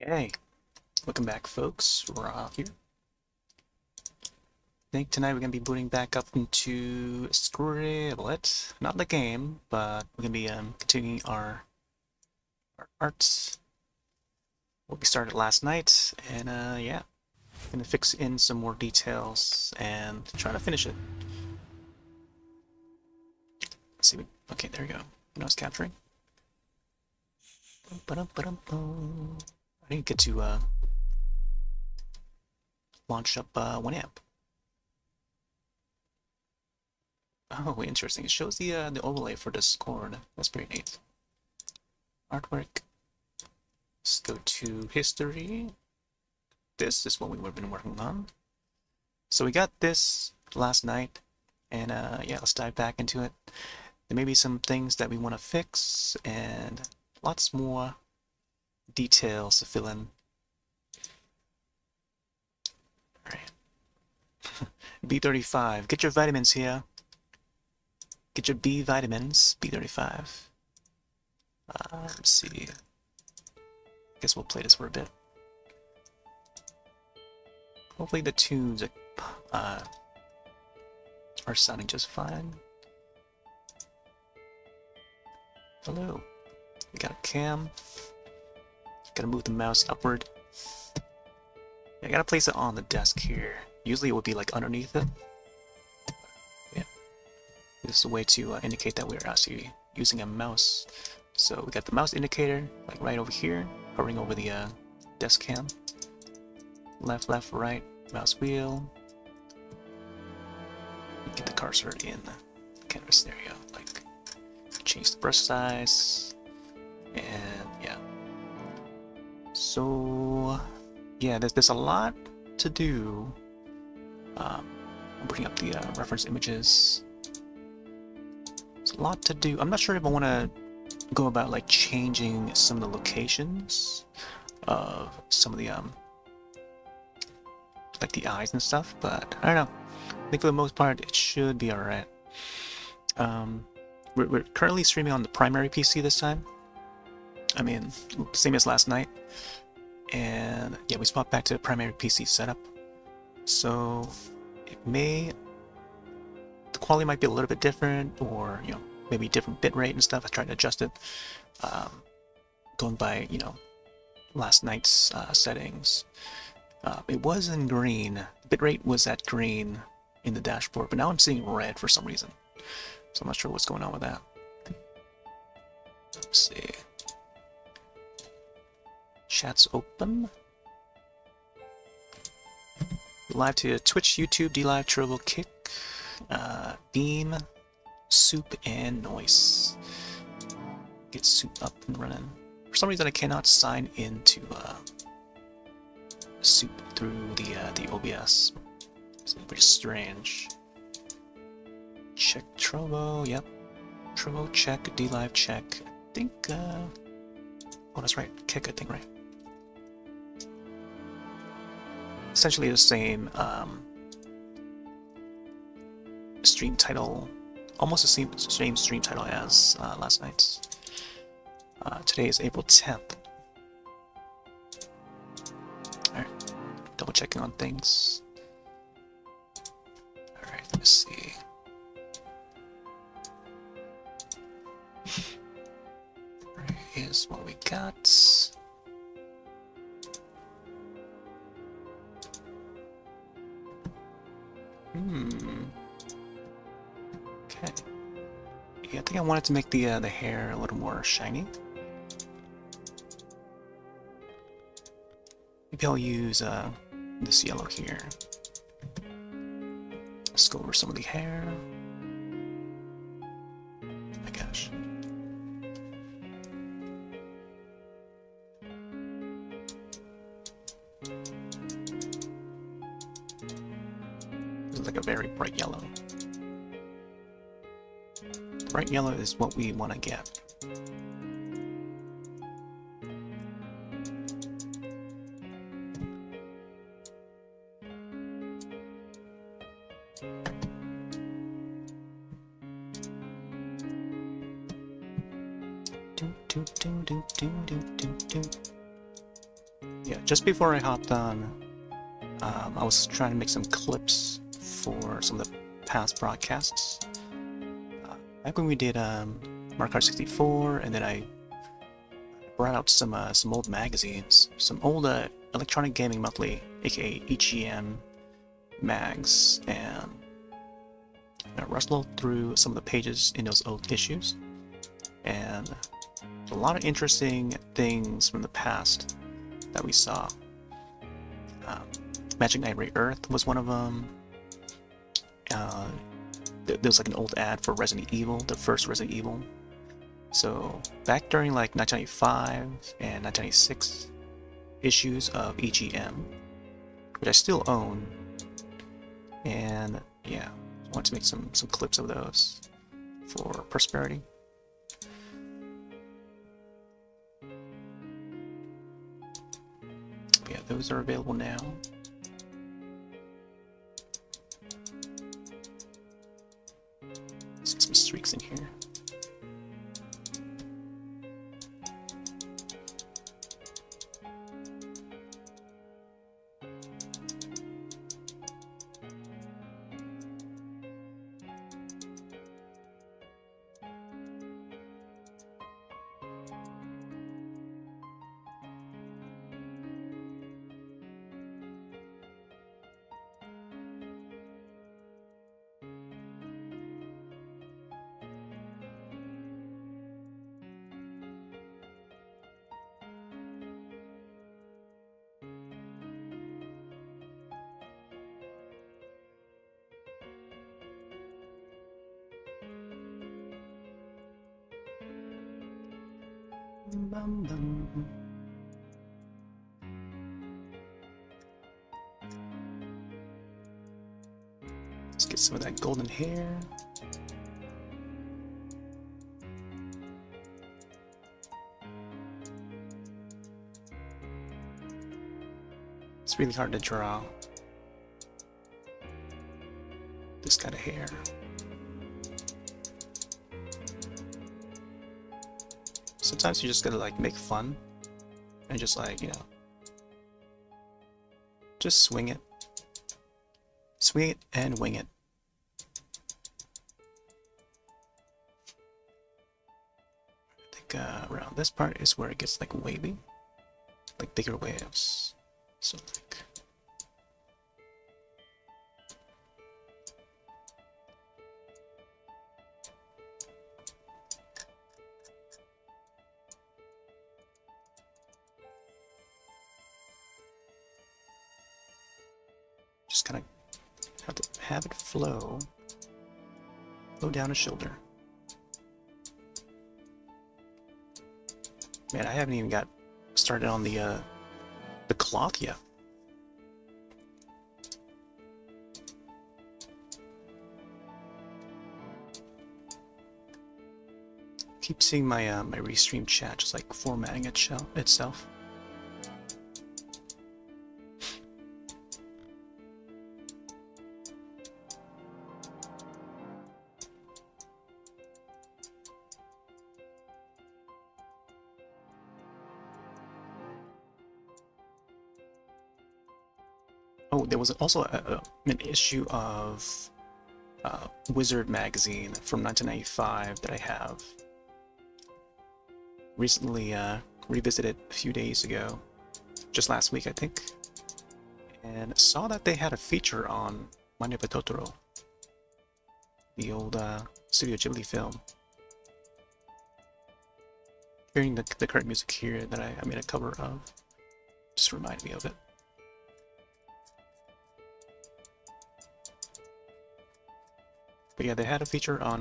Hey, welcome back folks, Roth here. I think tonight we're going to be booting back up into Scribble. Not the game, but we're going to be continuing our arts. What we started last night, and yeah, going to fix in some more details and try to finish it. Let's see, okay, there we go. Noise capturing. I didn't get to launch up 1amp. Oh, interesting. It shows the overlay for Discord. That's pretty neat. Artwork. Let's go to history. This is what we've been working on. So we got this last night, and yeah, let's dive back into it. There may be some things that we want to fix, and lots more details to fill in. All right. B35. Get your vitamins here. Get your B vitamins, B35. Let's see. Guess we'll play this for a bit. Hopefully the tunes are sounding just fine. Hello. We got a cam. Gotta move the mouse upward. Yeah, I gotta place it on the desk here. Usually it would be like underneath it. Yeah. This is a way to indicate that we're actually using a mouse. So we got the mouse indicator, like right over here, hovering over the desk cam. Left, left, right, mouse wheel. Get the cursor in the canvas. There you go. Like, change the brush size, and yeah. So yeah, there's a lot to do. I'm bringing up the reference images. There's a lot to do. I'm not sure if I want to go about like changing some of the locations of some of the like the eyes and stuff, but I don't know. I think for the most part it should be alright. We're currently streaming on the primary PC this time. I mean, same as last night. And yeah, we swapped back to the primary PC setup. So it may, the quality might be a little bit different, or you know, maybe different bitrate and stuff. I tried to adjust it, going by, you know, last night's settings. It was in green. Bitrate was at green in the dashboard, but now I'm seeing red for some reason. So I'm not sure what's going on with that. Let's see. Chat's open. Live to Twitch, YouTube, DLive, Trovo, Kick, Beam, Soop, and Noise. Get Soop up and running. For some reason, I cannot sign into Soop through the OBS. It's pretty strange. Check Trovo. Yep. Trovo check. DLive check. I think. Oh, that's right. Kick. I think right. Essentially the same stream title, almost the same stream title as last night's. Today is April 10th. Alright, double checking on things. Alright, let's see. Here's what we got. Okay. Yeah, I think I wanted to make the hair a little more shiny. Maybe I'll use this yellow here. Let's go over some of the hair. Oh my gosh. This is like a very bright yellow. Bright yellow is what we want to get. yeah, just before I hopped on, I was trying to make some clips for some of the past broadcasts. Back when we did Mario Kart 64, and then I brought out some old magazines, some old Electronic Gaming Monthly, aka EGM mags, and I rustled through some of the pages in those old issues, and a lot of interesting things from the past that we saw. Magic Knight Ray Earth was one of them. There was like an old ad for Resident Evil, the first Resident Evil. So back during like 1995 and 1996 issues of EGM, which I still own, and yeah, I want to make some clips of those for prosperity. But yeah, those are available now. See some streaks in here. Bum, bum. Let's get some of that golden hair. It's really hard to draw this kind of hair. Sometimes you just gotta like make fun and just like, you know, just swing it and wing it. I think around this part is where it gets like wavy, like bigger waves. So like, just kind of have to have it flow down his shoulder. Man, I haven't even got started on the cloth yet. Keep seeing my my restream chat just like formatting itself. Oh, there was also an issue of Wizard magazine from 1995 that I have recently revisited a few days ago, just last week I think, and saw that they had a feature on My Neighbor Totoro, the old Studio Ghibli film. Hearing the current music here that I made a cover of just reminded me of it. But yeah, they had a feature on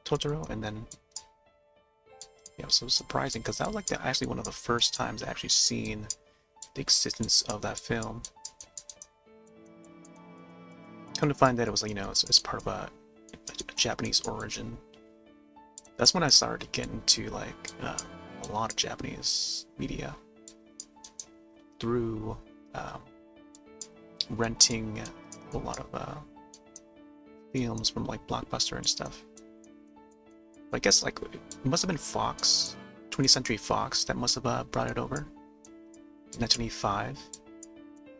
Totoro, and then yeah, so it was surprising because that was like actually one of the first times I actually seen the existence of that film. Come to find that it was, you know, it's part of a Japanese origin. That's when I started to get into like a lot of Japanese media through renting a lot of films from like Blockbuster and stuff. But I guess like it must have been Fox, 20th Century Fox, that must have brought it over. 1985.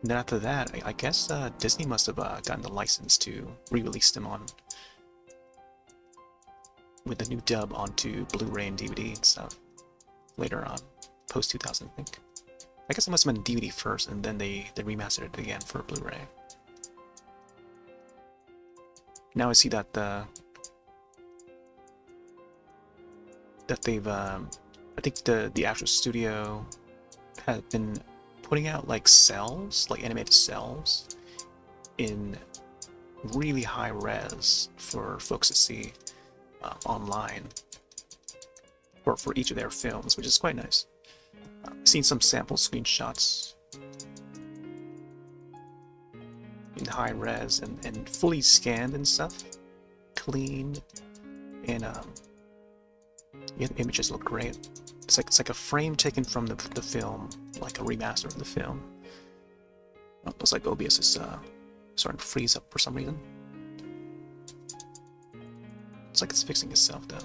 And then after that, I guess Disney must have gotten the license to re-release them on with the new dub onto Blu-ray and DVD and stuff later on, post 2000, I think. I guess it must have been DVD first, and then they remastered it again for Blu-ray. Now I see that they've I think the actual studio has been putting out like cells, like animated cells, in really high res for folks to see online for each of their films, which is quite nice. I've seen some sample screenshots in high res and fully scanned and stuff, clean, and yeah, the images look great. It's like a frame taken from the film, like a remaster of the film. Oh, looks like OBS is starting to freeze up for some reason. It's like it's fixing itself though.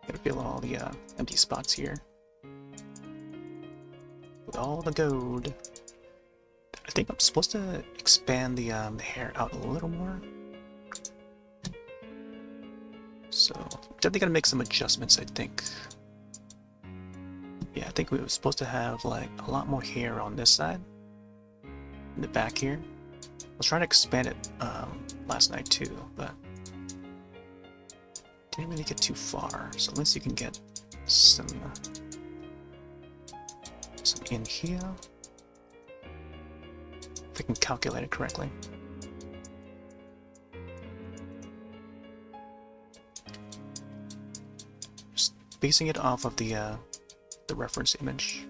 Gotta fill all the empty spots here with all the gold. I think I'm supposed to expand the hair out a little more. So definitely gotta make some adjustments, I think. Yeah, I think we were supposed to have like a lot more hair on this side, in the back here. I was trying to expand it last night too, but didn't really get too far. So at least you can get some in here. If I can calculate it correctly. Just basing it off of the reference image.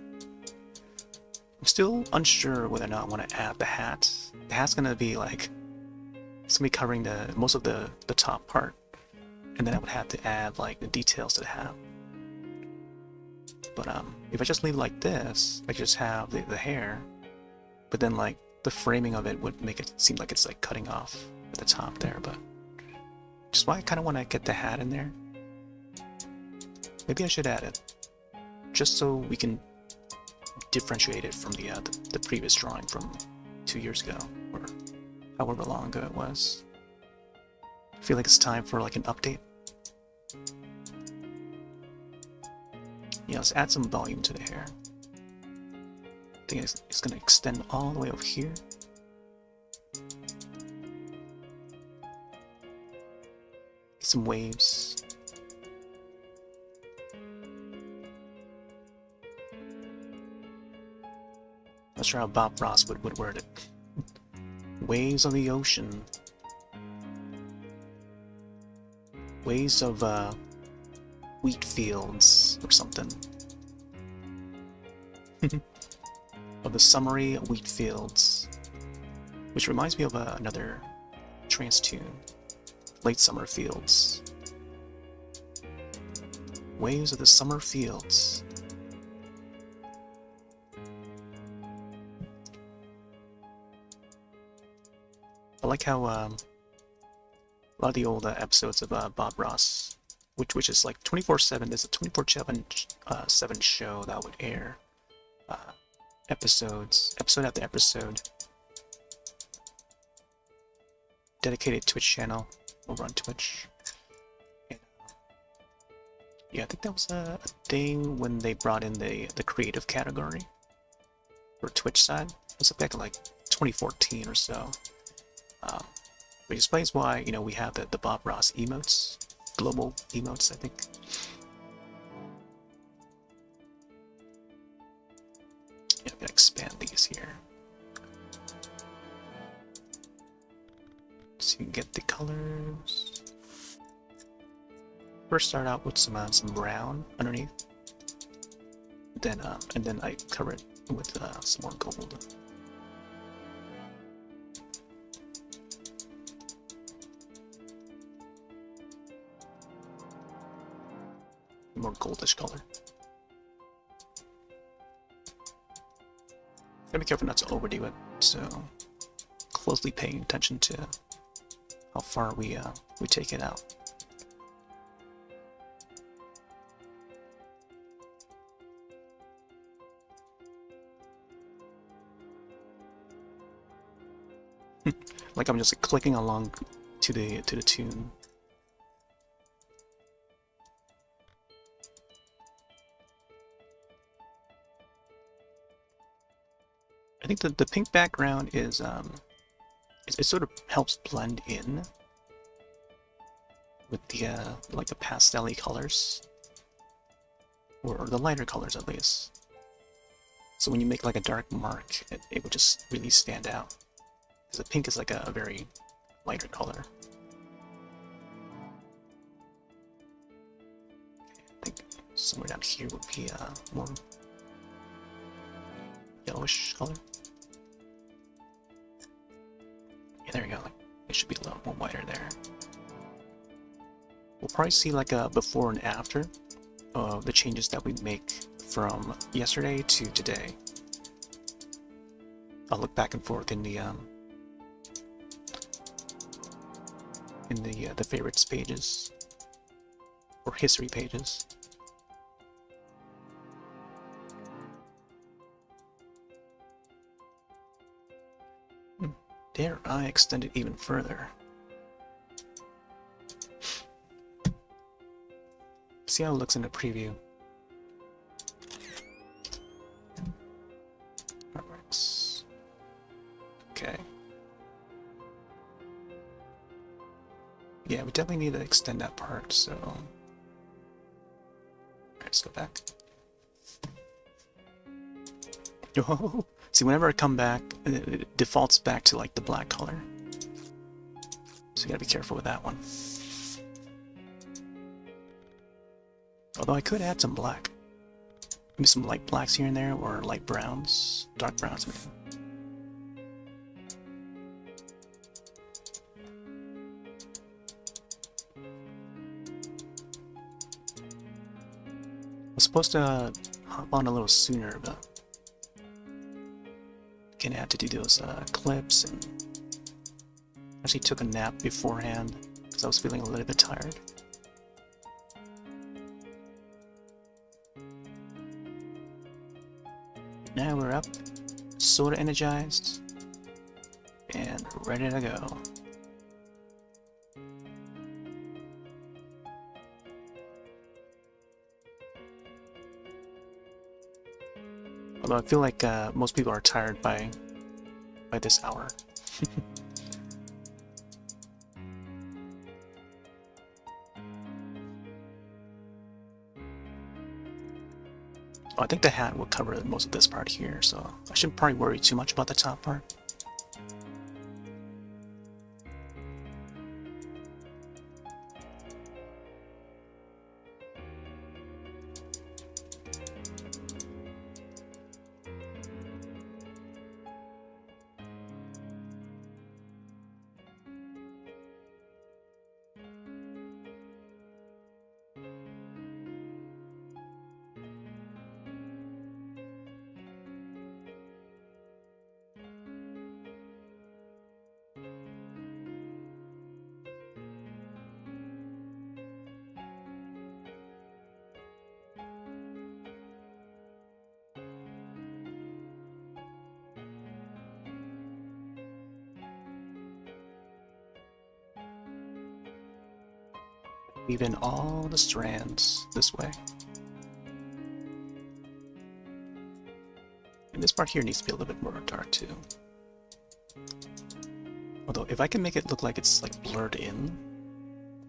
I'm still unsure whether or not I want to add the hat. The hat's gonna be like, it's gonna be covering most of the top part, and then I would have to add like the details to the hat. But if I just leave it like this, I just have the hair, but then like the framing of it would make it seem like it's like cutting off at the top there. But just why I kind of want to get the hat in there. Maybe I should add it, just so we can differentiate it from the previous drawing from 2 years ago, or however long ago it was. I feel like it's time for like an update. Yeah, let's add some volume to the hair. I think it's gonna extend all the way over here. Some waves. Not sure how Bob Ross would word it. Waves of the ocean. Waves of wheat fields or something. Of the summery wheat fields. Which reminds me of another trance tune. Late summer fields. Waves of the summer fields. I like how a lot of the old episodes of Bob Ross, which is like 24/7. There's a 24/7 show that would air episode after episode, dedicated Twitch channel over on Twitch. And, yeah, I think that was a thing when they brought in the creative category for Twitch side. It was back in like 2014 or so. Which explains why, you know, we have the Bob Ross emotes, global emotes, I think. Yeah, I'm gonna expand these here, so you can get the colors. First, start out with some brown underneath, then and then I cover it with some more gold. more goldish color. Gotta be careful not to overdo it, so closely paying attention to how far we take it out. Like I'm just clicking along to the tune. I think the pink background is it sort of helps blend in with the like the pastel-y colors, or the lighter colors at least. So when you make like a dark mark, it would just really stand out. Because the pink is like a very lighter color. I think somewhere down here would be a more yellowish color. Yeah, there you go. Like, it should be a little more whiter there. We'll probably see like a before and after of the changes that we make from yesterday to today. I'll look back and forth in the favorites pages or history pages. Dare I extend it even further? See how it looks in the preview. That works. Okay. Yeah, we definitely need to extend that part, so... Alright, let's go back. Oh, see, whenever I come back, it defaults back to like the black color. So you gotta be careful with that one. Although I could add some black. Maybe some light blacks here and there, or light browns, dark browns. I was supposed to hop on a little sooner, but again, I had to do those clips, and actually took a nap beforehand because I was feeling a little bit tired. Now we're up, sorta energized, and ready to go. Although I feel like most people are tired by this hour. Oh, I think the hat will cover most of this part here, so I shouldn't probably worry too much about the top part. Weave in all the strands this way. And this part here needs to be a little bit more dark too. Although if I can make it look like it's like blurred in,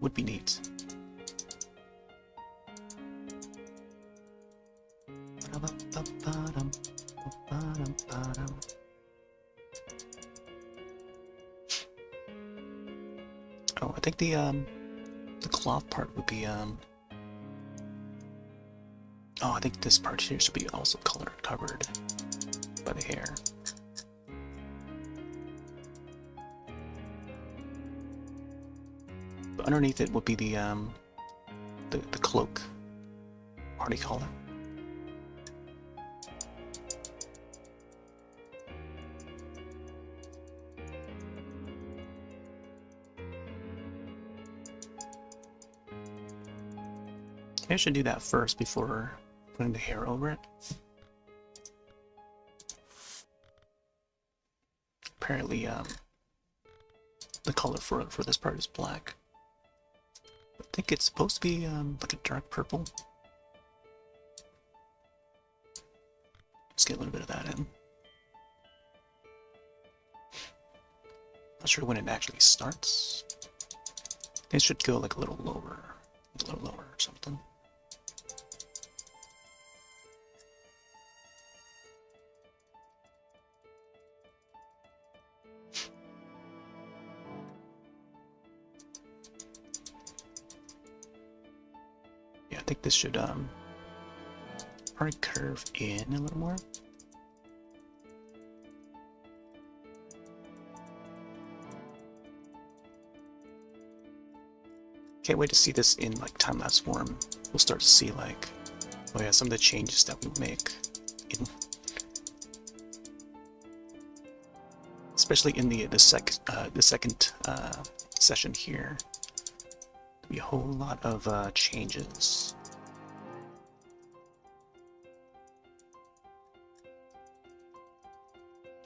would be neat. Oh, I think the cloth part would be oh, I think this part here should be also covered by the hair. But underneath it would be the cloak party color. I should do that first before putting the hair over it. Apparently, the color for this part is black. I think it's supposed to be like a dark purple. Let's get a little bit of that in. Not sure when it actually starts. It should go like a little lower or something. Yeah, I think this should probably curve in a little more. Can't wait to see this in like time-lapse form. We'll start to see like, oh yeah, some of the changes that we make in, especially in the second session here. There'll be a whole lot of changes.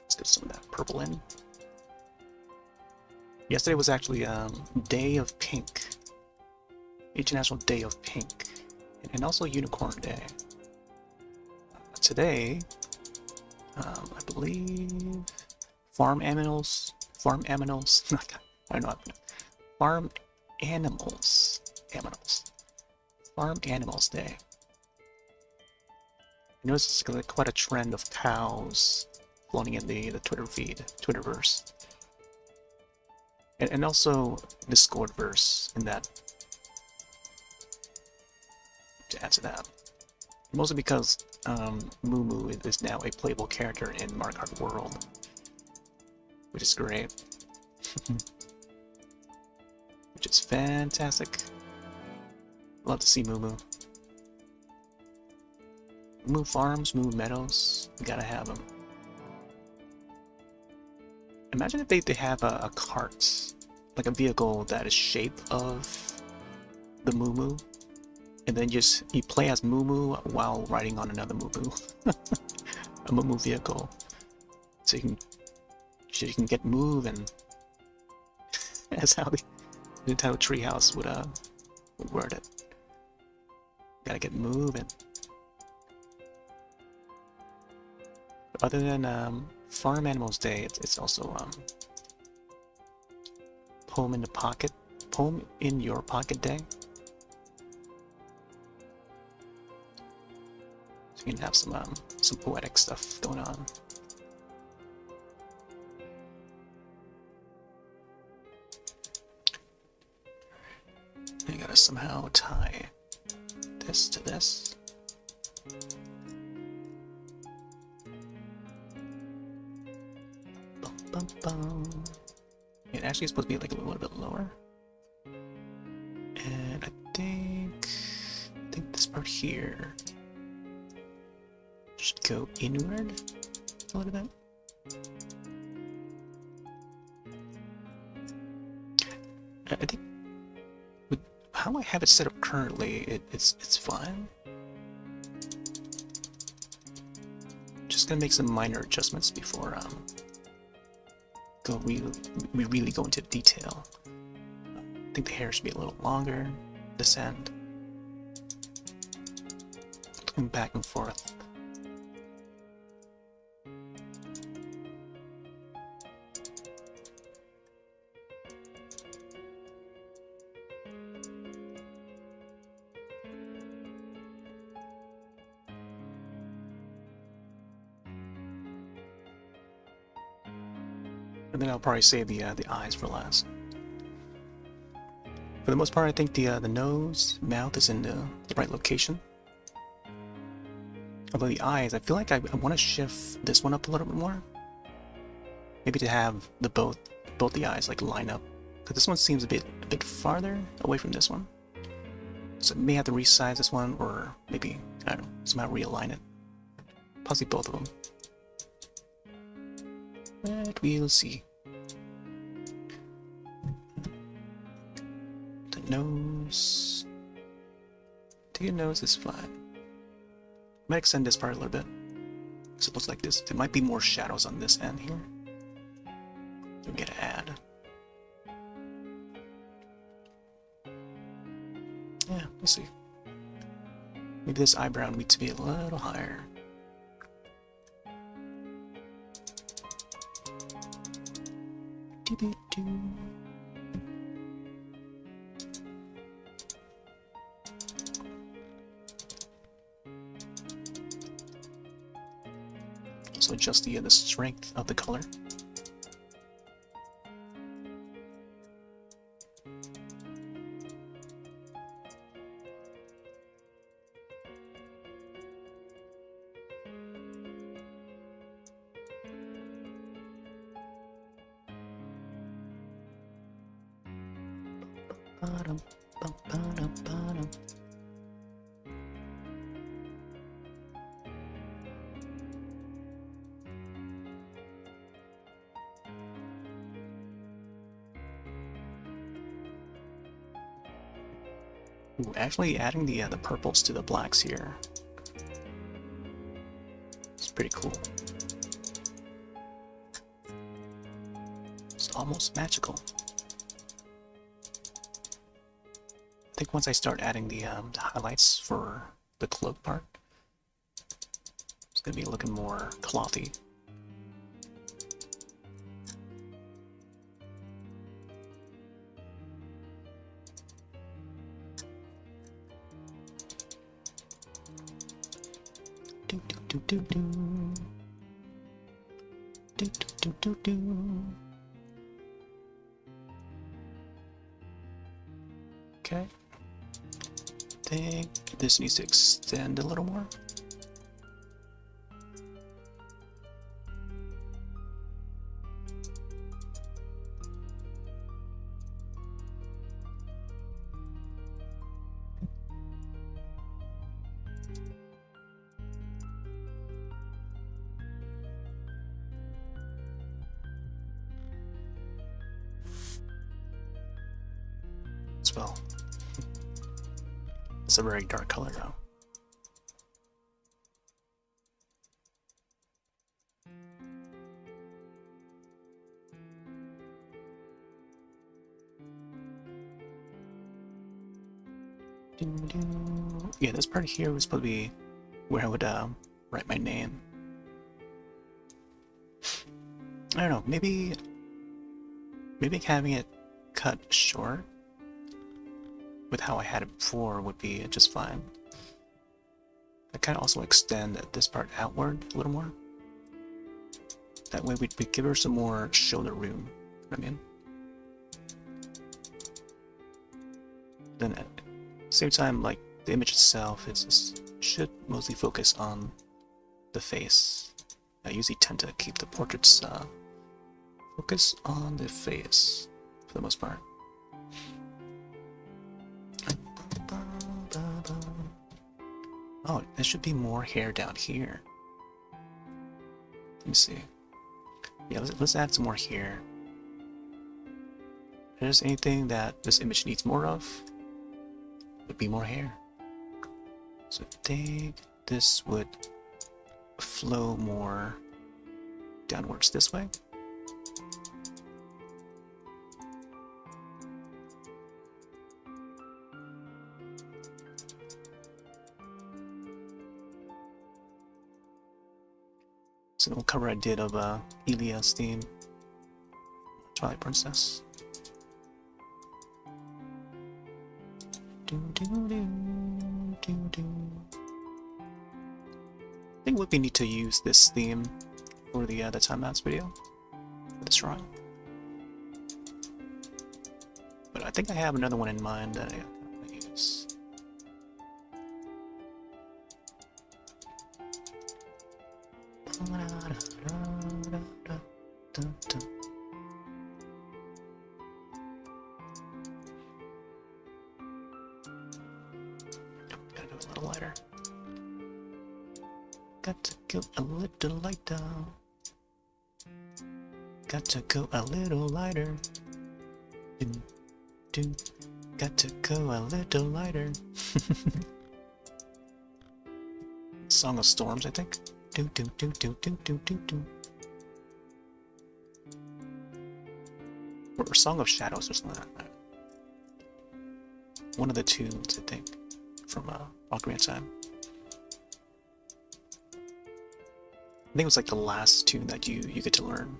Let's get some of that purple in. Yesterday was actually Day of Pink. International Day of Pink, and also Unicorn Day. Today, I believe, Farm Animals, I don't know, Farm Animals Day. I noticed it's quite a trend of cows floating in the Twitter feed, Twitterverse, and also Discordverse in that. To add to that, mostly because Moo is now a playable character in Mario Kart World, which is great. Which is fantastic. Love to see Moo. Moo Farms, Moo Meadows, you gotta have them. Imagine if they have a cart, like a vehicle that is shape of the Moo. And then you play as Moo while riding on another Moo. A Moo vehicle. So you can get move, and that's how the entire treehouse would word it. Gotta get moving. Other than Farm Animals Day, it's also Poem in Your Pocket Day. So you can have some poetic stuff going on. I gotta somehow tie this to this. Bum, bum, bum. It actually is supposed to be like a little bit lower. And I think this part here should go inward a little bit. I think with how I have it set up currently, it's fine. Just gonna make some minor adjustments before we really go into detail. I think the hair should be a little longer this end. Looking back and forth. And then I'll probably save the eyes for last. For the most part, I think the nose, mouth is in the right location. Although the eyes, I feel like I want to shift this one up a little bit more. Maybe to have both the eyes like line up, because this one seems a bit farther away from this one. So I may have to resize this one, or maybe, I don't know, somehow realign it. Possibly both of them. But we'll see. The nose. The nose is fine. Might extend this part a little bit. So it looks like this. There might be more shadows on this end here. We'll get an add. Yeah, let's see. Maybe this eyebrow needs to be a little higher. Doo-doo-doo. So adjust the strength of the color. Ooh, actually adding the purples to the blacks here. It's pretty cool. It's almost magical. I think once I start adding the highlights for the cloak part, it's gonna be looking more clothy. Do do do do do do do do do. Okay. I think this needs to extend a little more. As well. It's a very dark color though. Yeah, this part here was supposed to be where I would write my name. I don't know, maybe having it cut short with how I had it before would be just fine. I kind of also extend this part outward a little more. That way we'd give her some more shoulder room, you know what I mean? Then at the same time, like the image itself, should mostly focus on the face. I usually tend to keep the portraits focus on the face for the most part. Oh, there should be more hair down here. Let me see. Yeah, let's add some more hair. If there's anything that this image needs more of, it would be more hair. So I think this would flow more downwards this way. It's an old cover I did of Elia's theme, Twilight Princess. I think we need to use this theme for the timelapse video for this drawing. But I think I have another one in mind that I'm gonna use. Got to go a little lighter. Got to go a little lighter. Got to go a little lighter. Song of Storms, I think. Or Song of Shadows or something like that. One of the tunes, I think, from ᵒᵒⁿ'ᵗ. I think it was like the last tune that you get to learn.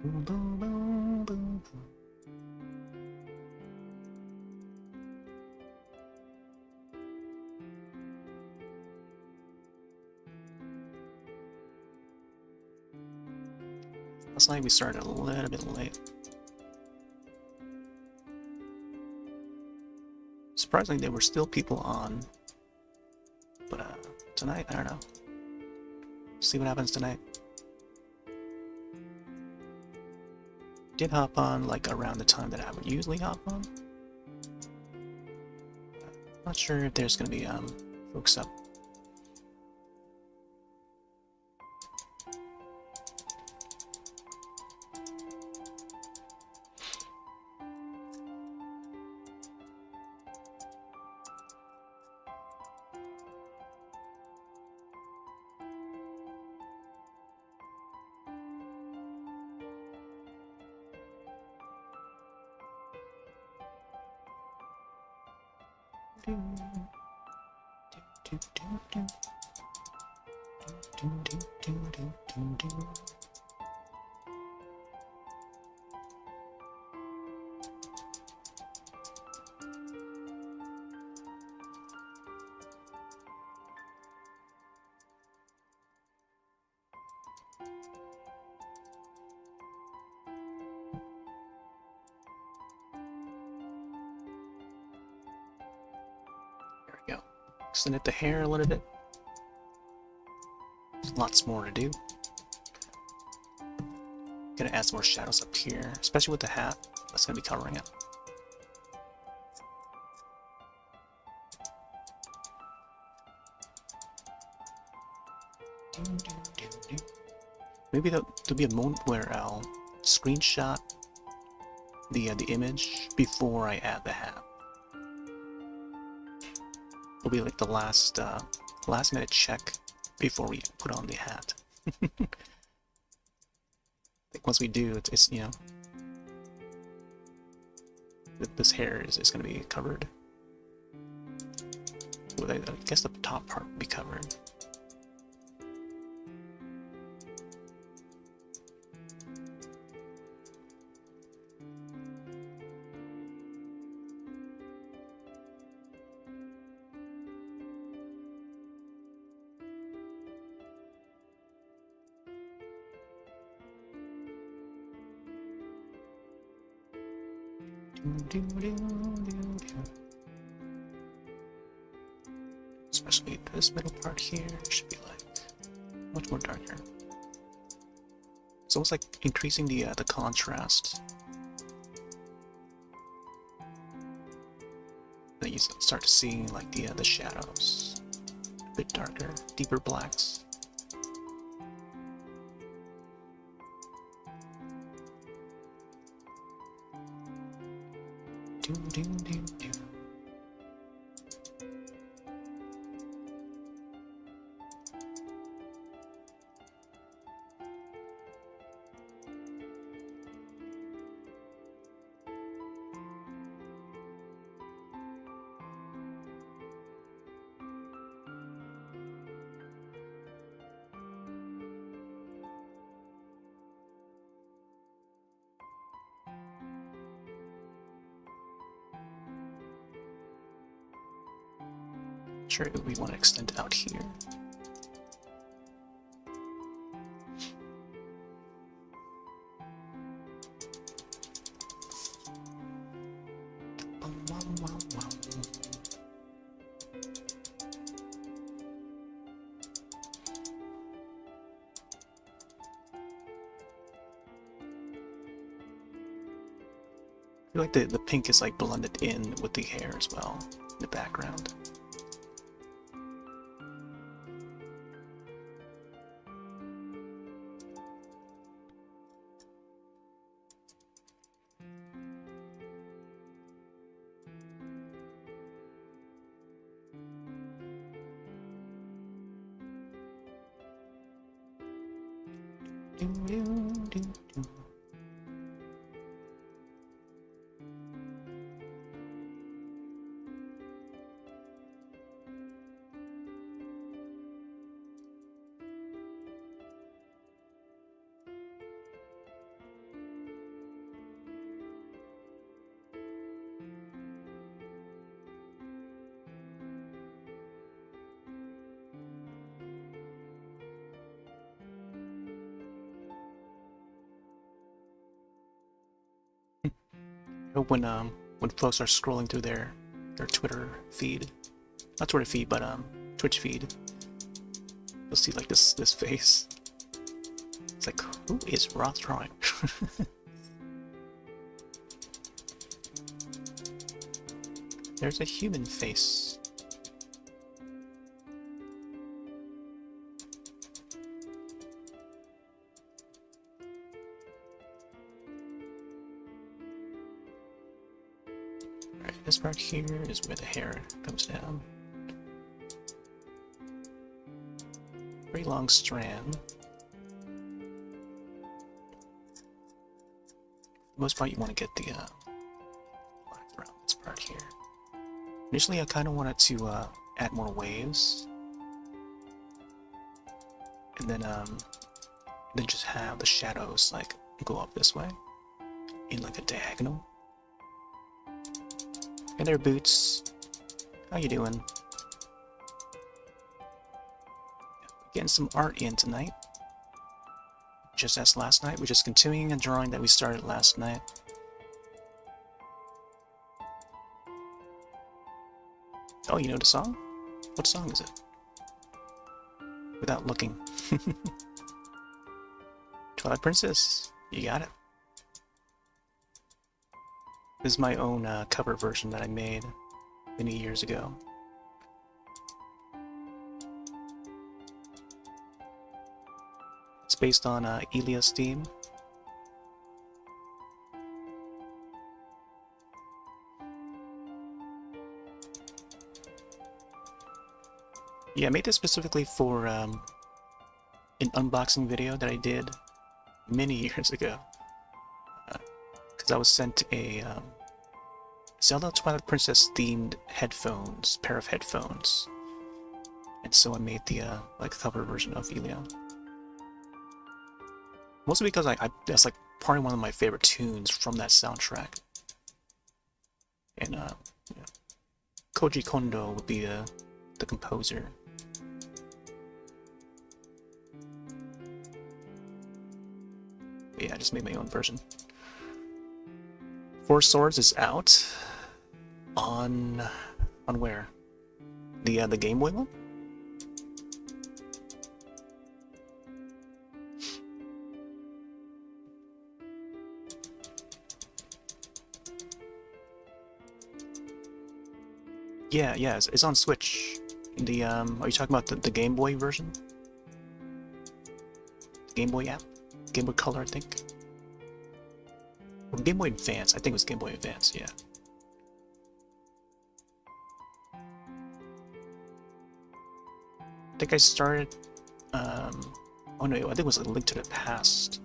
Boom, boom, boom, boom, boom. Last night we started a little bit late. Surprisingly, there were still people on. But tonight, I don't know. See what happens tonight. Did hop on like around the time that I would usually hop on. Not sure if there's gonna be folks up. Extended the hair a little bit. There's lots more to do. Gonna add some more shadows up here, especially with the hat that's gonna be covering it. Maybe there'll be a moment where I'll screenshot the image before I add the hat. Will be like the last minute check before we put on the hat. I think once we do, it's you know, this hair is going to be covered. Well, I guess the top part will be covered. Especially this middle part here should be like much more darker. It's almost like increasing the contrast. Then you start to see like the shadows a bit darker, deeper blacks. Sure, we want to extend out here. feel like the pink is like blended in with the hair as well in the background. When folks are scrolling through their Twitter feed, not Twitter feed, but Twitch feed, you'll see like this face. It's like, who is Roth drawing? There's a human face. This part here is where the hair comes down. Very long strand. For the most part, you want to get the black around this part here. Initially, I kind of wanted to add more waves, and then just have the shadows like go up this way in like a diagonal. Hey there, Boots. How you doing? Getting some art in tonight. Just as last night, we're just continuing a drawing that we started last night. Oh, you know the song? What song is it? Without looking. Twilight Princess. You got it. This is my own cover version that I made many years ago. It's based on Elia's theme. Yeah, I made this specifically for an unboxing video that I did many years ago. I was sent a Zelda Twilight Princess themed pair of headphones, and so I made the like cover version of Elia. Mostly because that's like probably one of my favorite tunes from that soundtrack. And yeah. Koji Kondo would be the composer. But yeah, I just made my own version. Four Swords is out on where? The Game Boy one? Yeah, it's on Switch. The are you talking about the Game Boy version? Game Boy app? Game Boy Color, I think. Or Game Boy Advance, I think it was Game Boy Advance, yeah. I think I started, oh no, I think it was A Link to the Past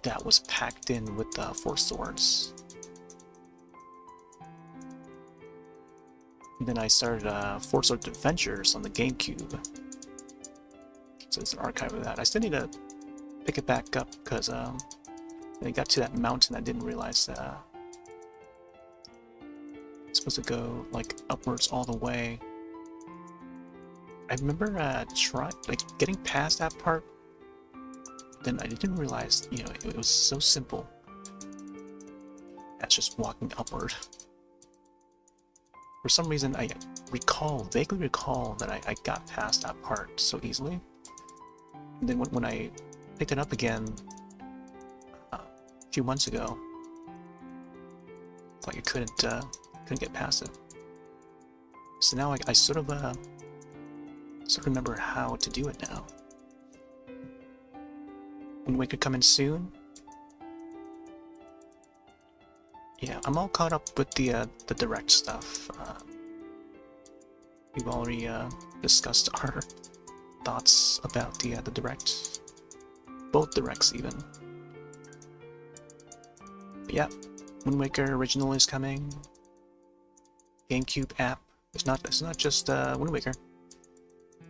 that was packed in with Four Swords. And then I started Four Swords Adventures on the GameCube. So there's an archive of that. I still need to pick it back up because when I got to that mountain, I didn't realize that it's supposed to go like upwards all the way. I remember getting past that part, then I didn't realize, you know, it was so simple. That's just walking upward. For some reason, I vaguely recall that I got past that part so easily. And then when I picked it up again a few months ago, like I couldn't get past it. So now I sort of remember how to do it now. Wind Waker coming soon. Yeah, I'm all caught up with the direct stuff. We've already discussed our thoughts about the direct, both directs even. But yeah, Wind Waker original is coming. GameCube app. It's not just Wind Waker.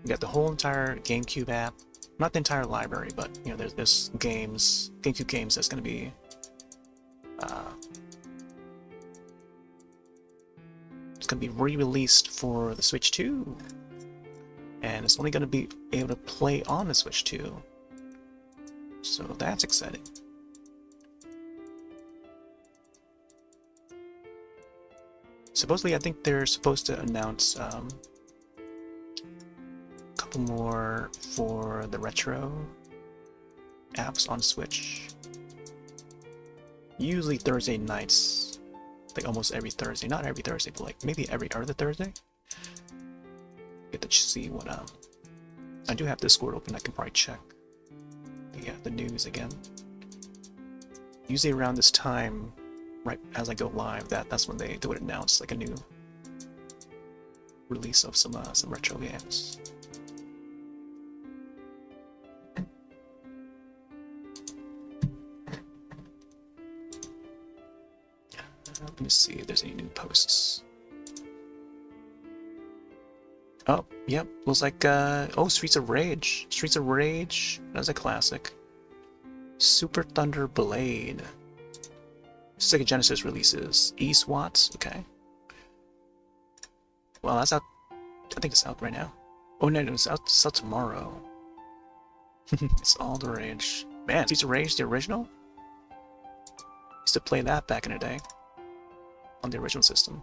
We got the whole entire GameCube app. Not the entire library, but you know, there's games, GameCube games that's going to be it's going to be re-released for the Switch 2, and it's only going to be able to play on the Switch 2. So that's exciting. Supposedly, I think they're supposed to announce a couple more for the retro apps on Switch. Usually Thursday nights, like almost every Thursday. Not every Thursday, but like maybe every other Thursday. Get to see what I do have Discord open. I can probably check the news again. Usually around this time, right as I go live, that's when they would announce like a new release of some retro games. Let me see if there's any new posts. Oh, yep, looks like oh, Streets of Rage. Streets of Rage, that's a classic. Super Thunder Blade. Sega Genesis releases. ᵇᵒⁿ'ᵗ, okay. Well, that's out. I think it's out right now. Oh no, it's out tomorrow. It's all the rage. Man, Streets of Rage, the original? Used to play that back in the day. On the original system.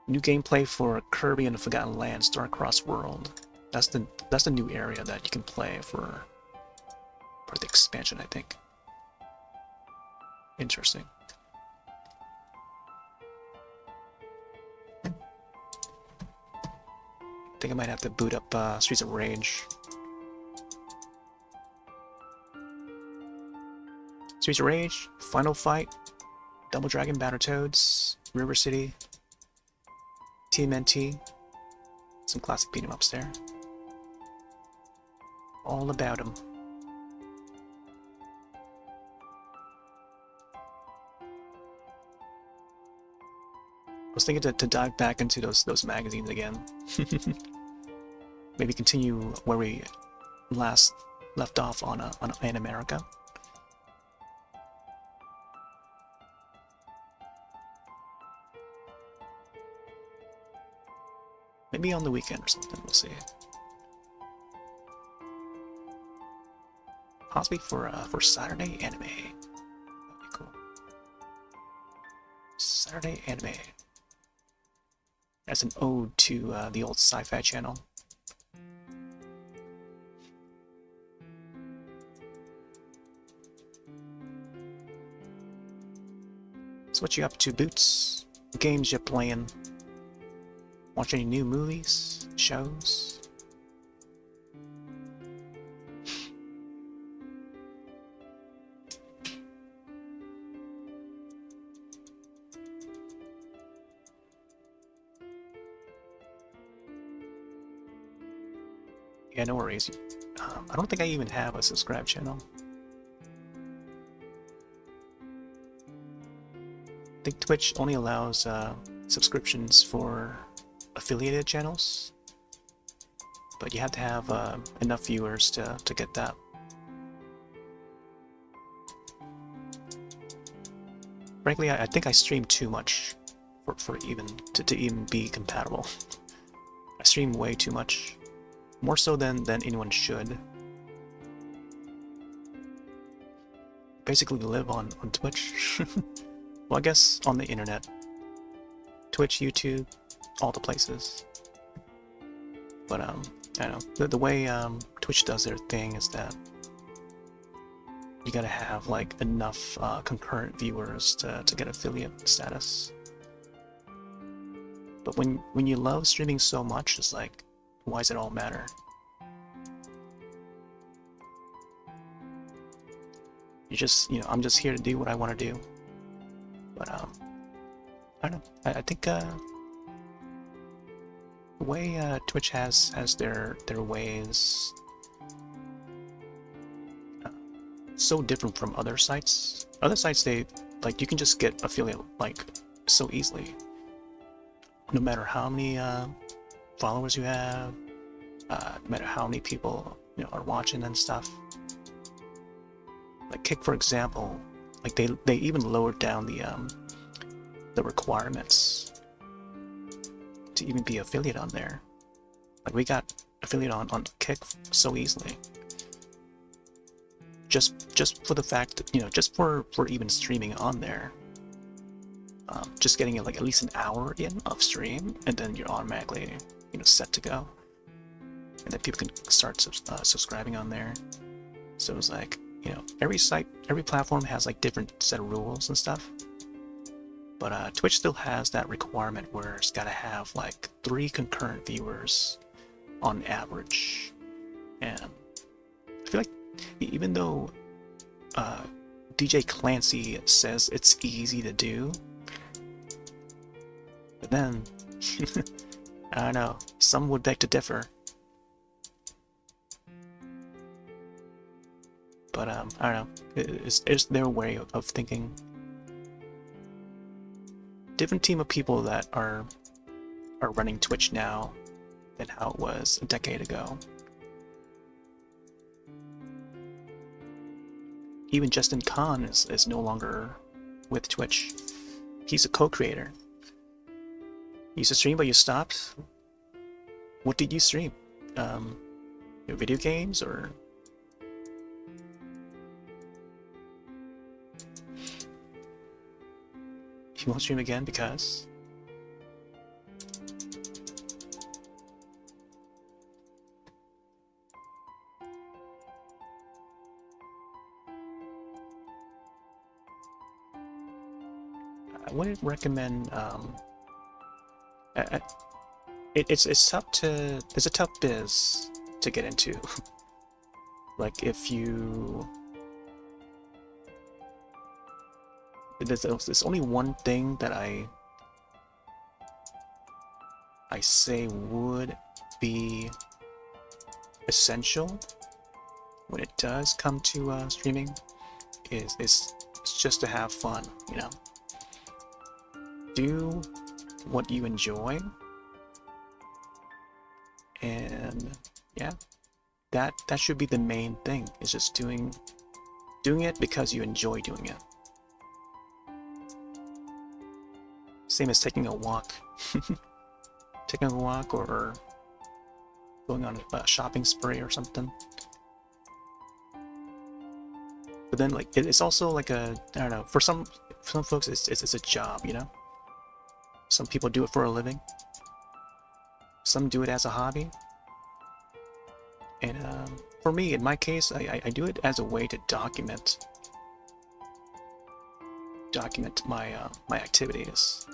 New gameplay for Kirby and the Forgotten Land Star-Crossed World. That's the new area that you can play for the expansion, I think. Interesting. I think I might have to boot up Streets of Rage. Streets of Rage, Final Fight, Double Dragon Battletoads, River City, TMNT, some classic beat 'em ups there. All about them. I was thinking to dive back into those magazines again. Maybe continue where we last left off on In America. Maybe on the weekend or something, we'll see. Possibly for Saturday anime. That'd be cool. Saturday anime. That's an ode to the old sci-fi channel. So what you up to, Boots? What games you playing? Watch any new movies, shows? Yeah, no worries. I don't think I even have a subscribe channel. I think Twitch only allows subscriptions for affiliated channels, but you have to have enough viewers to get that. Frankly, I think I stream too much for even to even be compatible. I stream way too much, more so than anyone should. Basically live on Twitch. Well, I guess on the internet. Twitch, YouTube, all the places. But I don't know, the way Twitch does their thing is that you gotta have like enough concurrent viewers to get affiliate status. But when you love streaming so much, it's like, why does it all matter? You just, I'm just here to do what I want to do. But I don't know. I think the way Twitch has their ways so different from other sites. Other sites, they like, you can just get affiliate like so easily, no matter how many followers you have, no matter how many people are watching and stuff. Like Kick, for example, like they even lowered down the requirements to even be affiliate on there. Like we got affiliate on Kick so easily. Just for the fact that, just for even streaming on there, just getting it like at least an hour in of stream, and then you're automatically set to go, and then people can start subscribing on there. So it's like, every site, every platform has like different set of rules and stuff, but Twitch still has that requirement where it's got to have like 3 concurrent viewers on average. And I feel like even though DJ Clancy says it's easy to do, but then I don't know, some would beg to differ. But I don't know, it's their way of thinking. Different team of people that are running Twitch now than how it was a decade ago. Even Justin Khan is no longer with Twitch. He's a co-creator. You used to stream, but you stopped. What did you stream? Your video games, or? You won't stream again because? I wouldn't recommend. It's tough to. It's a tough biz to get into. Like if you. There's only one thing that I say would be essential when it does come to streaming is it's just to have fun, Do what you enjoy, and yeah, that should be the main thing. It's just doing it because you enjoy doing it. Same as taking a walk. Taking a walk or going on a shopping spree or something. But then like it's also like I don't know, for some folks it's a job, Some people do it for a living. Some do it as a hobby. And for me, in my case, I do it as a way to document my my activities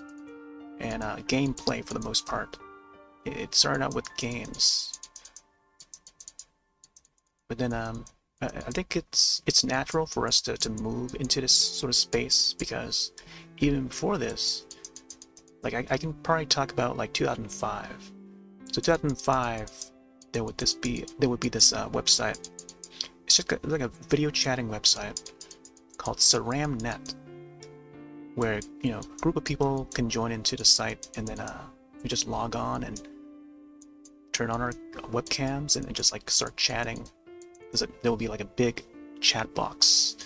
and gameplay for the most part. It started out with games, but then I think it's natural for us to move into this sort of space, because even before this, like I can probably talk about like 2005. So 2005, there would be this website. It's just like a video chatting website called ᵖᵦᵦ, where a group of people can join into the site, and then we just log on and turn on our webcams and just like start chatting. There will be like a big chat box.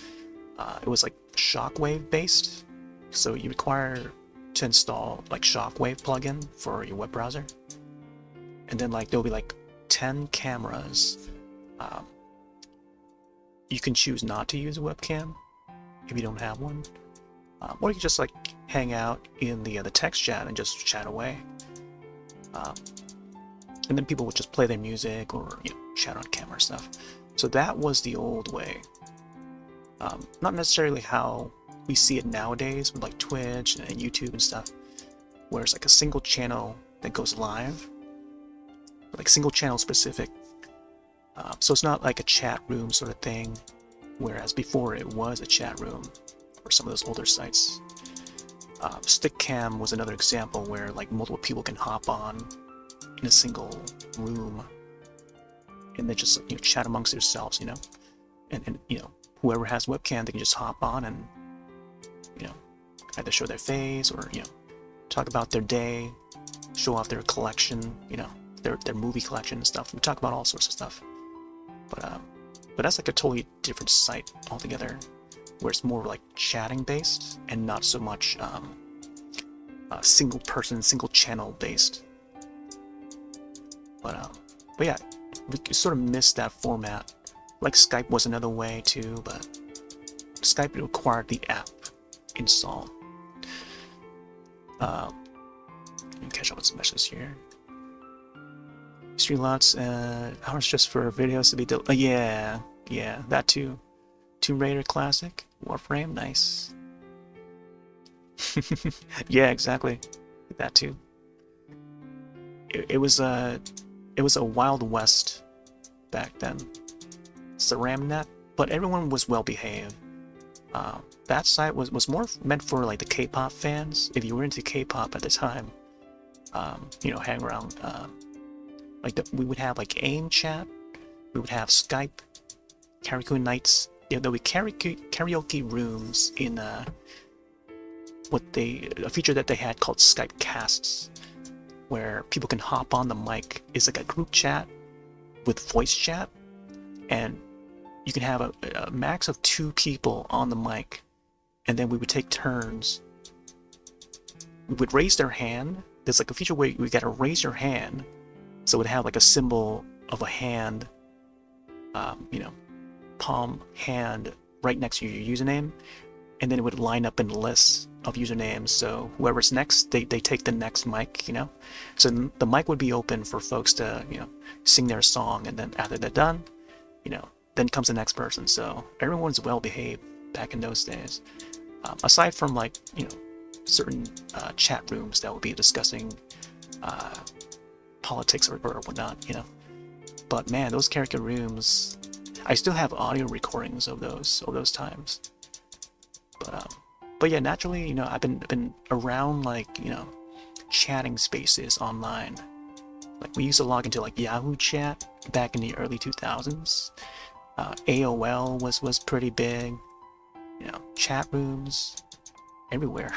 It was like Shockwave based, so you require to install like Shockwave plugin for your web browser, and then like there'll be like 10 cameras. You can choose not to use a webcam if you don't have one, or you can just like hang out in the text chat and just chat away. And then people would just play their music or chat on camera stuff. So that was the old way. Not necessarily how we see it nowadays with like Twitch and YouTube and stuff, where it's like a single channel that goes live, like single channel specific. So it's not like a chat room sort of thing, whereas before it was a chat room for some of those older sites. Stickcam was another example where like multiple people can hop on in a single room and then just, you know, chat amongst themselves, you know, and you know, whoever has webcam, they can just hop on and, you know, either show their face or, you know, talk about their day, show off their collection, you know, their movie collection and stuff. We talk about all sorts of stuff. But that's like a totally different site altogether, where it's more like chatting based and not so much single person, single channel based. But yeah, we sort of missed that format. Like Skype was another way too, but Skype required the app install. Let me catch up with some messages here. Streamlots, hours just for videos to be yeah, that too. Tomb Raider Classic, Warframe, nice. Yeah, exactly, that too. It was a Wild West back then. ᵖᵦᵦ, but everyone was well behaved. That site was more meant for like the K-pop fans. If you were into K-pop at the time, you know, hang around. Like we would have like AIM chat, we would have Skype, karaoke nights. Yeah, there would be karaoke rooms in a feature that they had called Skype casts, where people can hop on the mic. It's like a group chat with voice chat, and you can have a max of 2 people on the mic, and then we would take turns. We would raise their hand. There's like a feature where we gotta raise your hand, so it would have like a symbol of a hand, you know, palm hand right next to your username, and then it would line up in lists of usernames. So whoever's next, they take the next mic, you know. So the mic would be open for folks to, you know, sing their song, and then after they're done, you know, then comes the next person. So everyone's well behaved back in those days. Aside from like, you know, certain chat rooms that would be discussing politics or whatnot, you know. But man, those character rooms, I still have audio recordings of those times. But yeah, naturally, you know, I've been around like, you know, chatting spaces online. Like we used to log into like Yahoo Chat back in the early 2000s. AOL was pretty big. You know, chat rooms everywhere.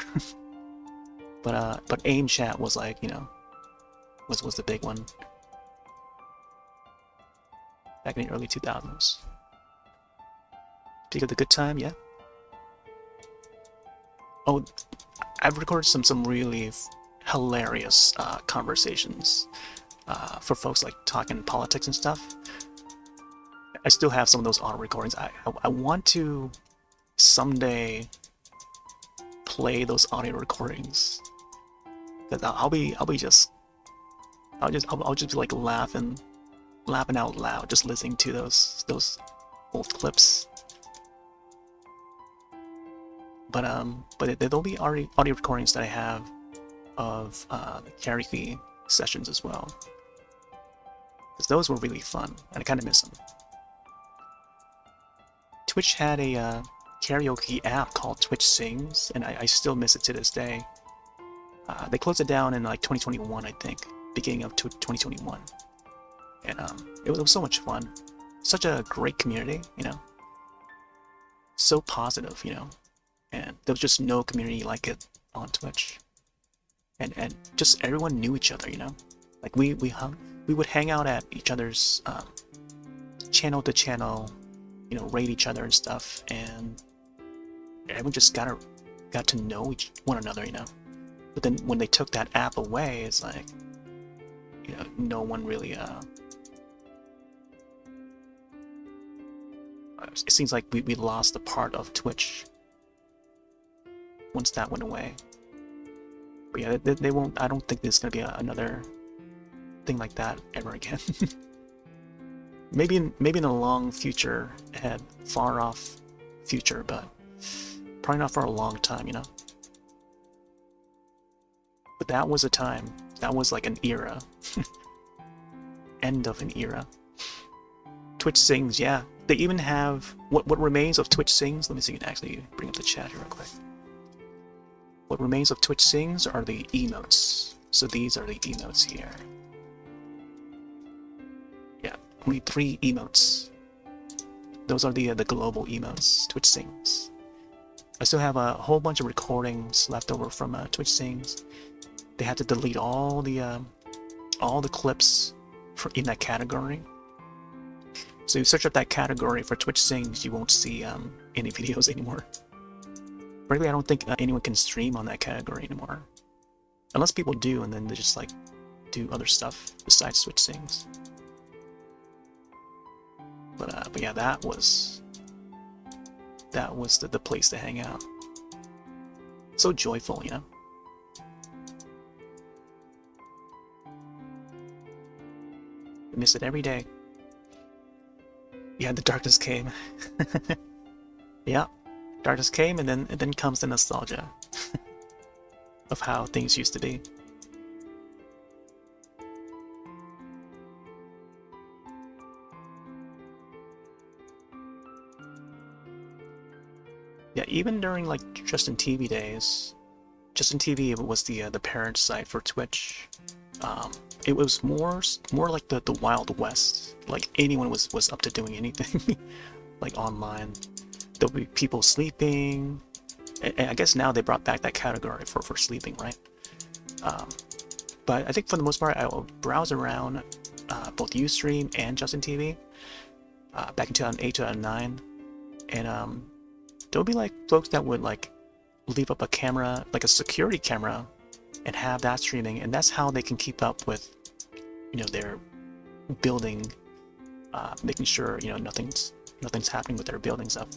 But AIM chat was like, you know, was the big one back in the early 2000s. Speak of the good time, yeah. Oh, I've recorded some really hilarious conversations for folks like talking politics and stuff. I still have some of those audio recordings. I want to someday play those audio recordings. Cause I'll just be like laughing out loud just listening to those old clips. But there'll be audio recordings that I have of the karaoke sessions as well, because those were really fun and I kind of miss them. Twitch had a karaoke app called Twitch Sings, and I still miss it to this day. They closed it down in like 2021, I think, beginning of 2021, and it was so much fun. Such a great community, you know, so positive, you know, and there was just no community like it on Twitch, and just everyone knew each other, you know, like we would hang out at each other's channel to channel, you know, raid each other and stuff, and everyone just got to know one another, you know. But then when they took that app away, it's like, you know, no one really it seems like we lost a part of Twitch once that went away. But yeah, they won't. I don't think there's gonna be another thing like that ever again. Maybe in a long future ahead, far off future, but probably not for a long time, you know. But that was a time. That was like an era. End of an era. Twitch Sings, yeah. They even have what remains of Twitch Sings. Let me see if I can actually bring up the chat here real quick. What remains of Twitch Sings are the emotes. So these are the emotes here. Yeah, only 3 emotes. Those are the global emotes. Twitch Sings. I still have a whole bunch of recordings left over from Twitch Sings. They had to delete all the clips in that category. So you search up that category for Twitch Sings, you won't see any videos anymore. Frankly, I don't think anyone can stream on that category anymore, unless people do, and then they just like do other stuff besides Twitch Sings. But yeah, that was the place to hang out. So joyful, you know. I miss it every day. Yeah, the darkness came. Yeah, darkness came, and then comes the nostalgia of how things used to be. Yeah, even during like Justin TV days, Justin TV was the parent site for Twitch. It was more like the Wild West. Like anyone was up to doing anything, like online. There'll be people sleeping. And I guess now they brought back that category for sleeping, right? But I think for the most part, I will browse around both Ustream and Justin TV back in 2008, 2009, and there'll be like folks that would like leave up a camera, like a security camera, and have that streaming, and that's how they can keep up with, you know, their building, making sure, you know, nothing's happening with their building stuff.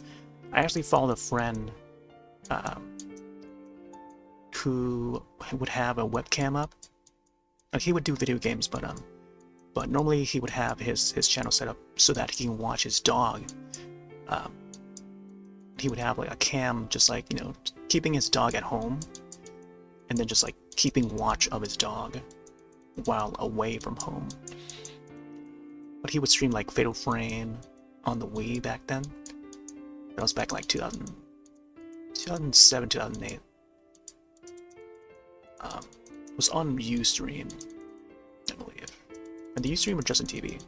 I actually followed a friend who would have a webcam up. Like, he would do video games, but normally he would have his channel set up so that he can watch his dog. He would have like a cam, just like, you know, keeping his dog at home, and then just like keeping watch of his dog while away from home. But he would stream like Fatal Frame on the Wii back then. That was back in like 2007, 2008. It was on Ustream, I believe. And the Ustream or Justin TV.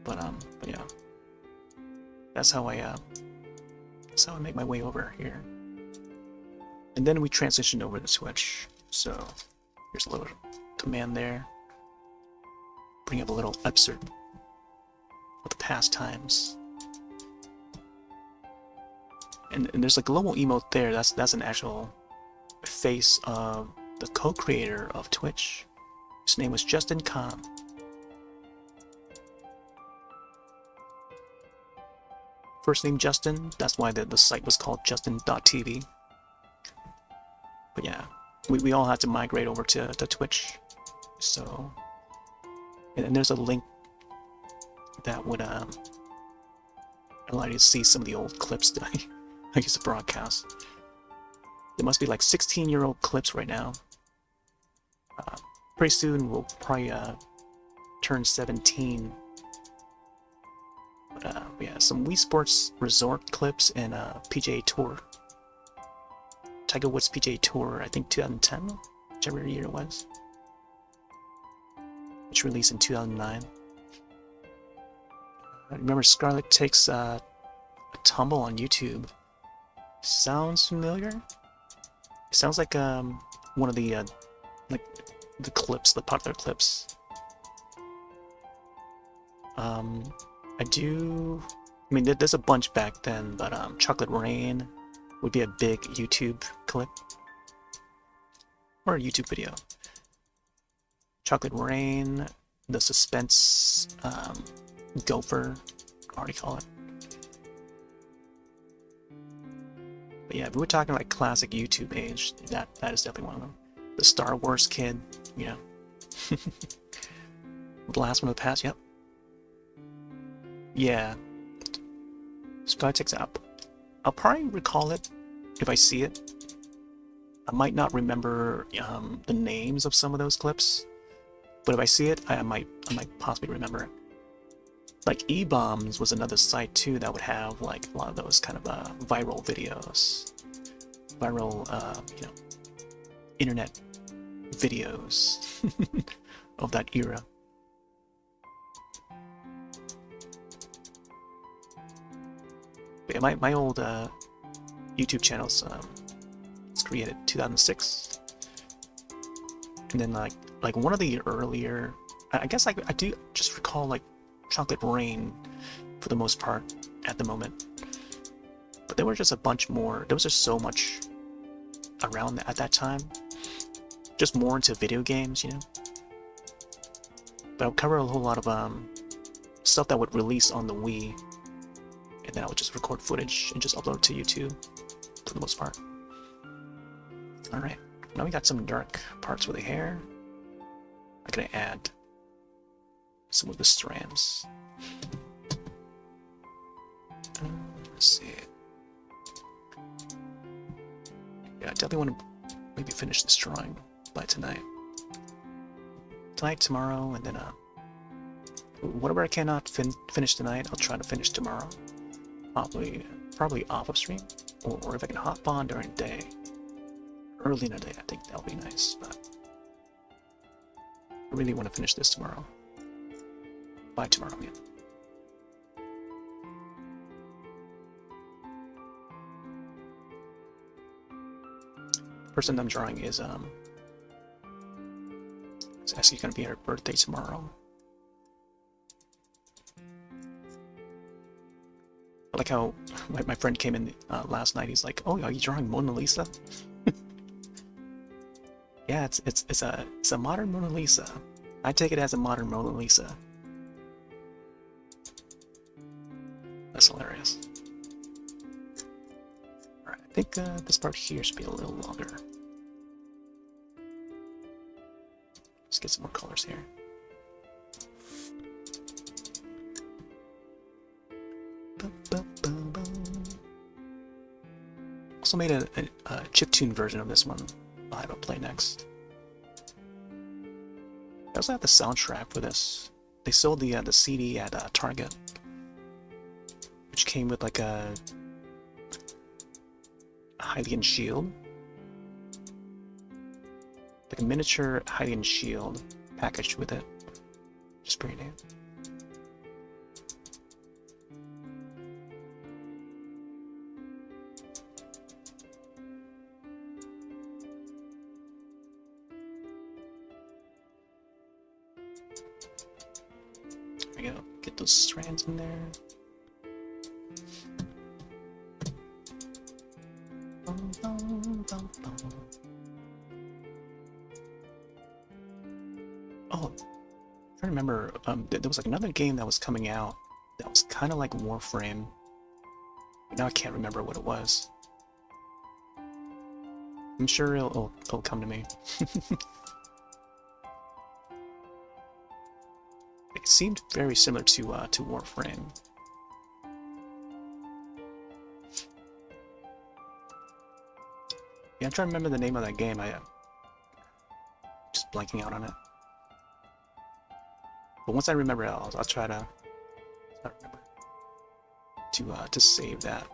But yeah. That's how I make my way over here. And then we transitioned over to Twitch. So here's a little command there. Bring up a little excerpt of the past times. And there's a global emote there. That's an actual face of the co-creator of Twitch. His name was ᵗᵉᵒ. First name Justin, that's why the site was called justin.tv. But yeah, we all had to migrate over to Twitch. So, and there's a link that would allow you to see some of the old clips that I used to broadcast. There must be like 16-year-old clips right now. Pretty soon we'll probably turn 17. But yeah, some Wii Sports Resort clips and PGA Tour. Tiger Woods PGA Tour, I think 2010, whichever year it was. Which released in 2009. I remember Scarlett Takes a Tumble on YouTube. Sounds familiar? It sounds like one of the clips, the popular clips. I mean, there's a bunch back then, but Chocolate Rain would be a big YouTube clip. Or a YouTube video. Chocolate Rain, the Suspense Gopher, I already call it. But yeah, if we were talking like classic YouTube age, that is definitely one of them. The Star Wars Kid, you know. Blast from the Past, yep. Yeah. ᵇᵒ up. I'll probably recall it if I see it. I might not remember the names of some of those clips, but if I see it, I might possibly remember it. Like eBombs was another site too that would have like a lot of those kind of viral videos, viral internet videos of that era. But yeah, my old YouTube channels was created in 2006, and then like one of the earlier, I guess I do just recall like Chocolate Rain for the most part at the moment, but there were just a bunch more. There was just so much around at that time, just more into video games, you know. But I'll cover a whole lot of stuff that would release on the Wii, and then I would just record footage and just upload it to YouTube for the most part. Alright, now we got some dark parts with the hair. I'm gonna add some of the strands. Let's see. Yeah, I definitely want to maybe finish this drawing by tonight. Tonight, tomorrow, and then whatever I cannot finish tonight, I'll try to finish tomorrow. Probably off of stream, or if I can hop on during the day, early in the day, I think that'll be nice. But I really want to finish this tomorrow. By tomorrow, yeah. The person I'm drawing is it's actually gonna be her birthday tomorrow. I like how my friend came in last night. He's like, "Oh, are you drawing Mona Lisa?" Yeah, it's a modern Mona Lisa. I take it as a modern Mona Lisa. That's hilarious. Alright, I think this part here should be a little longer. Let's get some more colors here. Also made a chiptune version of this one. I'll have it play next. I also have the soundtrack for this. They sold the CD at Target, which came with like a Hylian shield, like a miniature Hylian shield packaged with it. Just pretty neat. There we go. Get those strands in there. Oh, I'm trying to remember. There was like another game that was coming out that was kind of like Warframe. Now I can't remember what it was. I'm sure it'll come to me. It seemed very similar to Warframe. Yeah, I'm trying to remember the name of that game. I just blanking out on it. But once I remember it, I'll try to remember to save that.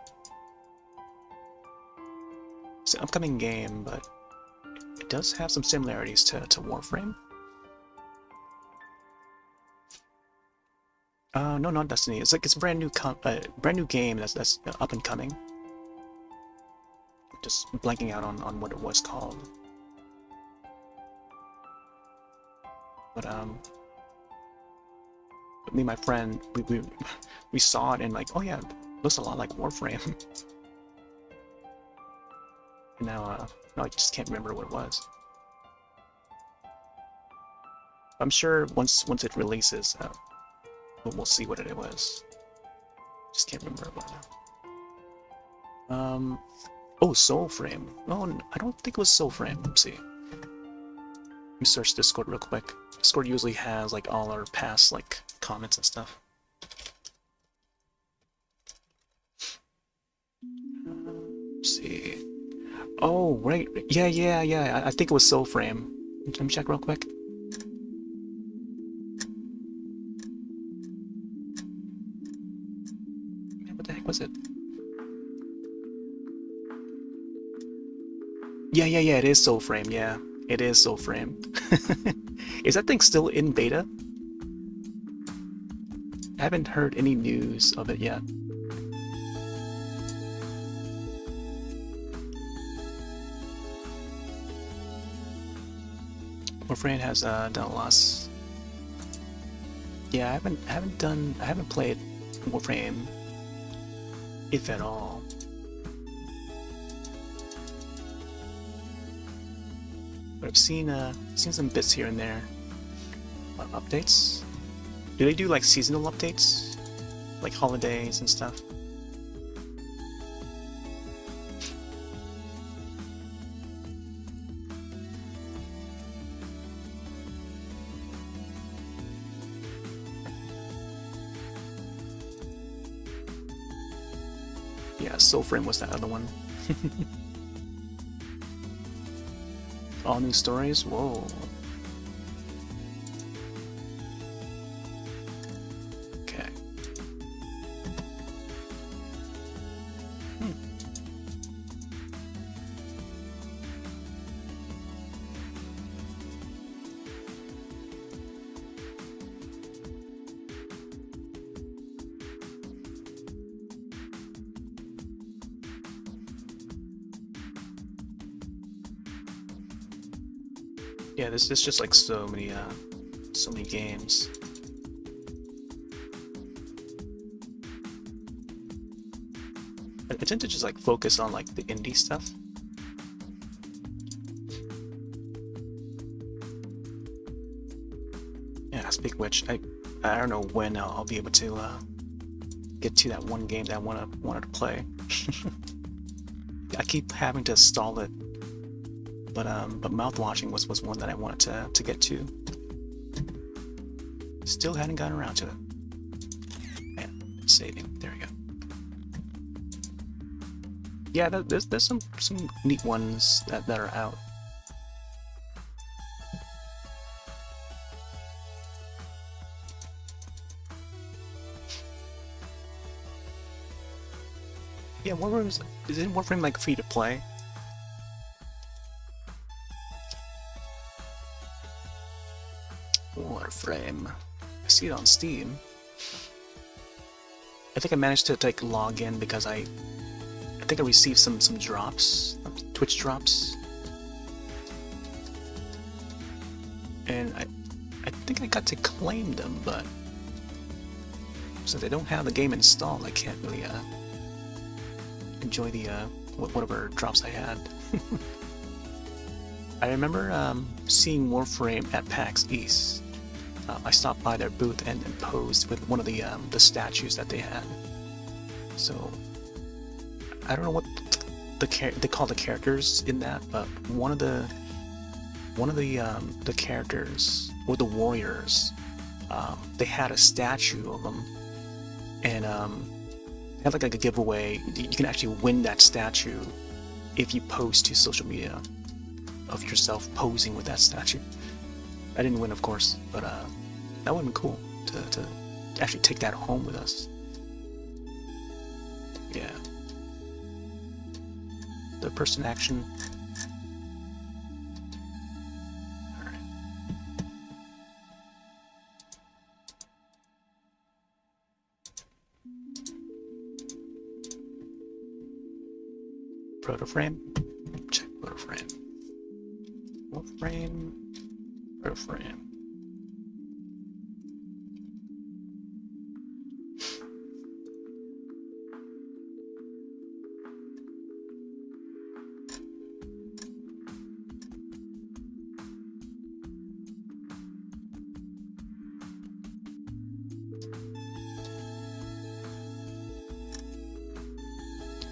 It's an upcoming game, but it does have some similarities to Warframe. No, not Destiny. It's like it's a brand new game that's up and coming. Just blanking out on what it was called. But me and my friend, we saw it and like, oh yeah, it looks a lot like Warframe. And now I just can't remember what it was. I'm sure once it releases, we'll see what it was. Just can't remember what now. Oh, Soulframe. Oh, I don't think it was Soulframe. Let's see. Let me search Discord real quick. Discord usually has like all our past like comments and stuff. Let's see. Oh, right. Yeah. I think it was ᵒᵒⁿᵃ. Let me check real quick. Man, what the heck was it? Yeah, it is ᵒᵒⁿᵃ. Yeah, it is ᵒᵒⁿᵃ. Is that thing still in beta? I haven't heard any news of it yet. ᵒᵒⁿᵃ has done a loss. Yeah, I haven't played ᵒᵒⁿᵃ, if at all. But I've seen some bits here and there. Updates? Do they do like seasonal updates? Like holidays and stuff? Yeah, ᵒᵒⁿᵃ was that other one. All new stories? Whoa. Okay. Yeah, there's just like so many games. I tend to just like focus on like the indie stuff. Yeah, speaking of which, I don't know when I'll be able to get to that one game that I wanted to play. I keep having to stall it. But mouth-watching was one that I wanted to get to. Still hadn't gotten around to it. Man, saving. There we go. Yeah, there's some neat ones that are out. Yeah, isn't Warframe like free to play? Warframe. I see it on Steam. I think I managed to like log in because I think I received some drops, Twitch drops, and I think I got to claim them, but since I don't have the game installed, I can't really enjoy the whatever drops I had. I remember seeing Warframe at PAX East. I stopped by their booth and posed with one of the statues that they had. So I don't know what they call the characters in that, but one of the characters, or the warriors, they had a statue of them, and they had like a giveaway. You can actually win that statue if you post to social media of yourself posing with that statue. I didn't win, of course, but that would have been cool to actually take that home with us. Yeah. Third-person action. Alright. Protoframe. Check protoframe. Warframe. Protoframe.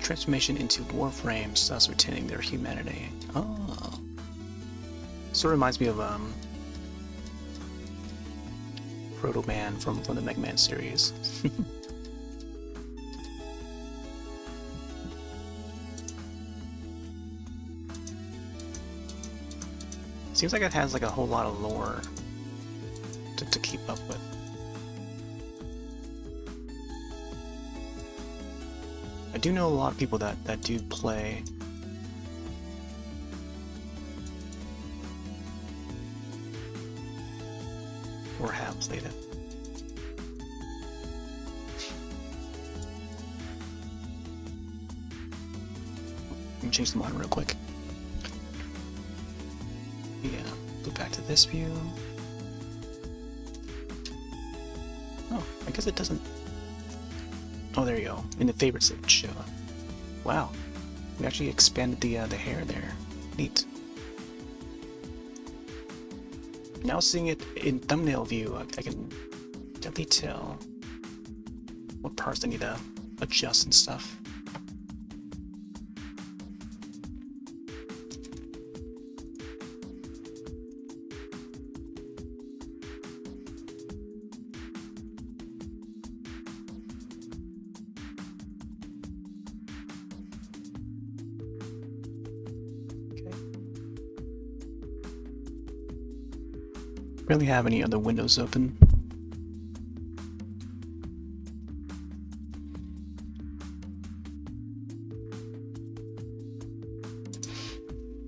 Transformation into Warframes, thus retaining their humanity. Oh. Sort of reminds me of Proto Man from the Mega Man series. Seems like it has like a whole lot of lore to keep up with. I do know a lot of people that do play. Or have played it. Let me change the monitor real quick. Yeah, go back to this view. Oh, I guess it doesn't. Oh, there you go. In the favorites it would show up. Wow, we actually expanded the hair there. Neat. Now seeing it in thumbnail view, I can definitely tell what parts I need to adjust and stuff. Really have any other windows open.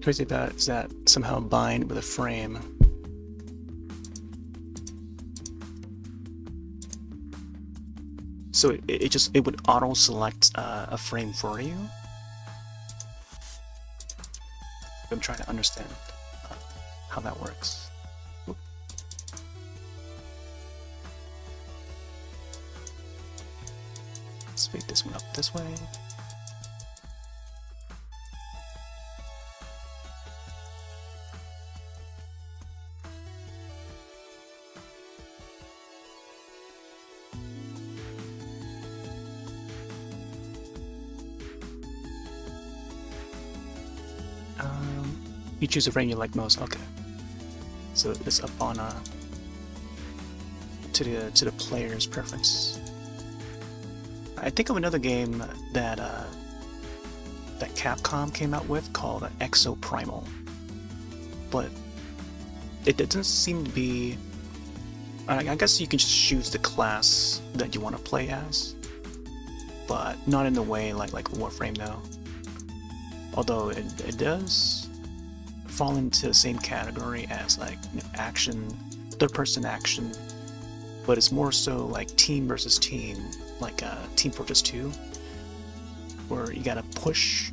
Crazy about it is that somehow bind with a frame. So it would auto select a frame for you. I'm trying to understand how that works. Speed this one up this way. You choose a frame you like most. Okay, so it's up on to the player's preference. I think of another game that that Capcom came out with called ᵒᵒⁿᵃ, but it doesn't seem to be. I guess you can just choose the class that you want to play as, but not in the way like Warframe though. Although it does fall into the same category as like action, third-person action, but it's more so like team versus team. Like Team Fortress 2, where you gotta push,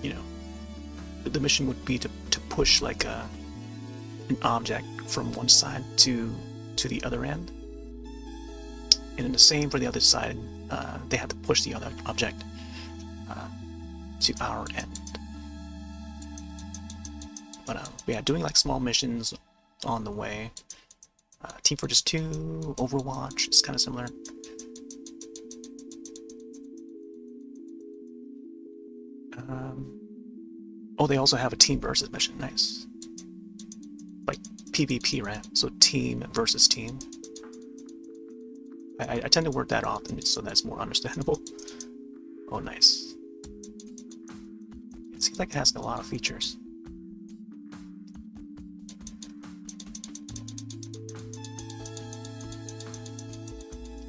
you know, the mission would be to push like an object from one side to the other end, and then the same for the other side. They have to push the other object to our end. But yeah, doing like small missions on the way. Team Fortress 2, Overwatch, it's kind of similar. Oh, they also have a team versus mission. Nice. Like PvP, right? So team versus team. I tend to word that often so that's more understandable. Oh, nice. It seems like it has a lot of features.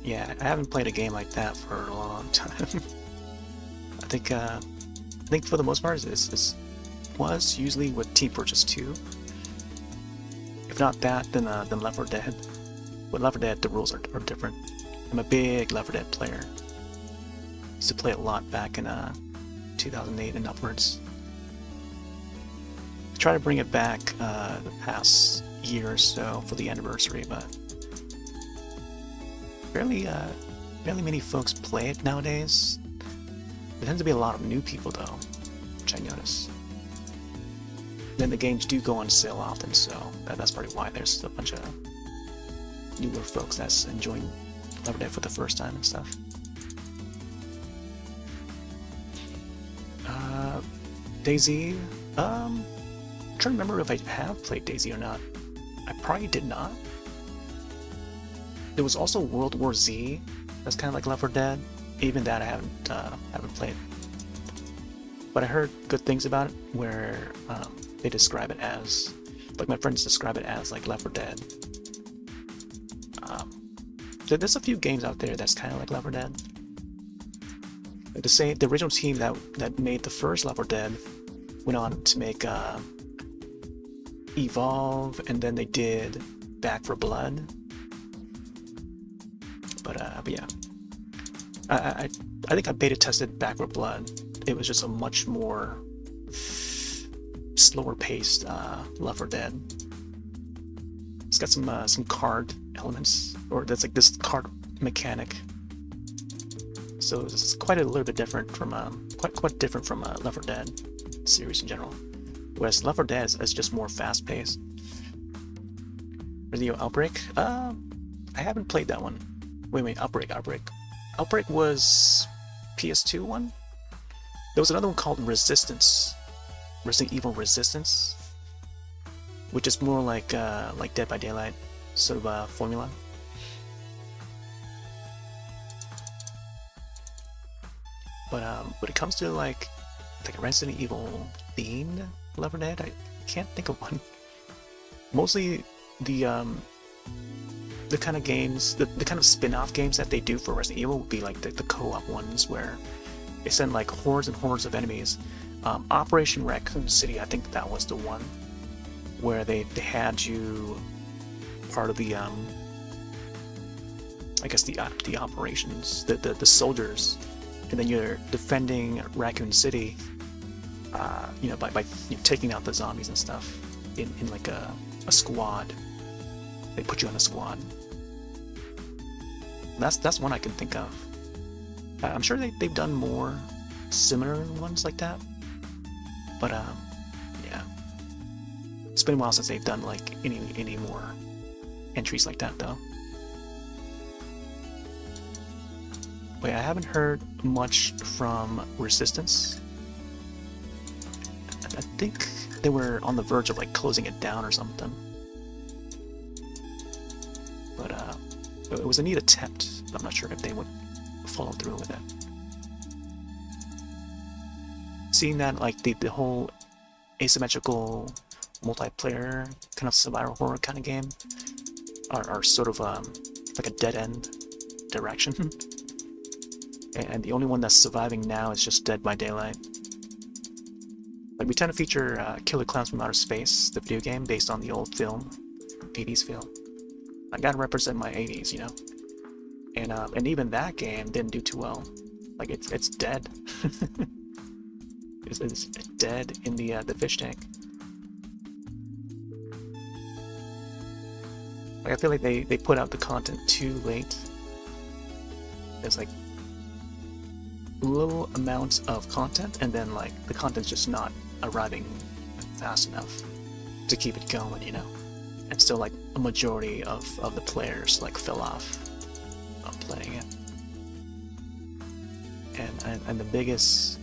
Yeah, I haven't played a game like that for a long time. I think for the most part, this was usually with Team Fortress 2. If not that, then Left 4 Dead. With Left 4 Dead, the rules are different. I'm a big Left 4 Dead player. Used to play a lot back in 2008 and upwards. I try to bring it back the past year or so for the anniversary, but barely many folks play it nowadays. There tends to be a lot of new people though, which I notice. Then the games do go on sale often, so that's probably why there's a bunch of newer folks that's enjoying Left 4 Dead for the first time and stuff. DayZ, I'm trying to remember if I have played DayZ or not. I probably did not. There was also World War Z, that's kind of like Left 4 Dead. Even that I haven't played. But I heard good things about it, where they describe it as Like my friends describe it as like Left 4 Dead. There's a few games out there that's kind of like Left 4 Dead. Like the original team that made the first Left 4 Dead went on to make Evolve, and then they did Back 4 Blood. But yeah, I think I beta tested Back 4 Blood. It was just a much more slower paced Left 4 Dead. It's got some card elements, or that's like this card mechanic. So it's quite a little bit different from quite different from Left 4 Dead series in general. Whereas Left 4 Dead is just more fast paced. Resident Evil Outbreak? I haven't played that one. Wait, Outbreak. Outbreak was PS2 one? There was another one called Resistance. Resident Evil Resistance, which is more like Dead by Daylight sort of formula. But when it comes to like a Resident Evil themed Left 4 Dead, I can't think of one. Mostly the kind of games, the kind of spin-off games that they do for Resident Evil would be like the co-op ones where they send like hordes and hordes of enemies. Operation Raccoon City, I think that was the one where they had you part of the I guess the operations, the soldiers, and then you're defending Raccoon City, you know, by taking out the zombies and stuff in like a squad. They put you on a squad. That's one I can think of. I'm sure they've done more similar ones like that, but yeah, it's been a while since they've done like any more entries like that though. Wait, I haven't heard much from Resistance. I think they were on the verge of like closing it down or something. But it was a neat attempt. I'm not sure if they would follow through with it. Seeing that like the whole asymmetrical multiplayer kind of survival horror kind of game are sort of like a dead end direction. And the only one that's surviving now is just Dead by Daylight. Like we tend to feature Killer Clowns from Outer Space, the video game based on the old film, 80s film. I gotta represent my 80s, you know. And even that game didn't do too well. Like it's dead. it's dead in the fish tank. Like I feel like they put out the content too late. There's like little amounts of content, and then like the content's just not arriving fast enough to keep it going, you know. And still like a majority of the players like fell off of playing it. And the biggest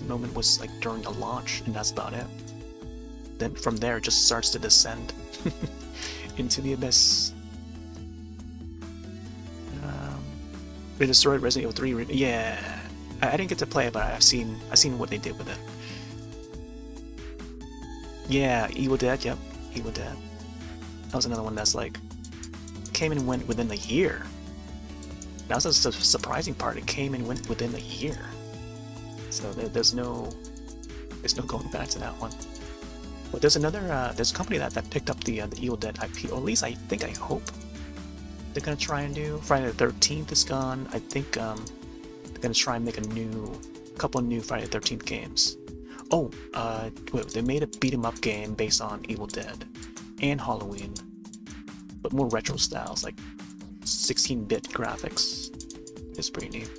moment was like during the launch, and that's about it. Then from there it just starts to descend into the abyss. They destroyed Resident Evil 3. Yeah, I didn't get to play it, but I've seen what they did with it. Yeah, Evil Dead. Yep, Evil Dead. That was another one that's like came and went within a year. That was the surprising part. It came and went within a year. So there's no going back to that one. But there's a company that picked up the Evil Dead IP, or at least I hope they're gonna try and do. Friday the 13th is gone. I think they're gonna try and make a couple of new Friday the 13th games. Oh, wait, they made a beat 'em up game based on Evil Dead and Halloween, but more retro styles, like 16-bit graphics. It's pretty neat.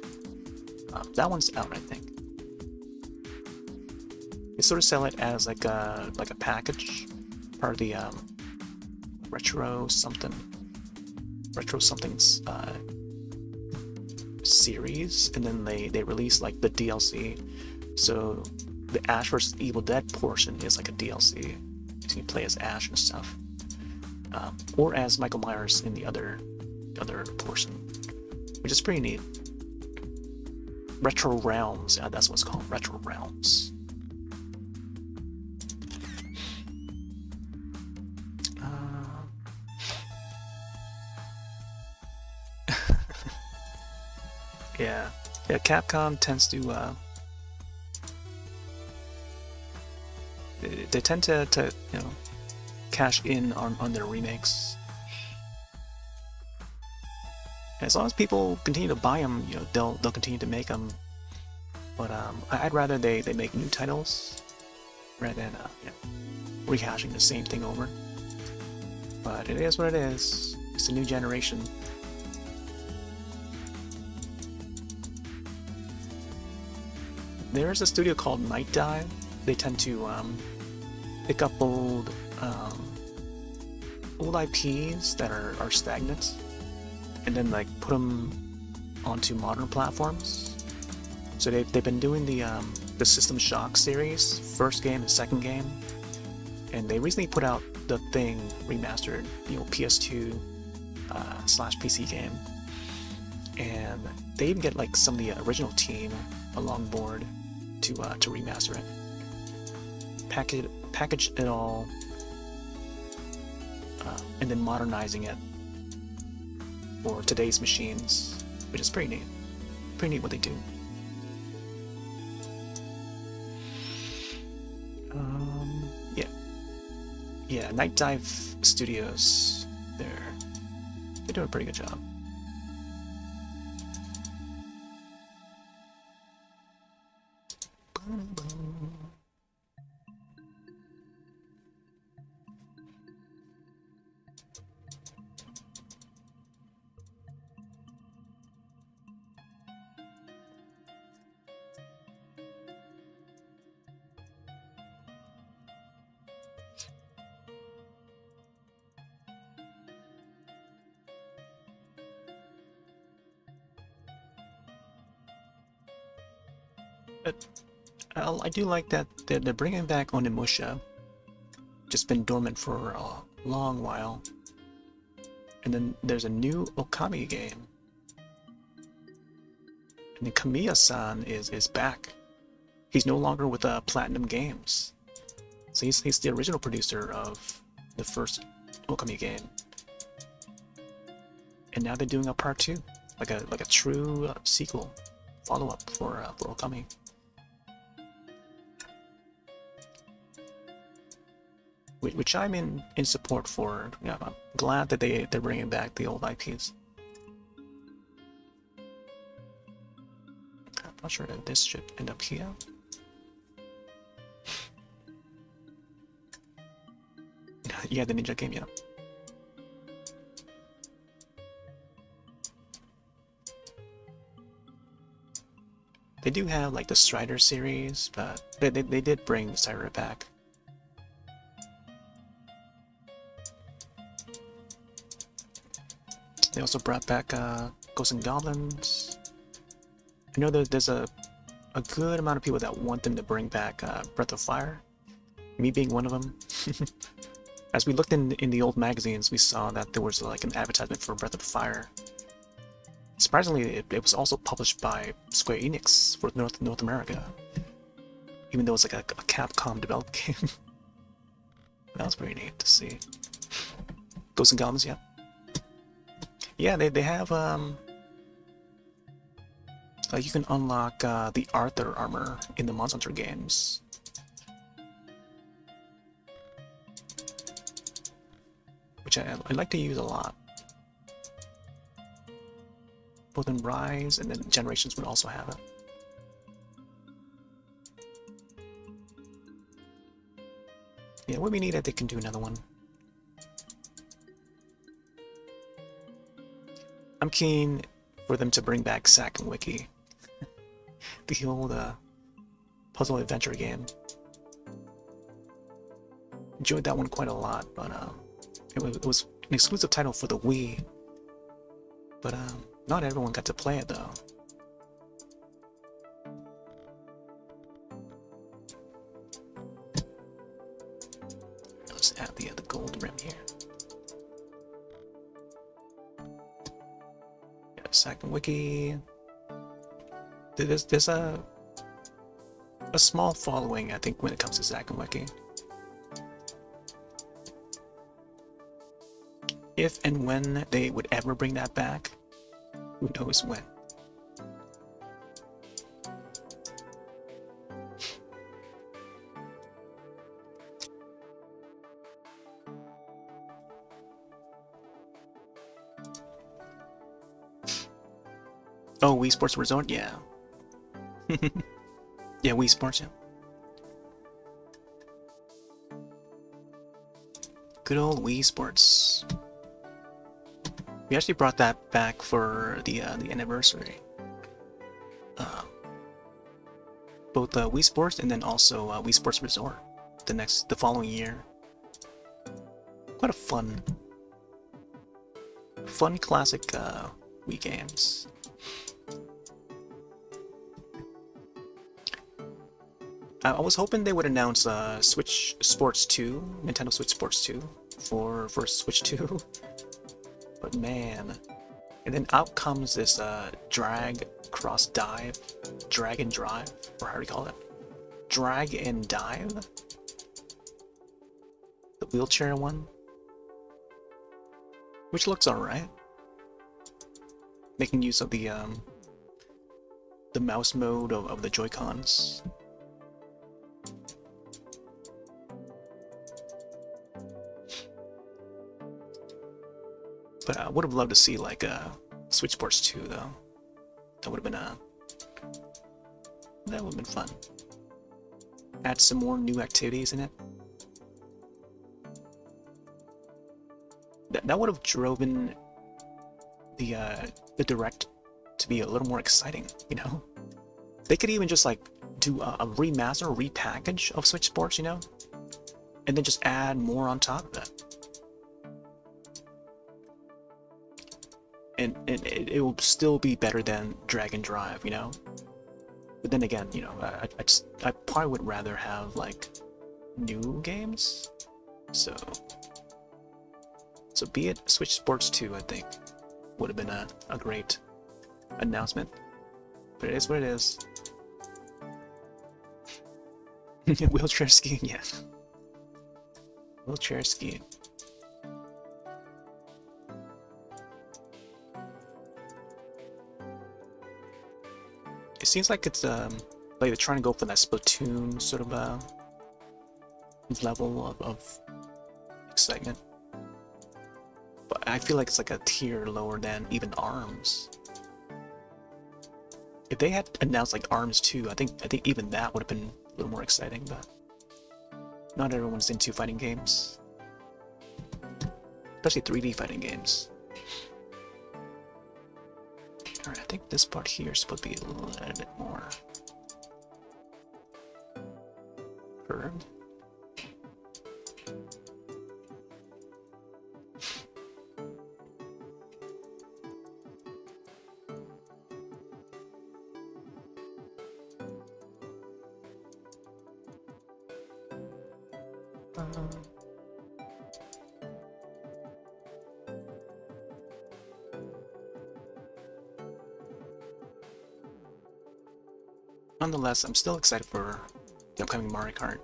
That one's out, I think. They sort of sell it as like a package, part of the retro something series, and then they release like the DLC. So the Ash vs. Evil Dead portion is like a DLC. So you play as Ash and stuff, or as Michael Myers in the other portion, which is pretty neat. Retro Realms, that's what it's called. Retro Realms. Yeah, Capcom tends to they tend to cash in on their remakes. As long as people continue to buy them, they'll continue to make them. But I'd rather they make new titles rather than rehashing the same thing over. But it is what it is. It's a new generation. There's a studio called ᵈᵒⁿᵃ. They tend to pick up old IPs that are stagnant, and then like put them onto modern platforms. So they've been doing the System Shock series, first game and second game, and they recently put out the Thing remastered, PS2 / PC game, and they even get like some of the original team along board to remaster it, package it all, and then modernizing it for today's machines, which is pretty neat. Pretty neat what they do. Yeah, ᵈᵒⁿᵃ Studios, they're doing a pretty good job. But I do like that they're bringing back Onimusha. Just been dormant for a long while. And then there's a new Okami game. And then Kamiya-san is back. He's no longer with Platinum Games. So he's the original producer of the first Okami game. And now they're doing a part 2, like a true sequel, follow-up for Okami. Which I'm in support for. I'm glad that they're bringing back the old IPs. I'm not sure that this should end up here. Yeah, the ninja game, yeah. They do have like the Strider series, but they did bring Strider back. They also brought back Ghosts and Goblins. I know there's a good amount of people that want them to bring back Breath of Fire. Me being one of them. As we looked in the old magazines, we saw that there was like an advertisement for Breath of Fire. Surprisingly, it was also published by Square Enix for North America, even though it's like a Capcom developed game. That was pretty neat to see. Ghosts and Goblins, yeah. Yeah, they have like you can unlock the Arthur armor in the Monster Hunter games. Which I like to use a lot. Both in Rise and then Generations would also have it. Yeah, it would be neat if they can do another one. I'm keen for them to bring back ᵒᵒⁿᵃ, the old puzzle adventure game. Enjoyed that one quite a lot, but it was an exclusive title for the Wii. But not everyone got to play it though. Let's add the gold rim here. ᵒᵒⁿᵃ. There's a small following, I think, when it comes to ᵒᵒⁿᵃ. If and when they would ever bring that back, who knows when. Oh, Wii Sports Resort? Yeah. Yeah, Wii Sports, yeah. Good old Wii Sports. We actually brought that back for the anniversary. Both Wii Sports and then also Wii Sports Resort the following year. Quite a fun classic Wii games. I was hoping they would announce Switch Sports 2, Nintendo Switch Sports 2 for Switch 2, but man. And then out comes this drag cross dive, drag and drive, or how do you call it? Drag and dive? The wheelchair one? Which looks alright. Making use of the mouse mode of the Joy-Cons. But I would have loved to see like Switch Sports 2 though. That would have been fun. Add some more new activities in it. That would have driven the Direct to be a little more exciting, you know? They could even just like do a remaster, repackage of Switch Sports, you know? And then just add more on top of that. And it will still be better than Drag and Drive, you know? But then again, you know, I probably would rather have, like, new games. So be it Switch Sports 2, I think, would have been a great announcement. But it is what it is. Wheelchair skiing, yeah. Wheelchair skiing. It seems like it's like they're trying to go for that Splatoon sort of level of excitement, but I feel like it's like a tier lower than even ARMS. If they had announced like ARMS 2, I think even that would have been a little more exciting. But not everyone's into fighting games, especially 3D fighting games. Alright, I think this part here is supposed to be a little bit more curved. Nonetheless, I'm still excited for the upcoming Mario Kart.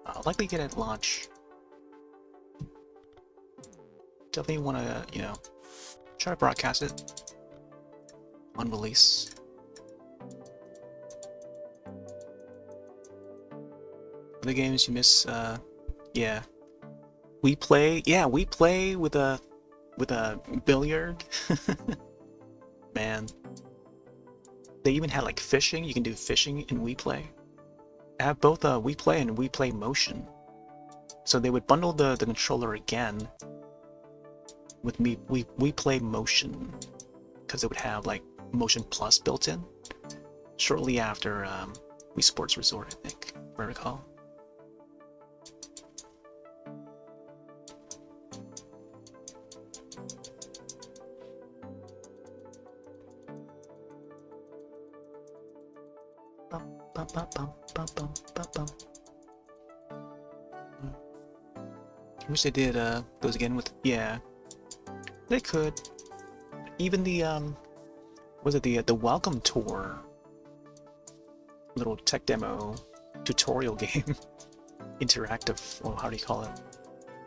I'll likely get it at launch. Definitely want to, you know, try to broadcast it on release. Other games you miss, yeah. We play with a billiard. Man. They even had like fishing. You can do fishing in Wii Play. I have both Wii Play and Wii Play Motion. So they would bundle the controller again with Wii Play Motion, because it would have like Motion Plus built in shortly after Wii Sports Resort, I think, if I recall. I wish they did those again with, yeah, they could. Even the was it the welcome tour little tech demo tutorial game, interactive, or how do you call it?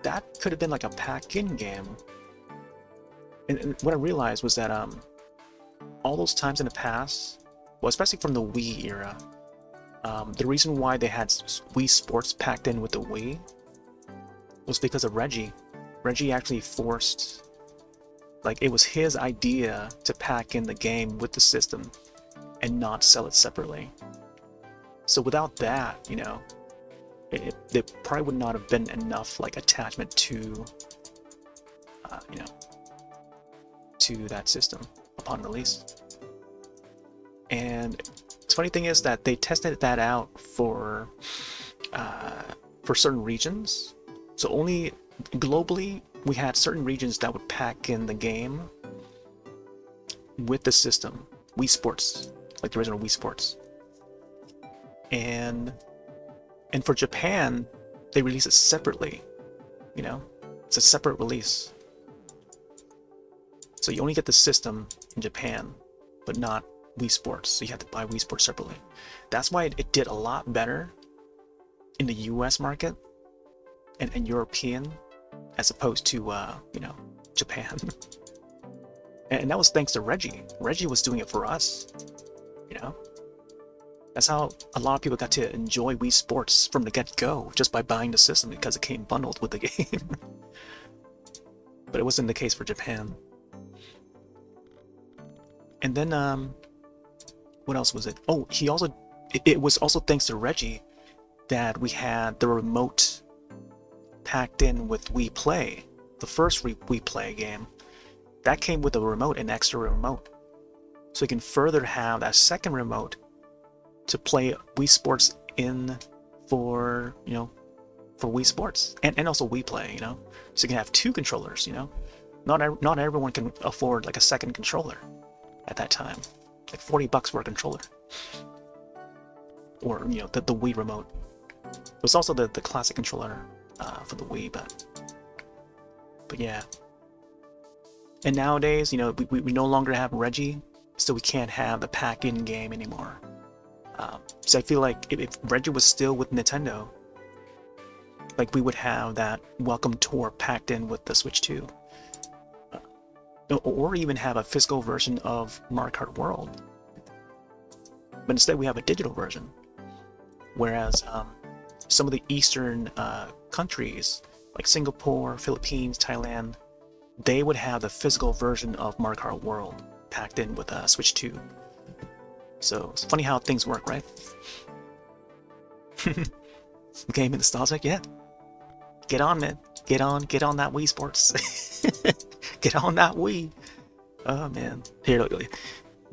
That could have been like a pack-in game. And what I realized was that all those times in the past, well, especially from the Wii era, the reason why they had Wii Sports packed in with the Wii was because of Reggie. Reggie actually forced Like, it was his idea to pack in the game with the system and not sell it separately. So without that, you know, there probably would not have been enough like attachment to, you know, to that system upon release. And the funny thing is that they tested that out for certain regions. So only globally, we had certain regions that would pack in the game with the system, Wii Sports, like the original Wii Sports. And for Japan, they release it separately. You know, it's a separate release. So you only get the system in Japan, but not Wii Sports. So you have to buy Wii Sports separately. That's why it did a lot better in the US market and European, as opposed to you know, Japan. And that was thanks to Reggie. Reggie was doing it for us, you know. That's how a lot of people got to enjoy Wii Sports from the get-go, just by buying the system, because it came bundled with the game. But it wasn't the case for Japan. And then what else was it? Oh, he also, it was also thanks to Reggie that we had the remote packed in with Wii Play. The first Wii Play game, that came with a remote, an extra remote. So you can further have that second remote to play Wii Sports in for, you know, for Wii Sports and also Wii Play, you know. So you can have two controllers, you know. Not everyone can afford like a second controller at that time. Like $40 for a controller. Or, you know, the Wii remote. It was also the classic controller for the Wii, but yeah. And nowadays, you know, we no longer have Reggie, so we can't have the pack-in game anymore. So I feel like if Reggie was still with Nintendo, like we would have that welcome tour packed in with the Switch 2. Or even have a physical version of Mario Kart World. But instead we have a digital version. Whereas some of the Eastern countries, like Singapore, Philippines, Thailand, they would have the physical version of Mario Kart World packed in with Switch 2. So it's funny how things work, right? Game nostalgic, yeah. Get on, man. Get on that Wii Sports. Get on that Wii. Oh man. Here, look, I'm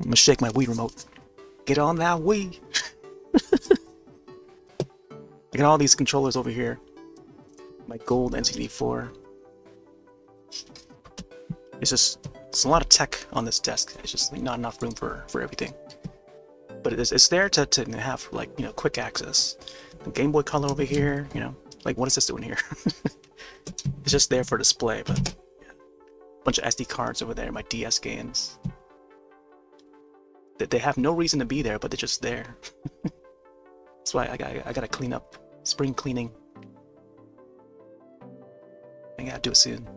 gonna shake my Wii remote. Get on that Wii. I got all these controllers over here. My gold NCD4. It's a lot of tech on this desk. It's just not enough room for everything. But it's there to have, like, you know, quick access. The Game Boy Color over here, you know, like, what is this doing here? It's just there for display, but yeah. Bunch of SD cards over there, my DS games. They have no reason to be there, but they're just there. That's why I gotta clean up. Spring cleaning. I gotta do it soon.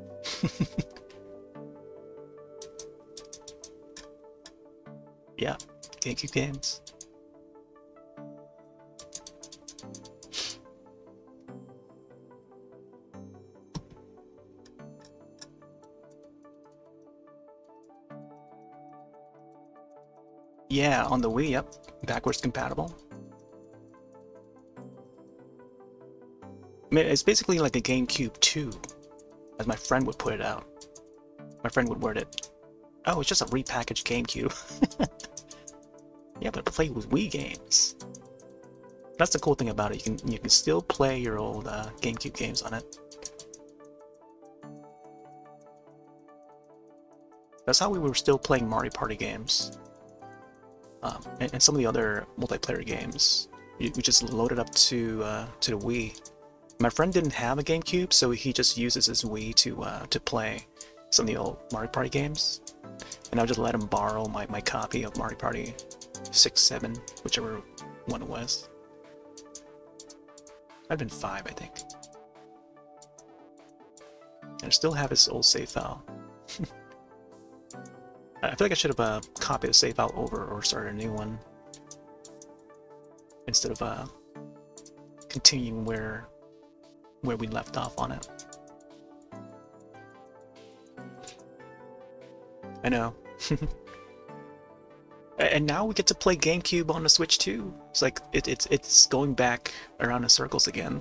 Yeah, GameCube games. Yeah, on the Wii, yep. Backwards compatible. I mean, it's basically like a GameCube 2, as my friend would put it out. My friend would word it. Oh, it's just a repackaged GameCube. Yeah, but play with Wii games. That's the cool thing about it. You can still play your old GameCube games on it. That's how we were still playing Mario Party games. And some of the other multiplayer games. We just loaded up to the Wii. My friend didn't have a GameCube, so he just uses his Wii to play some of the old Mario Party games. And I would just let him borrow my copy of Mario Party 6, 7, whichever one it was. I'd been 5, I think. And I still have his old save file. I feel like I should have copied the save file over or started a new one. Instead of continuing where we left off on it. I know. And now we get to play GameCube on the Switch too. It's like it's going back around in circles again.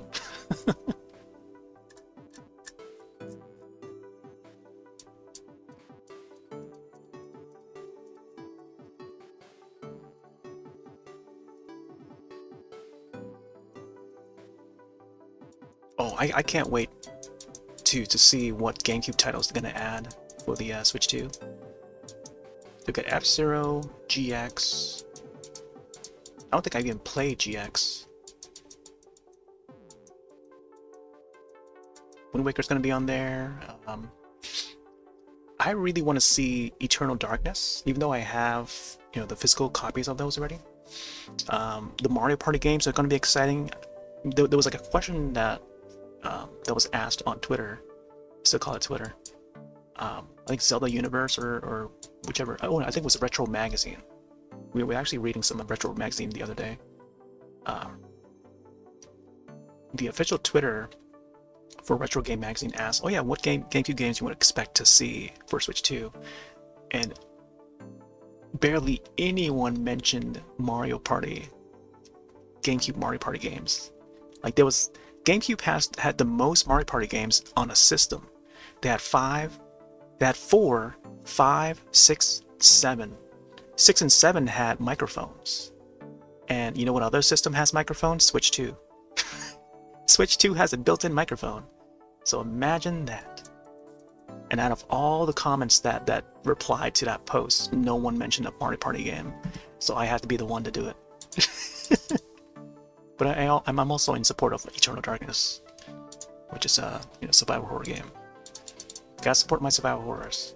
Oh, I can't wait to see what GameCube titles they're gonna add for the Switch 2. Look at F-Zero, GX. I don't think I even played GX. Wind Waker's gonna be on there. I really want to see Eternal Darkness, even though I have, you know, the physical copies of those already. The Mario Party games are gonna be exciting. There was like a question that was asked on Twitter. Still call it Twitter. I think Zelda Universe or whichever. Oh, I think it was Retro Magazine. We were actually reading some of Retro Magazine the other day. The official Twitter for Retro Game Magazine asked, "Oh yeah, what GameCube games you would expect to see for Switch 2?" And barely anyone mentioned Mario Party, GameCube Mario Party games. Like GameCube had the most Mario Party games on a system. They had 4, 5, 6, 7. 6 and 7 had microphones. And you know what other system has microphones? Switch 2. Switch 2 has a built-in microphone. So imagine that. And out of all the comments that replied to that post, no one mentioned a Mario Party game. So I had to be the one to do it. But I'm also in support of Eternal Darkness, which is a survival horror game. Gotta support my survival horrors,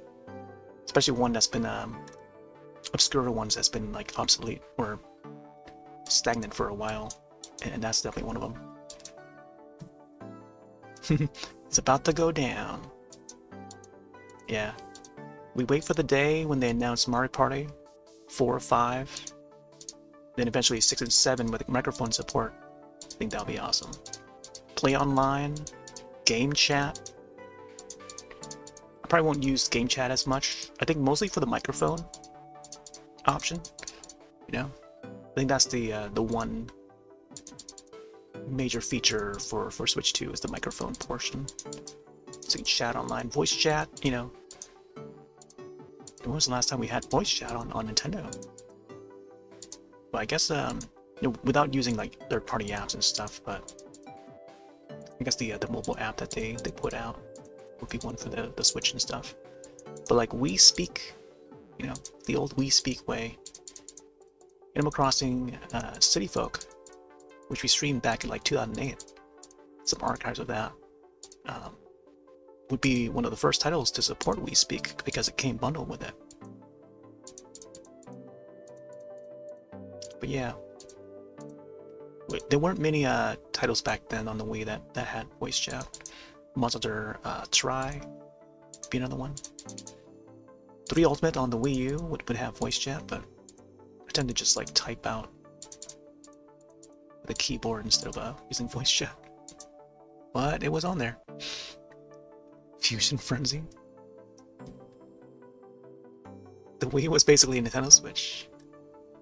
especially one that's been obscure ones that's been like obsolete or stagnant for a while, and that's definitely one of them. It's about to go down. Yeah, we wait for the day when they announce Mario Party 4 or 5. Then eventually 6 and 7 with microphone support. I think that'll be awesome. Play online, game chat. I probably won't use game chat as much. I think mostly for the microphone option. You know, I think that's the one major feature for Switch 2 is the microphone portion. So you can chat online, voice chat. You know, when was the last time we had voice chat on Nintendo? But I guess without using like third-party apps and stuff, but I guess the mobile app that they put out would be one for the Switch and stuff. But like We Speak, you know, the old We Speak way. Animal Crossing City Folk, which we streamed back in like 2008. Some archives of that. Would be one of the first titles to support We Speak because it came bundled with it. But yeah, there weren't many titles back then on the Wii that had voice chat. Monster Try be another one. 3 Ultimate on the Wii U would have voice chat, but I tend to just like type out with a keyboard instead of using voice chat. But it was on there. Fusion Frenzy. The Wii was basically a Nintendo Switch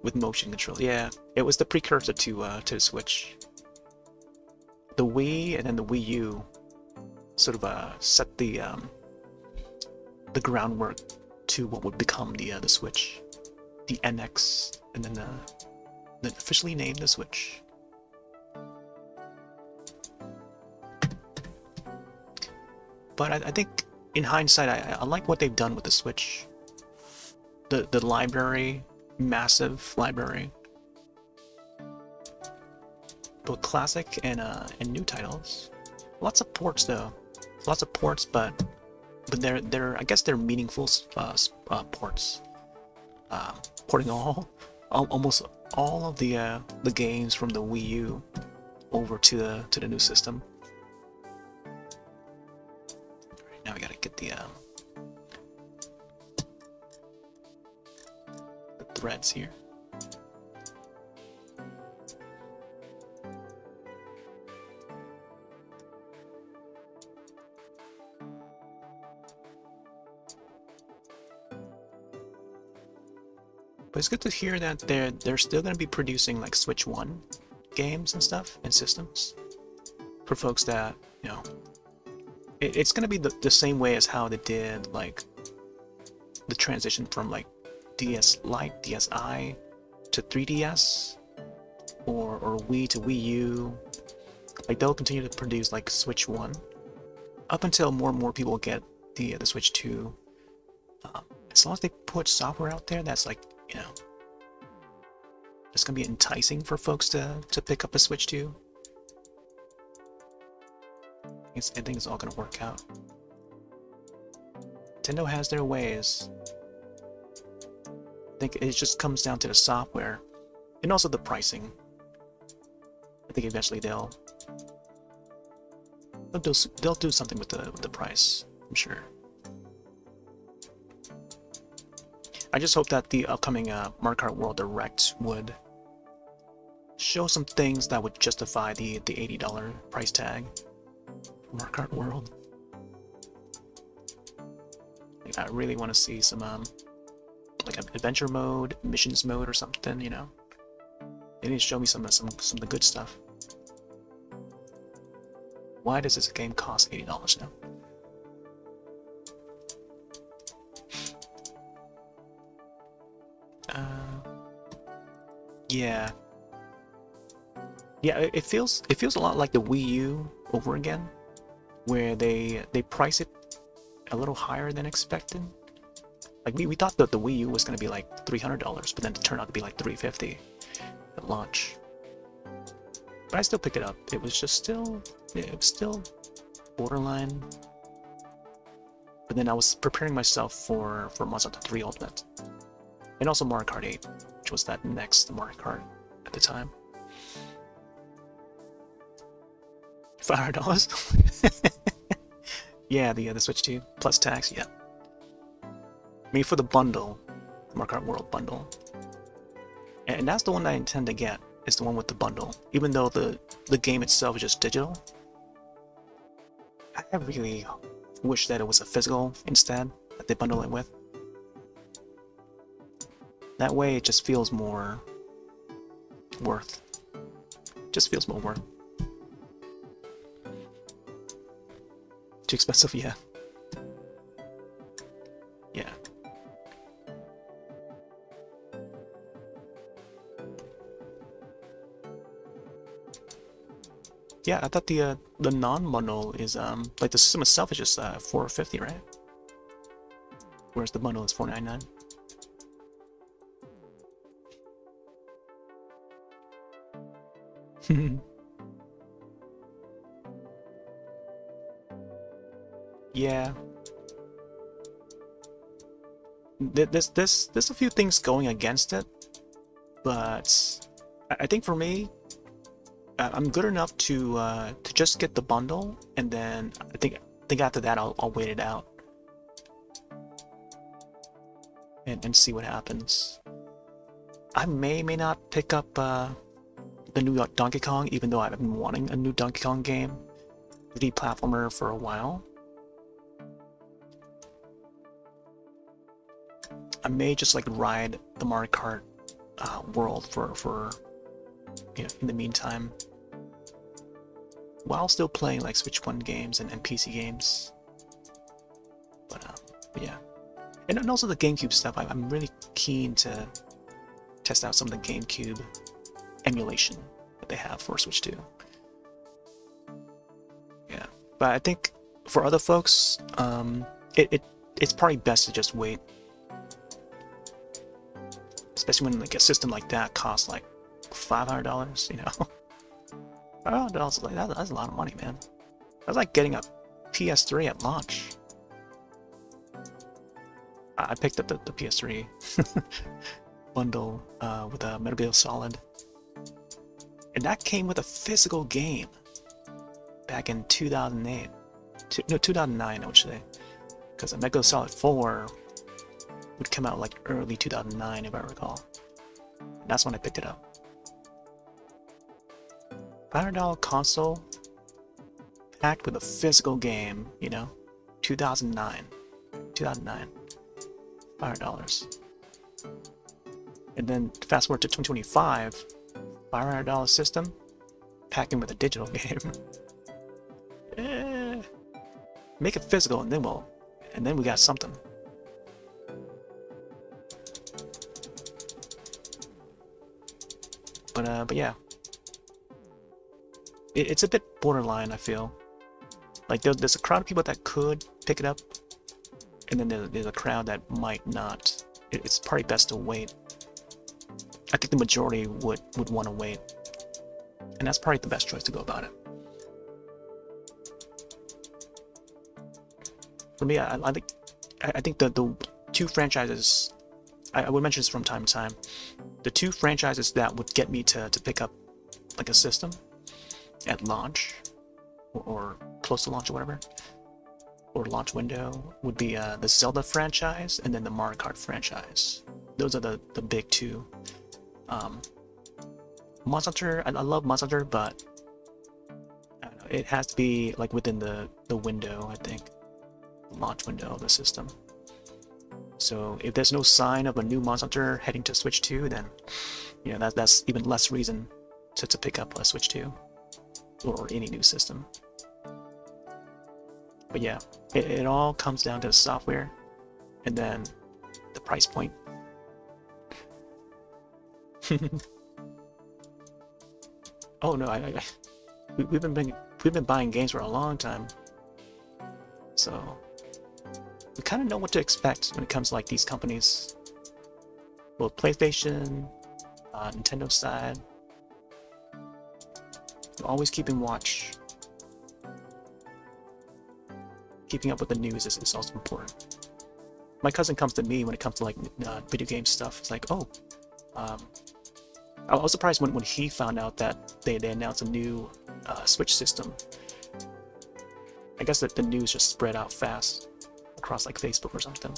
with motion control. Yeah, it was the precursor to the Switch. The Wii and then the Wii U sort of set the groundwork to what would become the Switch, the NX, and then officially named the Switch. But I think in hindsight, I like what they've done with the Switch. The library, massive library, both classic and new titles. Lots of ports though, but they're I guess they're meaningful ports. Porting almost all of the games from the Wii U over to the new system. Now we gotta get the threads here. But it's good to hear that they're still going to be producing like Switch 1 games and stuff and systems for folks that, you know, it's going to be the same way as how they did like the transition from like DS Lite, DSi to 3DS or Wii to Wii U. Like they'll continue to produce like Switch 1 up until more and more people get the Switch 2. As long as they put software out there that's like, you know, it's gonna be enticing for folks to pick up a Switch 2. I think it's all gonna work out. Nintendo has their ways. I think it just comes down to the software and also the pricing. I think eventually they'll do something with the price, I'm sure. I just hope that the upcoming Mario Kart World Direct would show some things that would justify the $80 price tag for Mario Kart World. Like, I really want to see some like an adventure mode, missions mode, or something. You know, they need to show me some of the good stuff. Why does this game cost $80 now? Yeah. Yeah, it feels a lot like the Wii U over again, where they price it a little higher than expected. Like we thought that the Wii U was going to be like $300, but then it turned out to be like $350 at launch. But I still picked it up. It was still borderline. But then I was preparing myself for Monster Hunter 3 Ultimate, and also Mario Kart 8, which was that next Mario Kart at the time. $500? Yeah, the Switch 2 plus tax. Yeah. I mean, for the bundle, the Mario Kart World bundle, and that's the one I intend to get. Is the one with the bundle, even though the game itself is just digital. I really wish that it was a physical instead that they bundle it with. That way, it just feels more worth. Just feels more worth. Too expensive, yeah. Yeah. Yeah, I thought the non-bundle is like the system itself is just $450, right? Whereas the bundle is $499. Yeah. There's a few things going against it, but I think for me, I'm good enough to just get the bundle, and then I think after that I'll wait it out and see what happens. I may not pick up the new Donkey Kong, even though I've been wanting a new Donkey Kong game, 3D platformer, for a while. I may just like ride the Mario Kart world for you know, in the meantime, while still playing like Switch 1 games and PC games. But yeah, and also the GameCube stuff. I'm really keen to test out some of the GameCube emulation that they have for Switch 2. Yeah, but I think for other folks, it's probably best to just wait. Especially when like a system like that costs like $500, you know. $500, like that's a lot of money, man. That's like getting a PS3 at launch. I picked up the PS3 bundle with a Metal Gear Solid, and that came with a physical game back in 2008. No, 2009, I would say, because Metal Gear Solid 4 would come out like early 2009, if I recall. And that's when I picked it up. $500 console packed with a physical game, you know, 2009, $500. And then fast forward to 2025, $500 system, packing with a digital game. Make it physical, and then we got something. But yeah, it's a bit borderline. I feel like there's a crowd of people that could pick it up, and then there's a crowd that might not. It's probably best to wait. I think the majority would want to wait, and that's probably the best choice to go about it. For me, I think the two franchises, I would mention this from time to time, the two franchises that would get me to pick up like a system at launch or close to launch or whatever, or launch window, would be the Zelda franchise and then the Mario Kart franchise. Those are the big two. Monster Hunter, I love Monster Hunter, but I don't know, it has to be like within the window, I think. Launch window of the system. So if there's no sign of a new Monster Hunter heading to Switch 2, then that's even less reason to pick up a Switch 2 or any new system. But yeah, it all comes down to the software and then the price point. Oh no, we've been buying games for a long time, so we kind of know what to expect when it comes to like these companies, both PlayStation, Nintendo side. We're always keeping watch. Keeping up with the news is also important. My cousin comes to me when it comes to like video game stuff. It's like, oh, I was surprised when he found out that they announced a new Switch system. I guess that the news just spread out fast across like Facebook or something.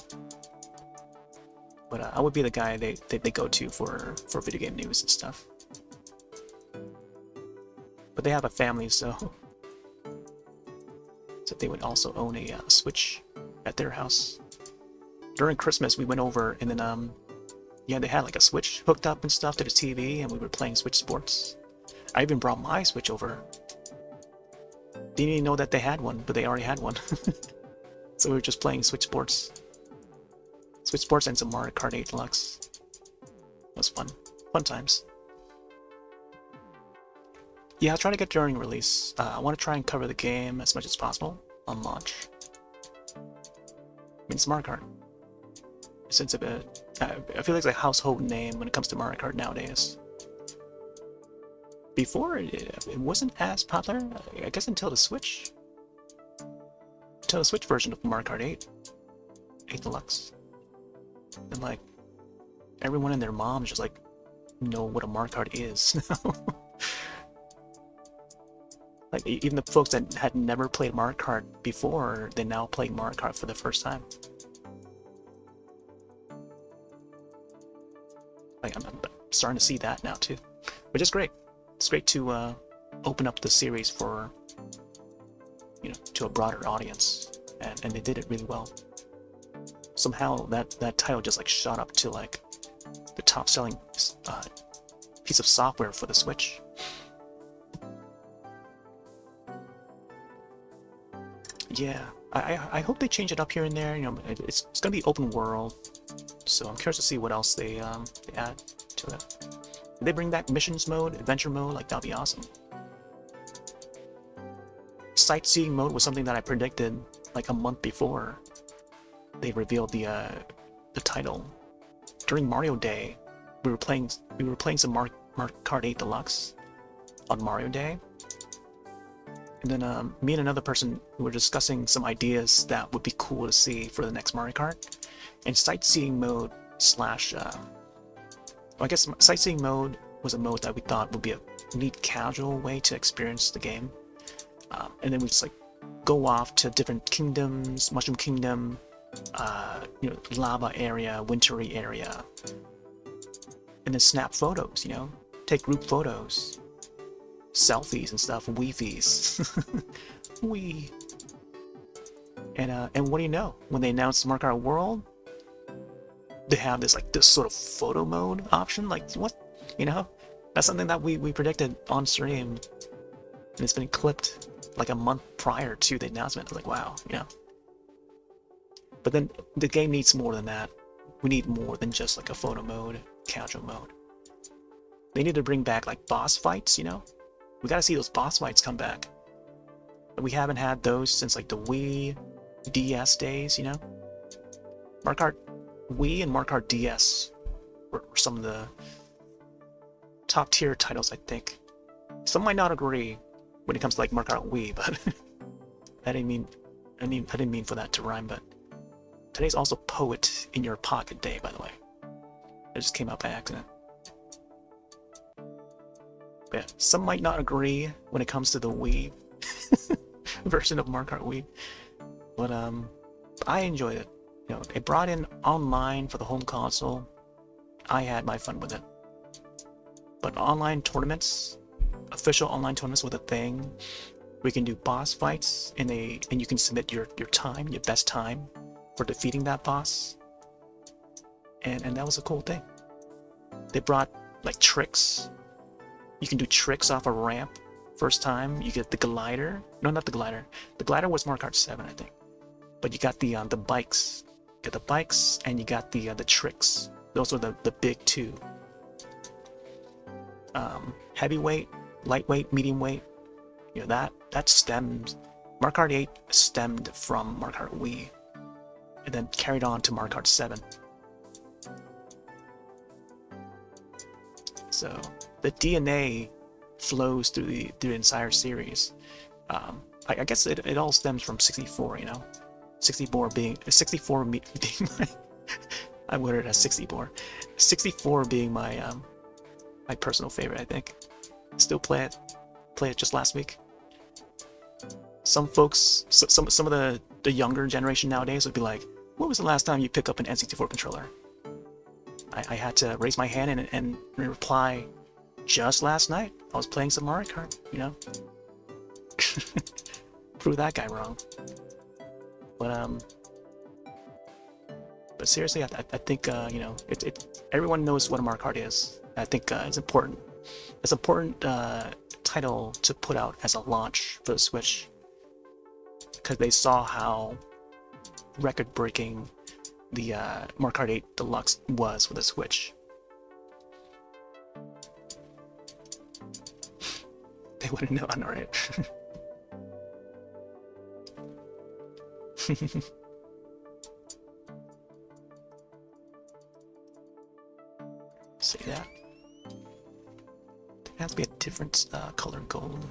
But I would be the guy they go to for video game news and stuff. But they have a family, so they would also own a Switch at their house. During Christmas, we went over, and then yeah, they had like a Switch hooked up and stuff to the TV, and we were playing Switch Sports. I even brought my Switch over. Didn't even know that they had one, but they already had one. So we were just playing Switch Sports. Switch Sports and some Mario Kart 8 Deluxe. It was fun. Fun times. Yeah, I'll try to get during release. I want to try and cover the game as much as possible on launch. I mean, it's Mario Kart. Since I feel like it's a household name when it comes to Mario Kart nowadays. Before, it wasn't as popular, I guess, until the Switch. Until the Switch version of Mario Kart 8 Deluxe. And like, everyone and their mom just like know what a Mario Kart is now. Like, even the folks that had never played Mario Kart before, they now play Mario Kart for the first time. Like, I'm starting to see that now too, which is great. It's great to open up the series for, to a broader audience, and they did it really well. Somehow that title just like shot up to like the top selling piece of software for the Switch. Yeah, I hope they change it up here and there. It's gonna be open world, so I'm curious to see what else they add to it. If they bring back missions mode, adventure mode, like that'd be awesome. Sightseeing mode was something that I predicted like a month before they revealed the title. During Mario Day, we were playing some Mario Kart 8 Deluxe on Mario Day. And then me and another person were discussing some ideas that would be cool to see for the next Mario Kart. And sightseeing mode slash, I guess sightseeing mode was a mode that we thought would be a neat casual way to experience the game. And then we just like go off to different kingdoms, Mushroom Kingdom, lava area, wintry area, and then snap photos. Take group photos. Selfies and stuff, Weefies. Wee. And what do you know? When they announced Mario Kart World, they have this like this sort of photo mode option. Like what, you know? That's something that we predicted on stream, and it's been clipped like a month prior to the announcement. I was like, wow, you know. But then the game needs more than that. We need more than just like a photo mode, casual mode. They need to bring back like boss fights, you know? We gotta see those boss fights come back. We haven't had those since like the Wii DS days, you know? Mario Kart Wii and Mario Kart DS were some of the top tier titles, I think. Some might not agree when it comes to like Mario Kart Wii, but I didn't mean for that to rhyme. But today's also Poet in Your Pocket Day, by the way. It just came out by accident. But yeah, some might not agree when it comes to the Wii version of Mario Kart Wii, but I enjoyed it. You know, it brought in online for the home console. I had my fun with it. But online tournaments, official online tournaments with a thing, we can do boss fights, and you can submit your time, your best time, for defeating that boss. And that was a cool thing. They brought like tricks. You can do tricks off a ramp. First time, you get the glider. No, not the glider. The glider was Mario Kart 7, I think. But you got the bikes. You got the bikes, and you got the tricks. Those are the big two. Heavyweight, lightweight, medium weight. You know, that stemmed. Mario Kart 8 stemmed from Mario Kart Wii, and then carried on to Mario Kart 7. So the DNA flows through the entire series. I guess it all stems from 64, you know, 64 being my I worded it as 64 being my my personal favorite. I think still play it just last week. Some folks, some of the younger generation nowadays would be like, what was the last time you picked up an N64 controller? I had to raise my hand and reply, just last night. I was playing some Mario Kart, you know? Prove that guy wrong. But seriously, I think, you know, everyone knows what a Mario Kart is. I think it's important. It's an important title to put out as a launch for the Switch, because they saw how record-breaking the Mario Kart 8 Deluxe was for the Switch. They wouldn't know, I know, right? See that? It has to be a different color gold.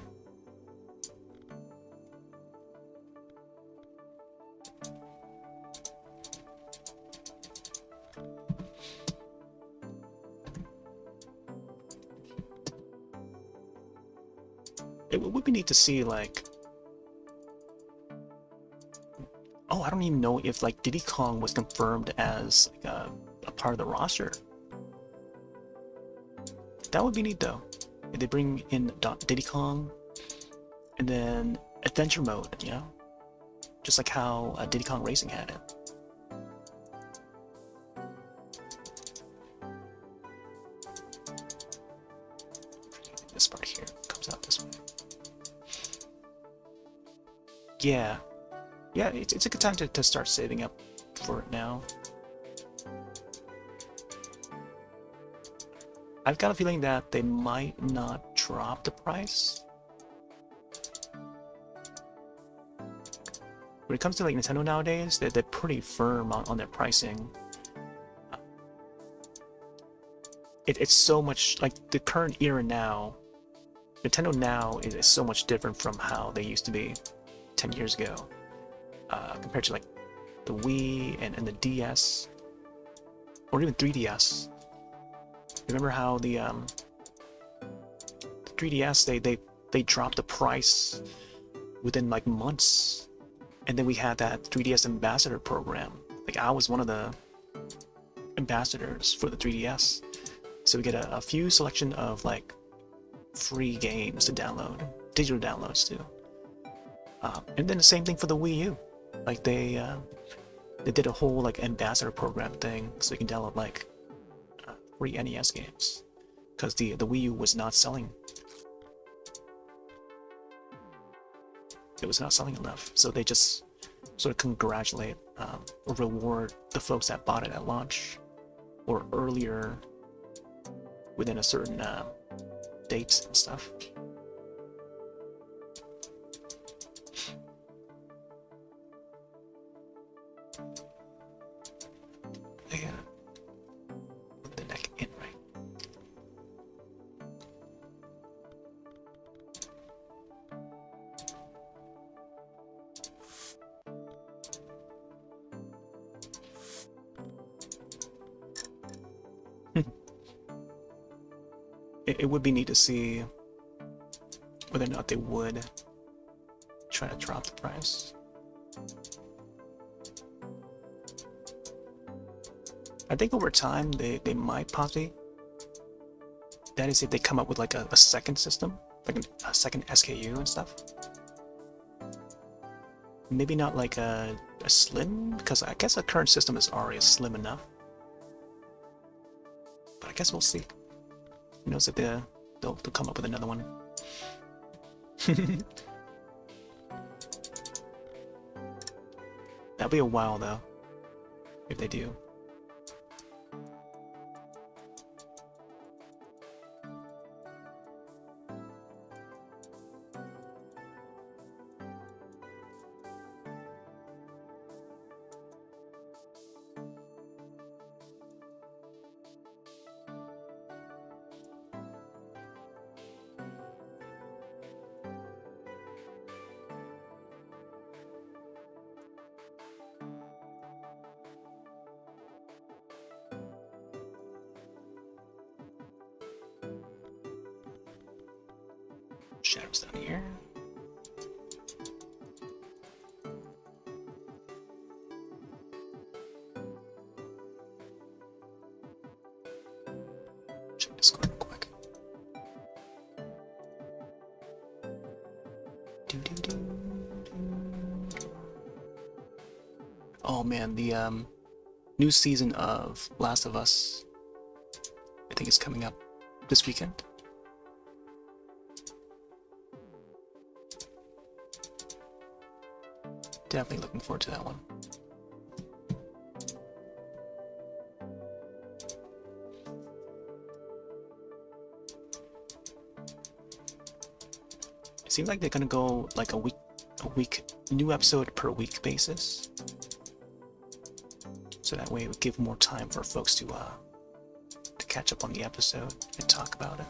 It would be neat to see, like, oh, I don't even know if like Diddy Kong was confirmed as like a part of the roster. That would be neat though. If they bring in Diddy Kong and then adventure mode, you know, just like how Diddy Kong Racing had it. This part here comes out this way. Yeah, it's a good time to start saving up for it now. I've got a feeling that they might not drop the price. When it comes to like Nintendo nowadays, they're pretty firm on their pricing. It's so much like the current era now. Nintendo now is so much different from how they used to be 10 years ago, compared to like the Wii and the DS, or even 3DS. Remember how the 3DS they dropped the price within like months, and then we had that 3DS ambassador program. Like I was one of the ambassadors for the 3DS, so we get a few selection of like free games to download, digital downloads too. And then the same thing for the Wii U. Like they they did a whole like ambassador program thing, so you can download like free NES games, because the Wii U was not selling. It was not selling enough, so they just sort of congratulate or reward the folks that bought it at launch or earlier within a certain date and stuff. Yeah, put the neck in right. It would be neat to see whether or not they would try to drop the price. I think over time they might possibly. That is if they come up with like a second system, like a second SKU and stuff. Maybe not like a slim, because I guess the current system is already slim enough. But I guess we'll see. Who knows if they'll come up with another one. That'll be a while though, if they do. Shadows down here. Check Discord real quick. Oh man, the new season of Last of Us, I think is coming up this weekend. Definitely looking forward to that one. It seems like they're gonna go like a week, new episode per week basis. So that way it would give more time for folks to catch up on the episode and talk about it.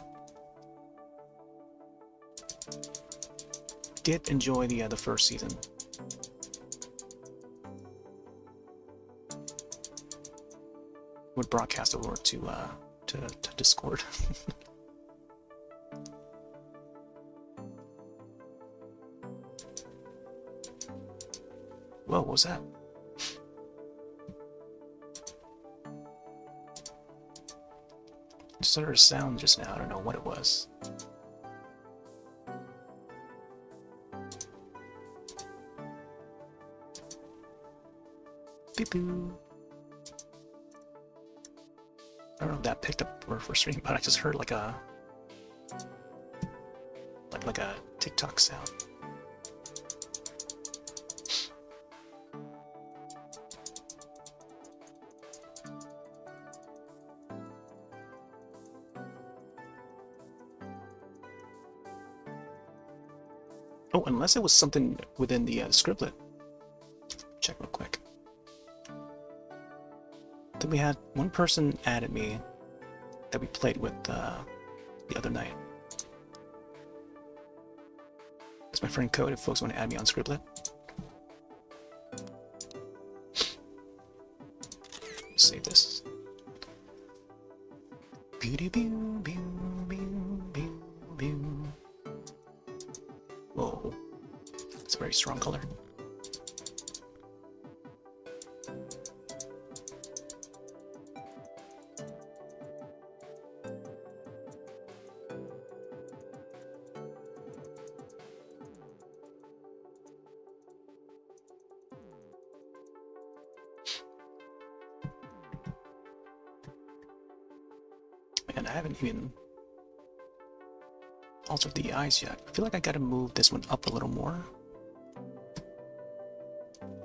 Did enjoy the first season. Would broadcast over to Discord. Whoa, what was that? Just heard a sound just now. I don't know what it was. Beep boo. I don't know if that picked up for stream, but I just heard like a TikTok sound. Oh, unless it was something within the Scribble. Check real quick. Then we had one person added me that we played with the other night. That's my friend Code if folks want to add me on Scribble. Save this. Whoa, it's a very strong color. And I haven't even altered the eyes yet. I feel like I gotta move this one up a little more.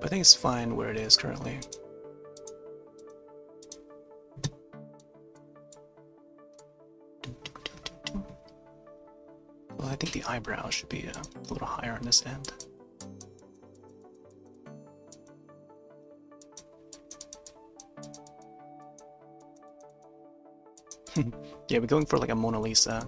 But I think it's fine where it is currently. Well, I think the eyebrows should be a little higher on this end. Yeah, we're going for like a Mona Lisa.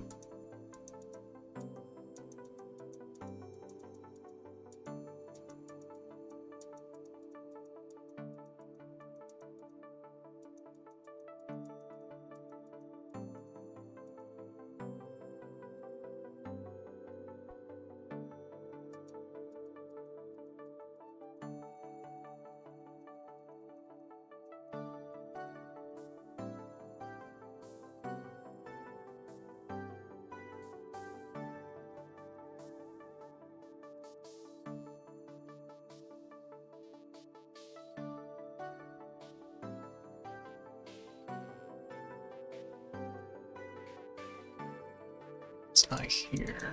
It's not here.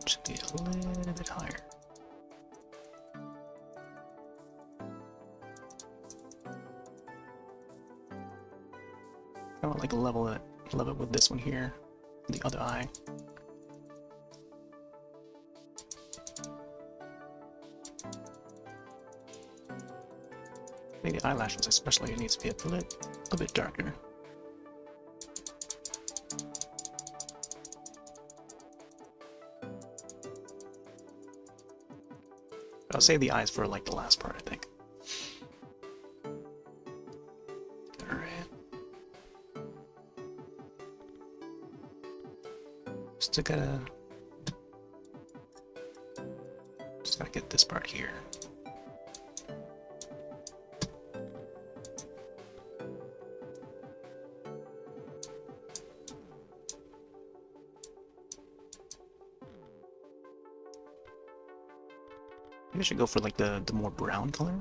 Should be a little bit higher. I want like level it with this one here, the other eye. Maybe the eyelashes especially needs to be a little bit darker. I'll save the eyes for like the last part, I think. Alright. Just gotta get this part here. Maybe I should go for like the more brown color.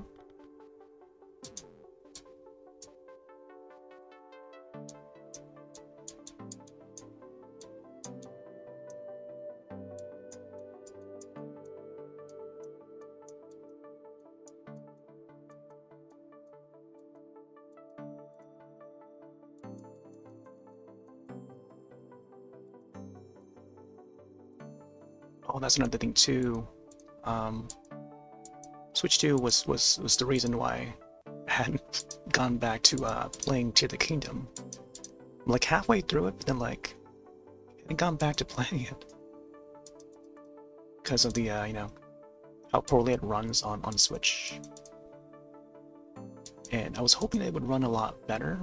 Oh, that's another thing too. Switch 2 was the reason why I hadn't gone back to playing Tears of the Kingdom. I'm like halfway through it, but then like I hadn't gone back to playing it because of the you know, how poorly it runs on Switch. And I was hoping it would run a lot better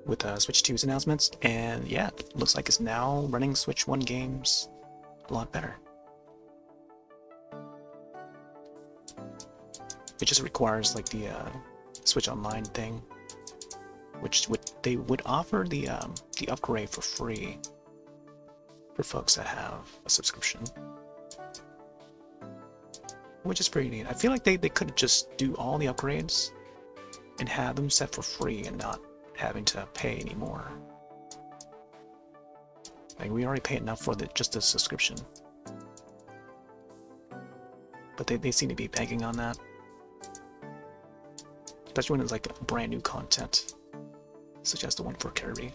with Switch 2's announcements, and yeah, it looks like it's now running Switch 1 games a lot better. It just requires like the Switch Online thing, which they would offer the upgrade for free for folks that have a subscription, which is pretty neat. I feel like they could just do all the upgrades and have them set for free and not having to pay anymore. Like we already pay enough for just the subscription, but they seem to be begging on that. Especially when it's like brand new content, such as the one for Kirby.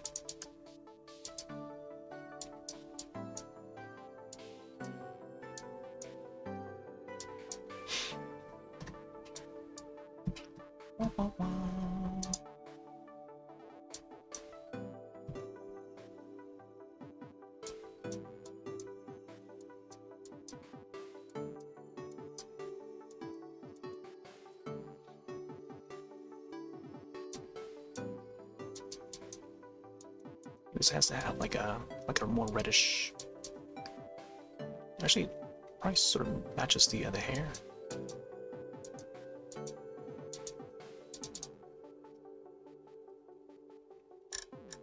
This has to have like a more reddish. Actually, probably sort of matches the hair.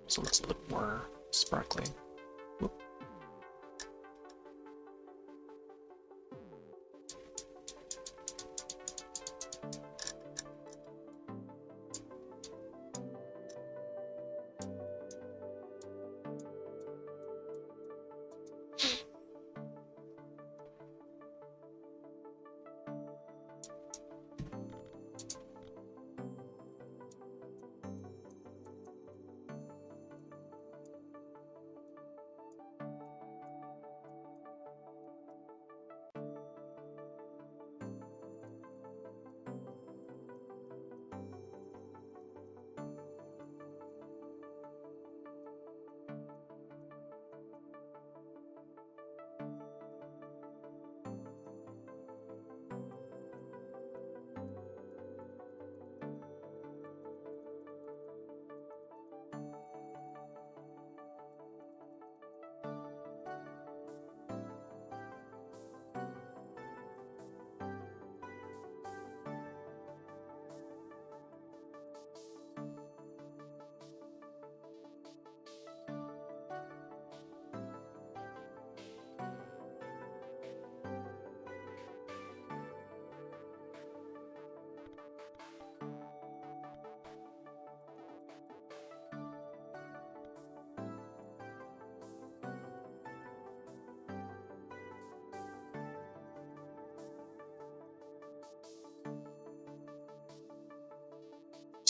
So it looks a little more sparkly. Whoop.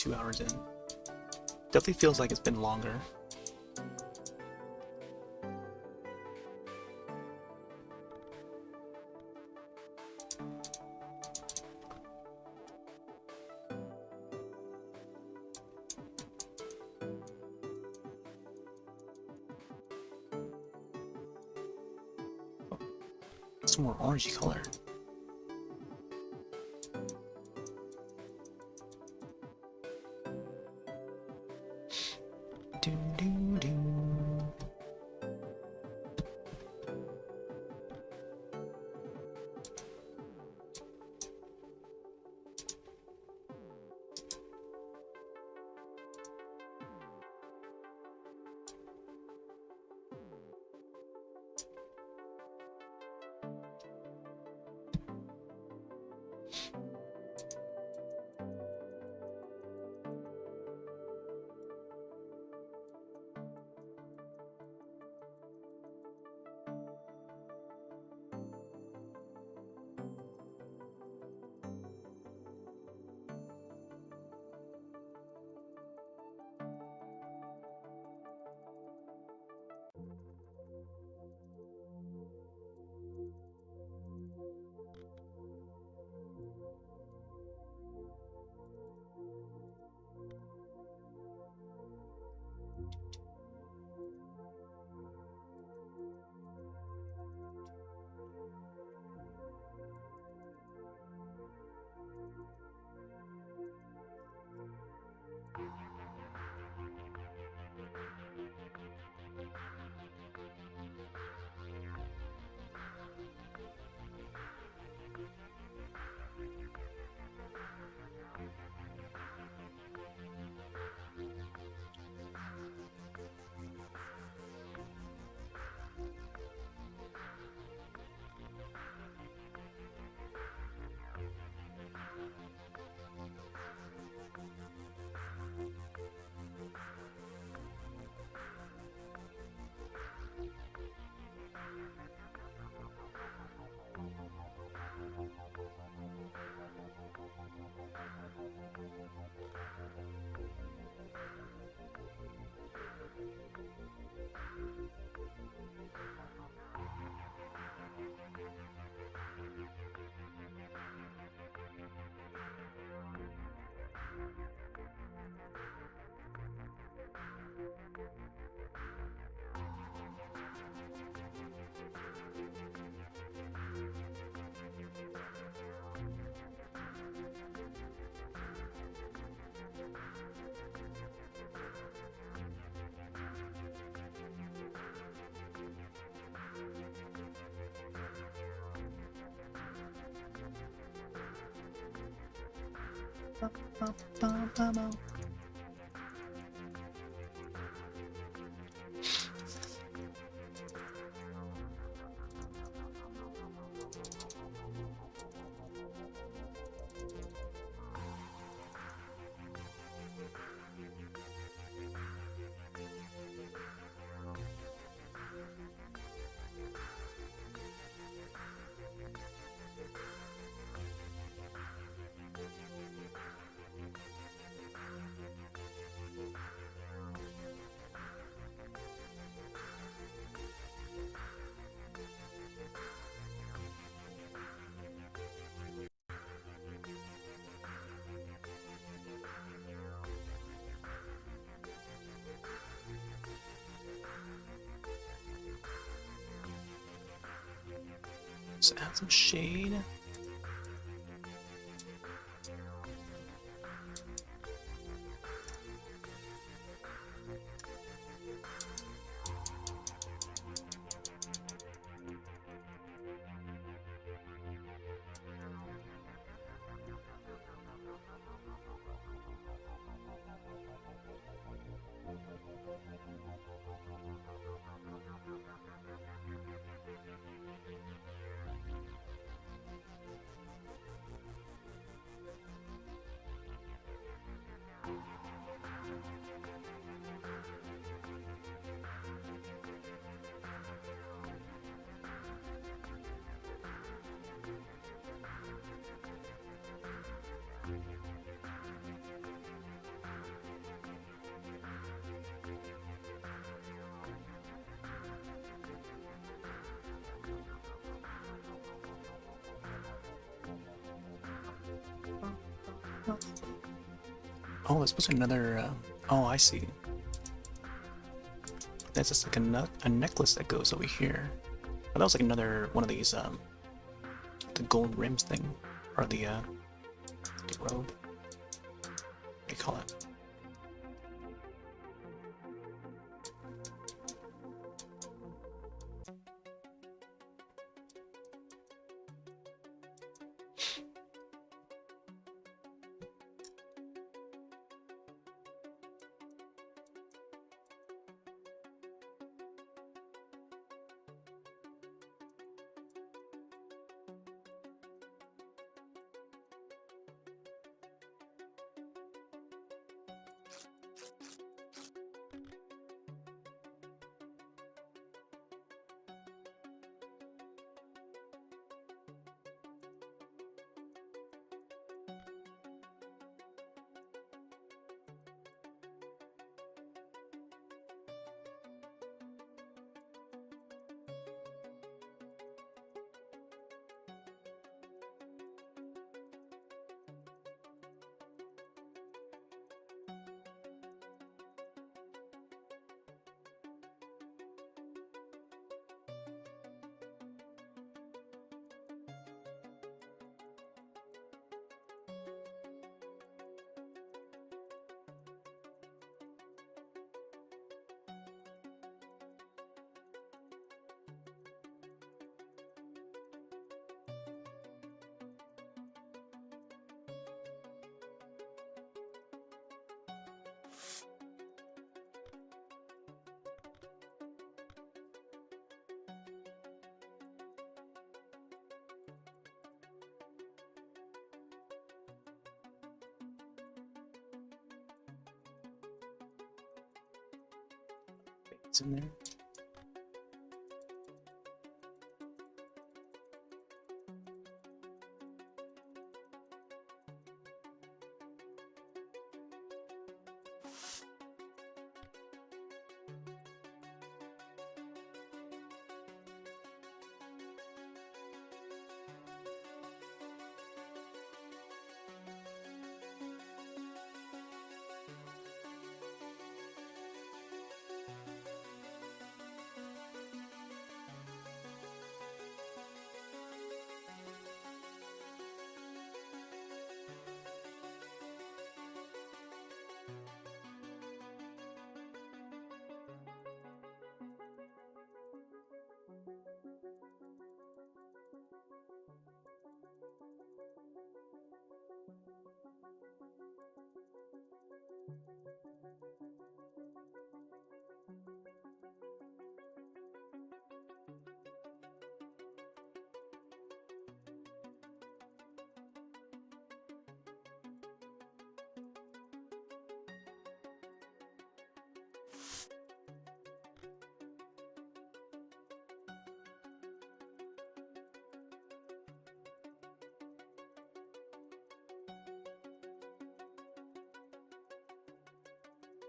2 hours in. Definitely feels like it's been longer. Some more orangey color. Let's add some shade. Oh, there's supposed to be another. Oh, I see. That's just like a necklace that goes over here. Oh, that was like another one of these the gold rims thing, or the robe. What do you call it? It's in there.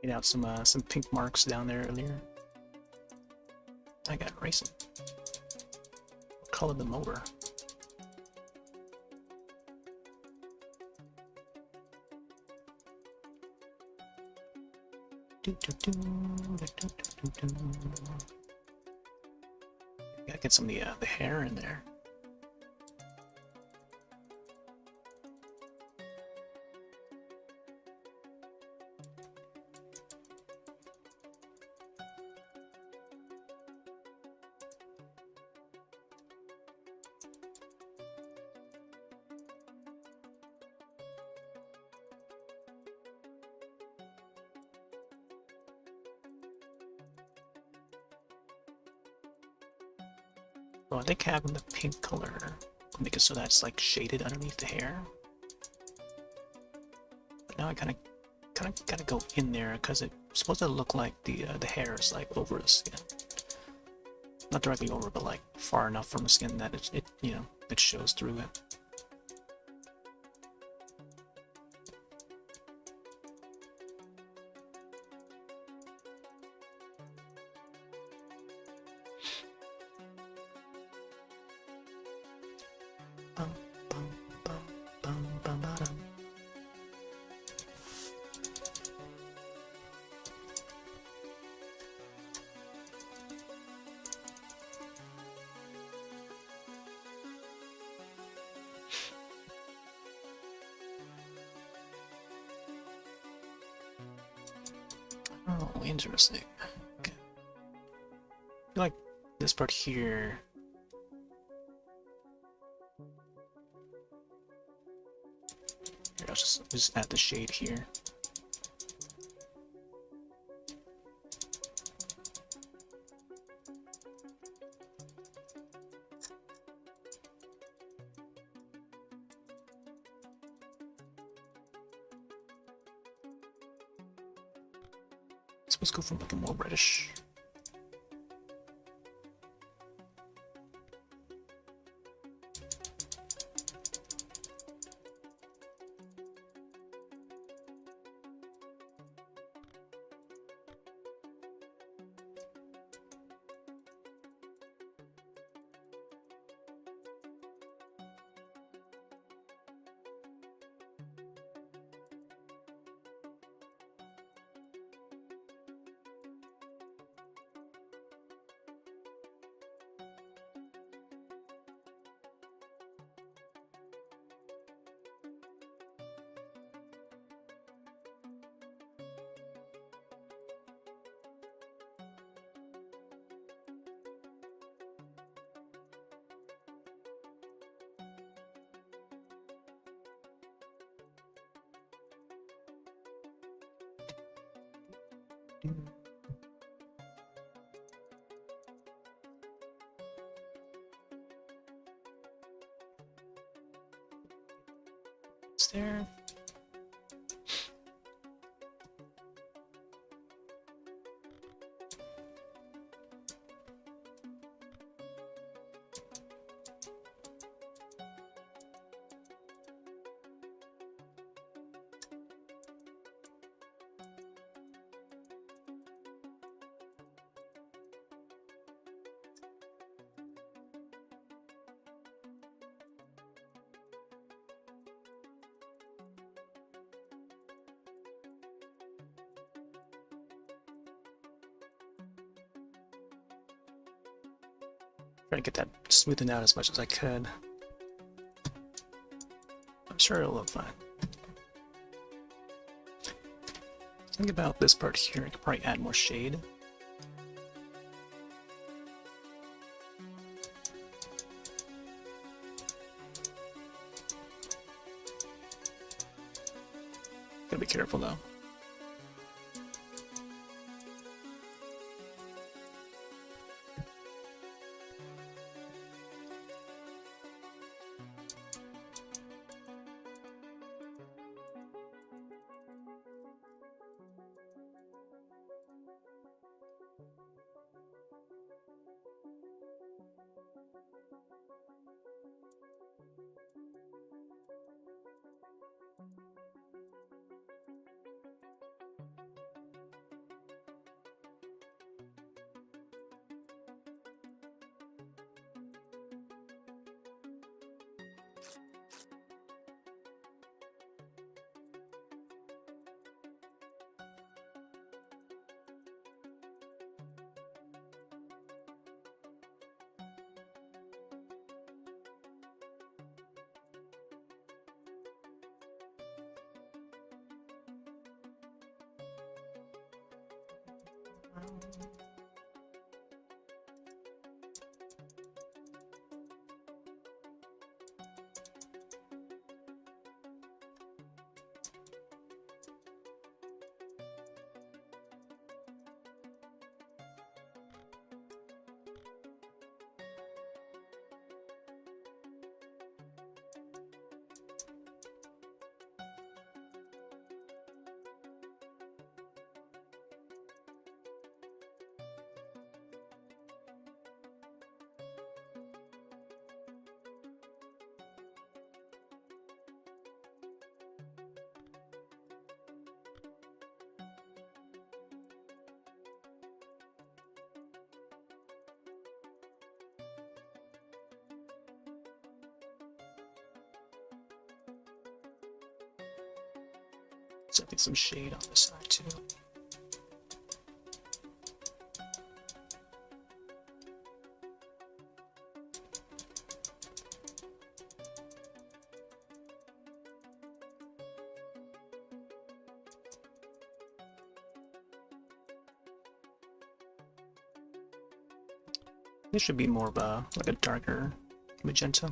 Made out some pink marks down there earlier. I got racing. What color them over? Gotta get some of the hair in there. Well, I think having the pink color will make it so that's like shaded underneath the hair. But now I kind of gotta go in there because it's supposed to look like the hair is like over the skin, not directly over, but like far enough from the skin that it you know, it shows through it. Oh, interesting. Okay. I feel like this part here. Here, I'll just add the shade here. Let's go from like a more reddish. Is there? Try to get that smoothened out as much as I could. I'm sure it'll look fine. Think about this part here. I could probably add more shade. Gotta be careful though. Definitely some shade on this side too. This should be more of a like a darker magenta.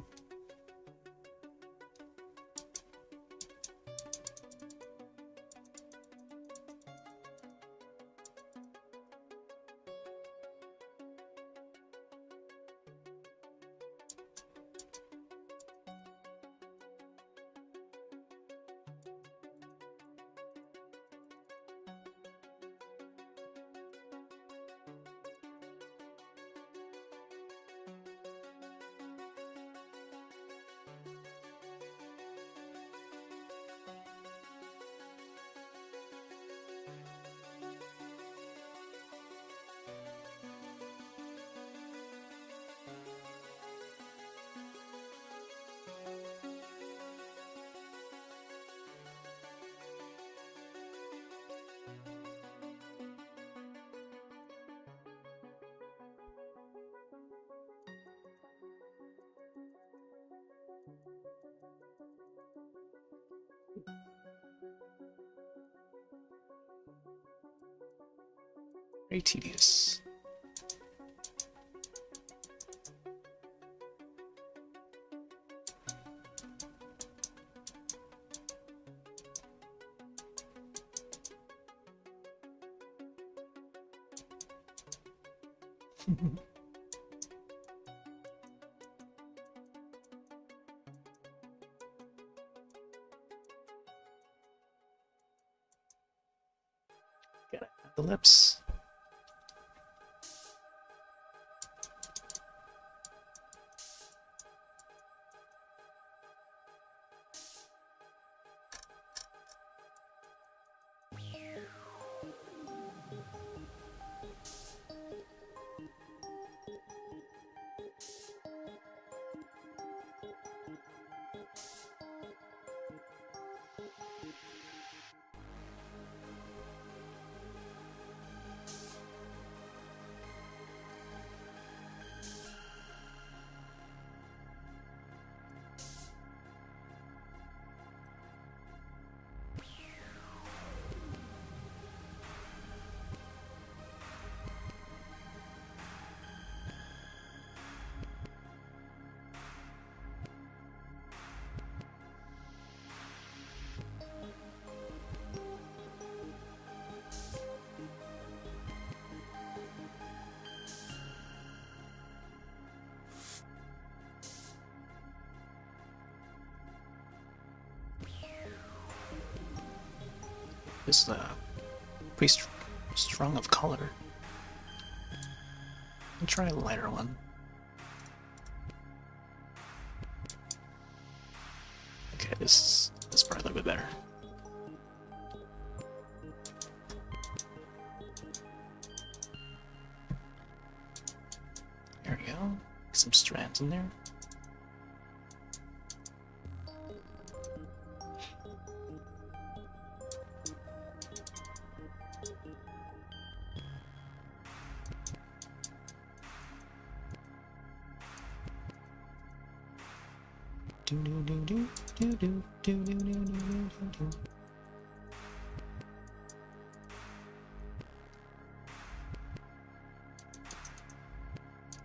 Very tedious. Gotta have the lips. This is pretty strong of color. I'll try a lighter one. Okay, this is probably a little bit better. There we go. Some strands in there.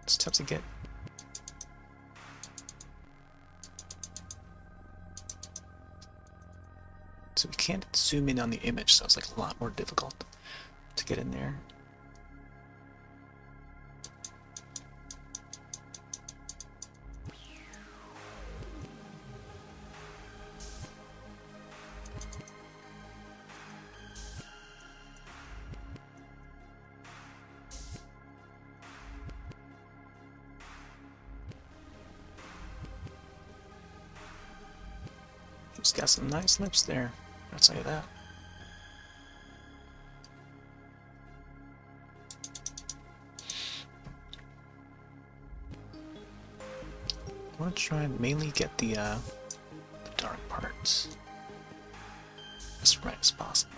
It's tough to get. So we can't zoom in on the image, so it's like a lot more difficult to get in there. Just got some nice lips there, I'll tell you that. I want to try and mainly get the dark parts as bright as possible.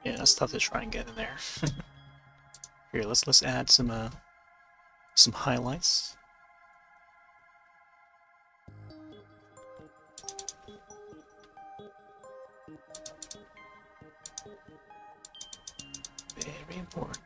Yeah, that's tough to try and get in there. Here, let's add some highlights. Very important.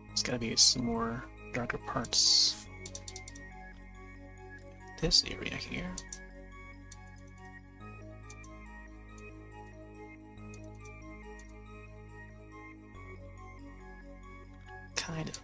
There's gotta be some more darker parts. This area here. Kind of.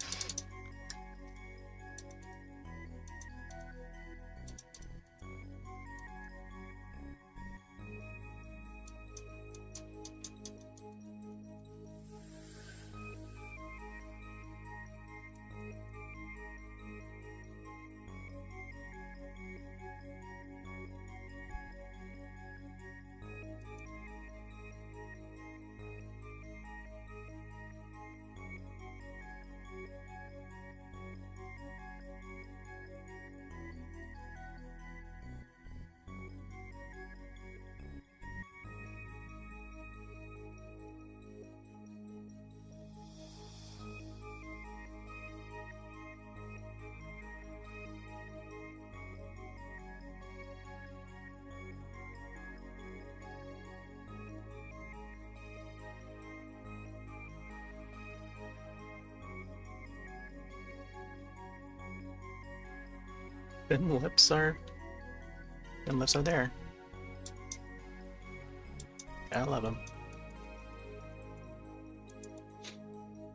Thin lips are there. I love him.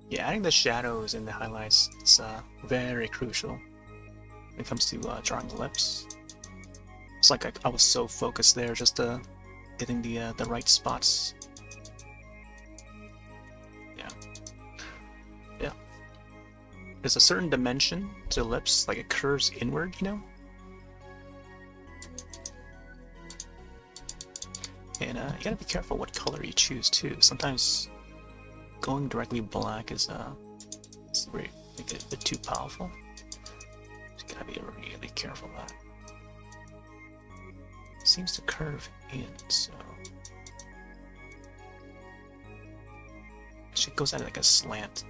Yeah, adding the shadows and the highlights is very crucial when it comes to drawing the lips. It's like I was so focused there, just getting the right spots. Yeah, yeah. There's a certain dimension to the lips, like it curves inward, you know. And you gotta be careful what color you choose too. Sometimes going directly black is it's a bit too powerful. Just gotta be really careful of that. It seems to curve in, so it goes at like a slant.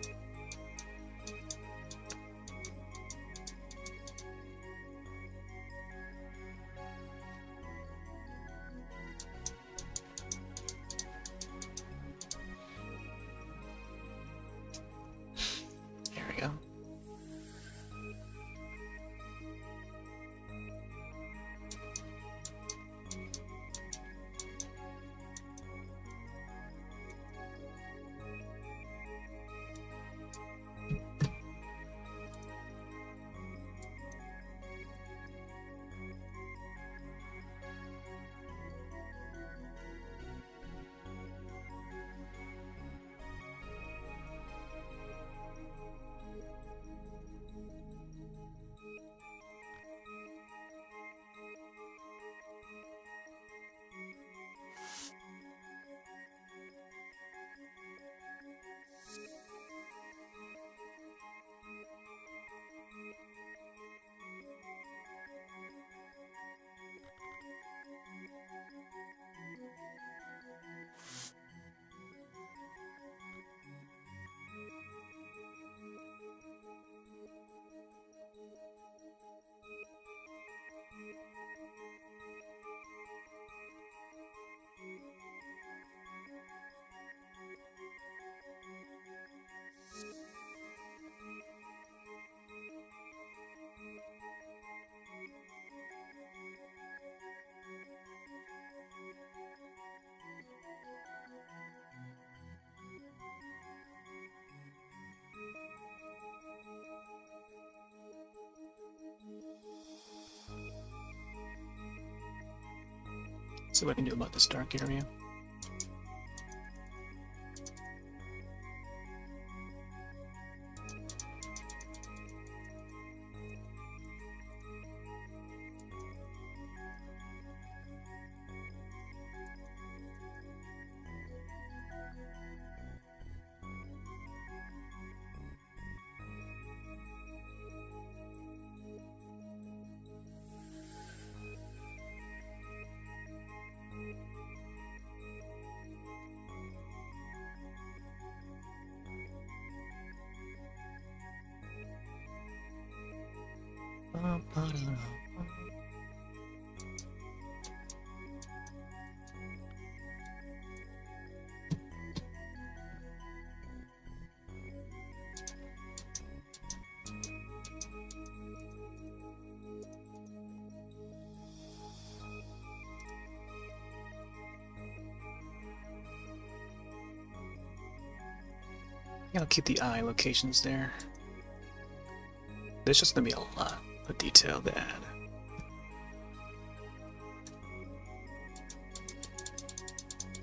See what I can do about this dark area. I'll keep the eye locations there. There's just gonna be a lot of detail to add.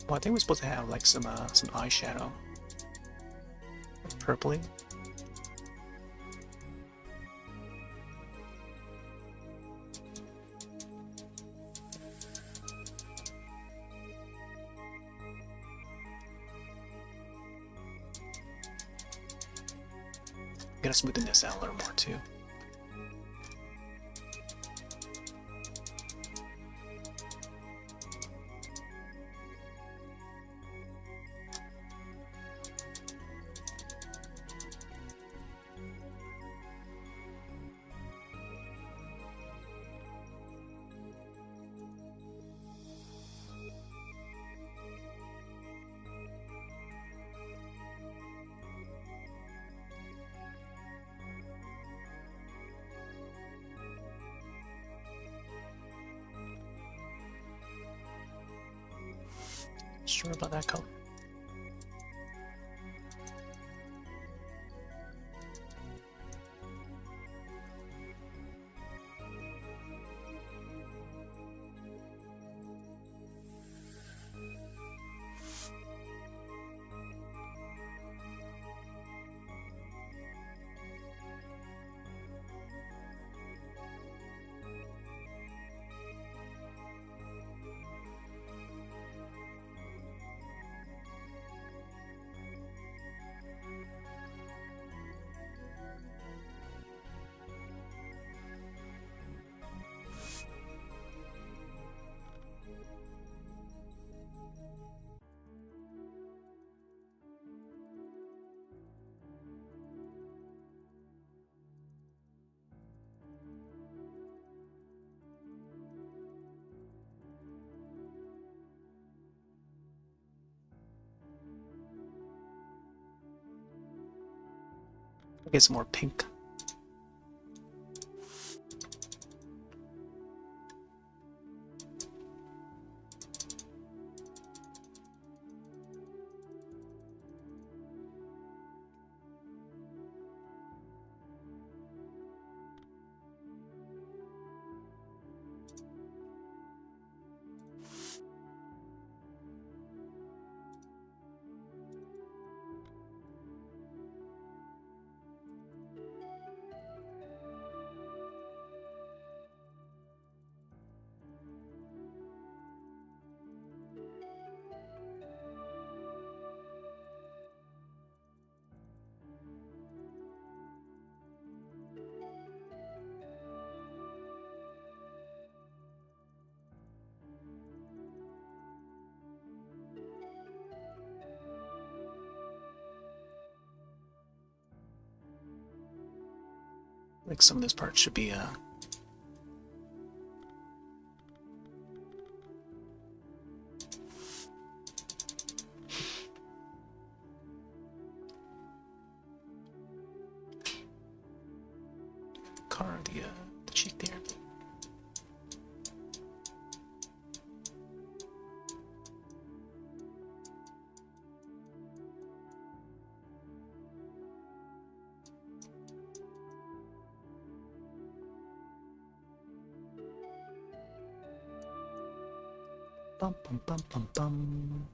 Well, I think we're supposed to have like some eyeshadow, like purpley. Gotta smoothen this out a little more too. sure about that color. Get some more pink. Like some of this part should be car the cheek there. Bum bum bum bum bum.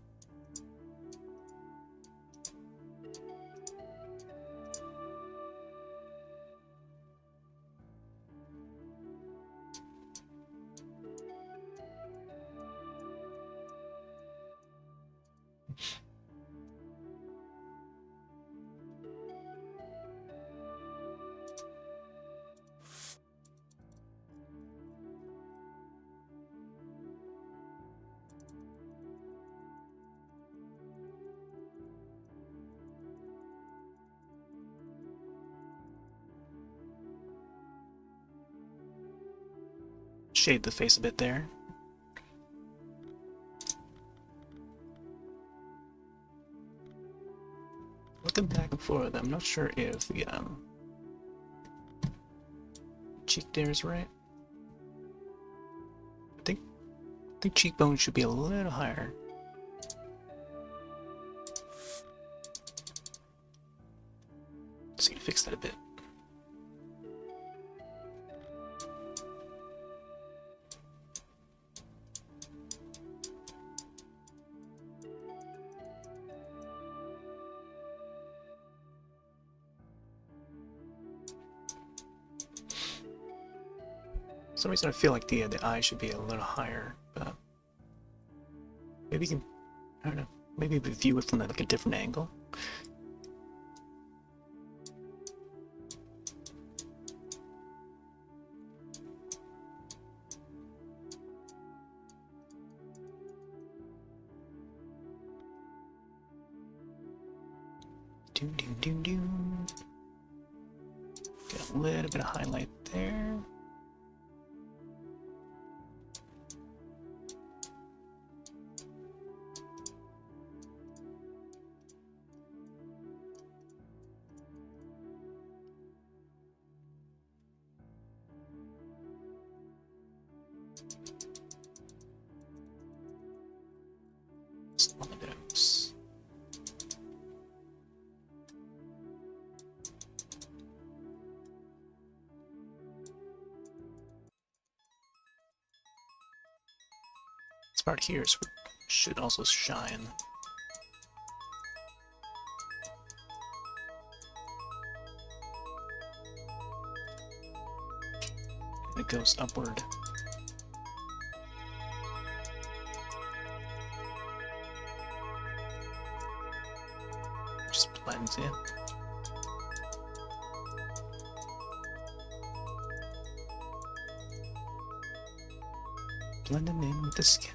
Shade the face a bit there. Looking back and forth, I'm not sure if the cheek there is right. I think cheekbone should be a little higher. Let's see, fix that a bit. For some reason I feel like the eye should be a little higher, but maybe you can, I don't know, maybe view it from like a different angle. Get a little bit of highlight there. This part here should also shine. And it goes upward. Just blends in. Blending in with the skin.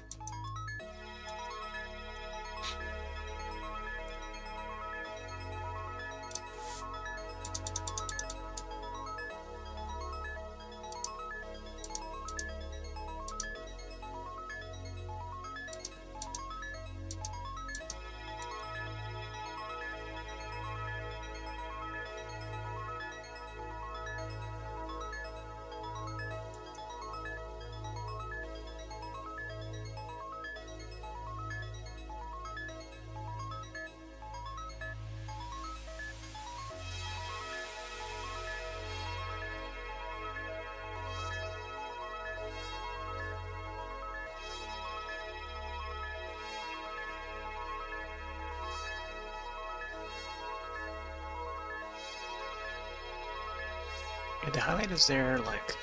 Yeah, the highlight is there, like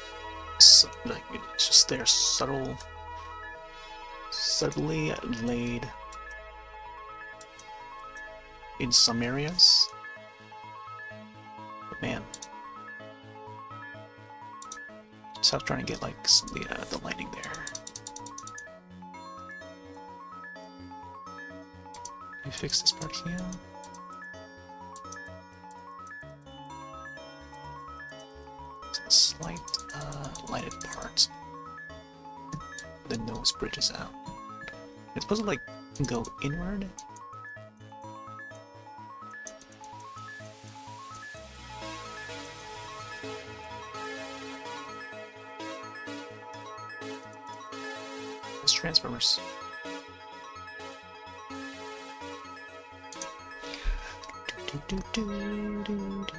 it's just there, subtly laid in some areas. But man, so I was trying to get like the lighting there. Let me fix this part here. Slight lighted part. The nose bridges out. It's supposed to like go inward. It's Transformers. Do, do, do, do, do, do.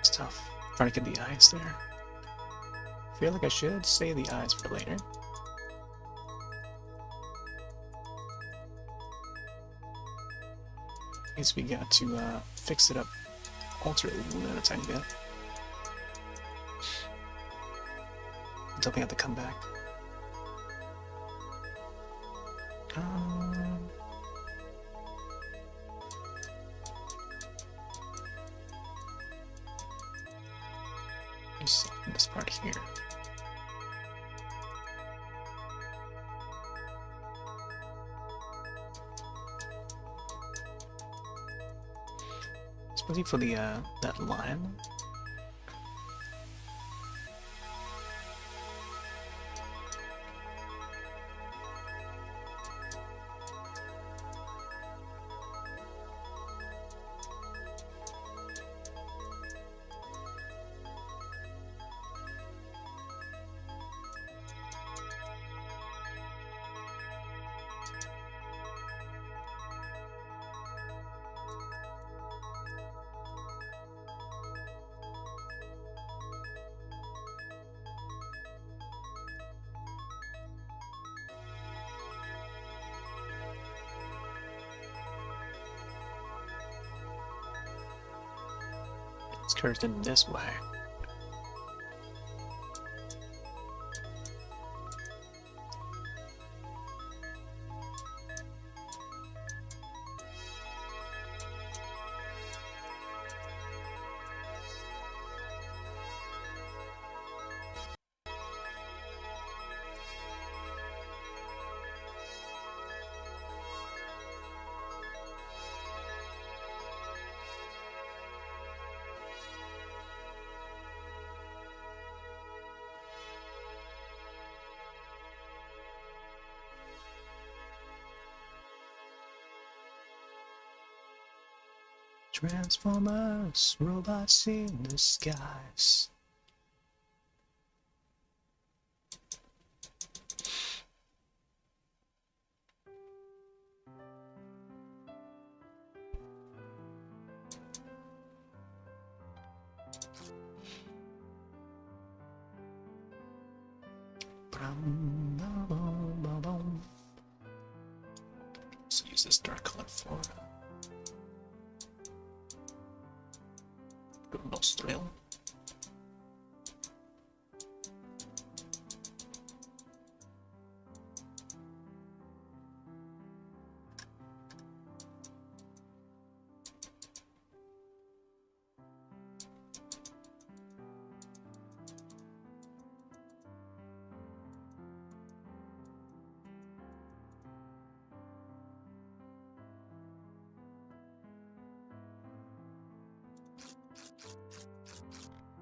It's tough. Trying to get the eyes there. I feel like I should save the eyes for later. I guess we got to fix it up, alter it a tiny bit. Until we have to come back. Just soften this part here. Especially for the that line. It's curved in this way. Transformers, robots in the skies. Let's use this dark color for nostril.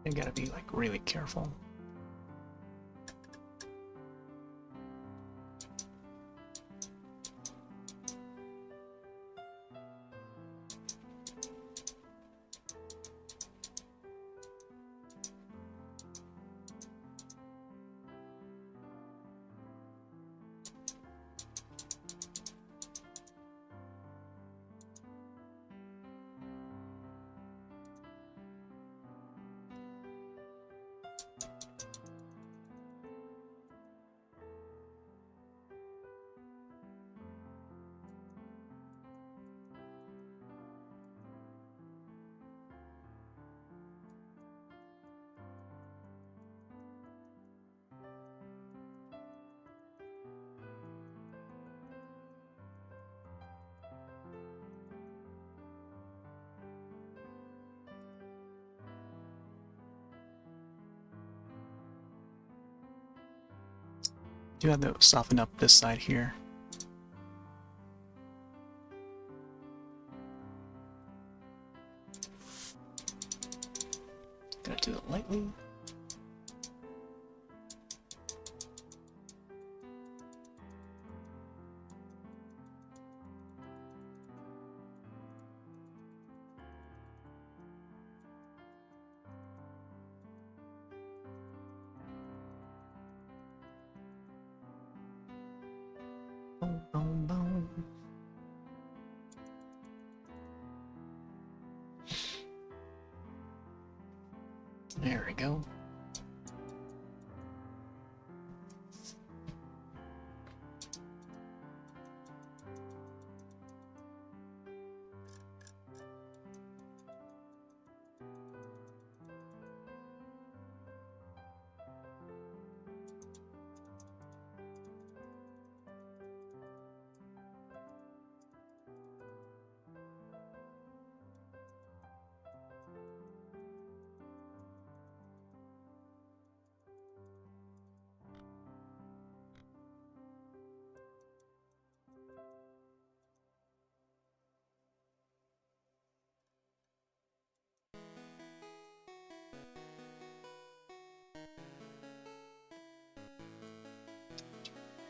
You gotta be like really careful. Do have to soften up this side here. Gotta do it lightly. Boom, boom, boom. There we go.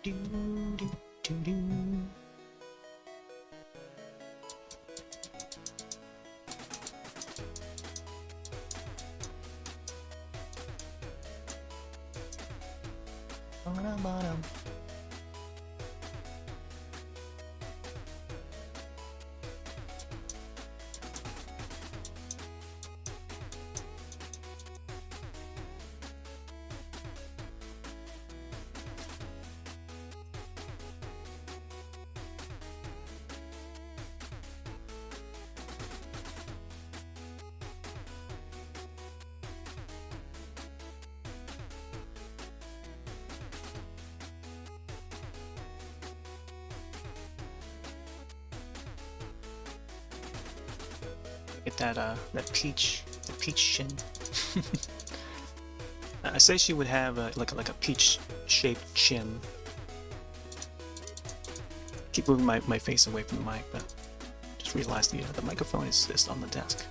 Do, do, do, do. Bottom. Get that peach, the peach chin. I say she would have like a peach-shaped chin. Keep moving my face away from the mic, but just realized the microphone is just on the desk.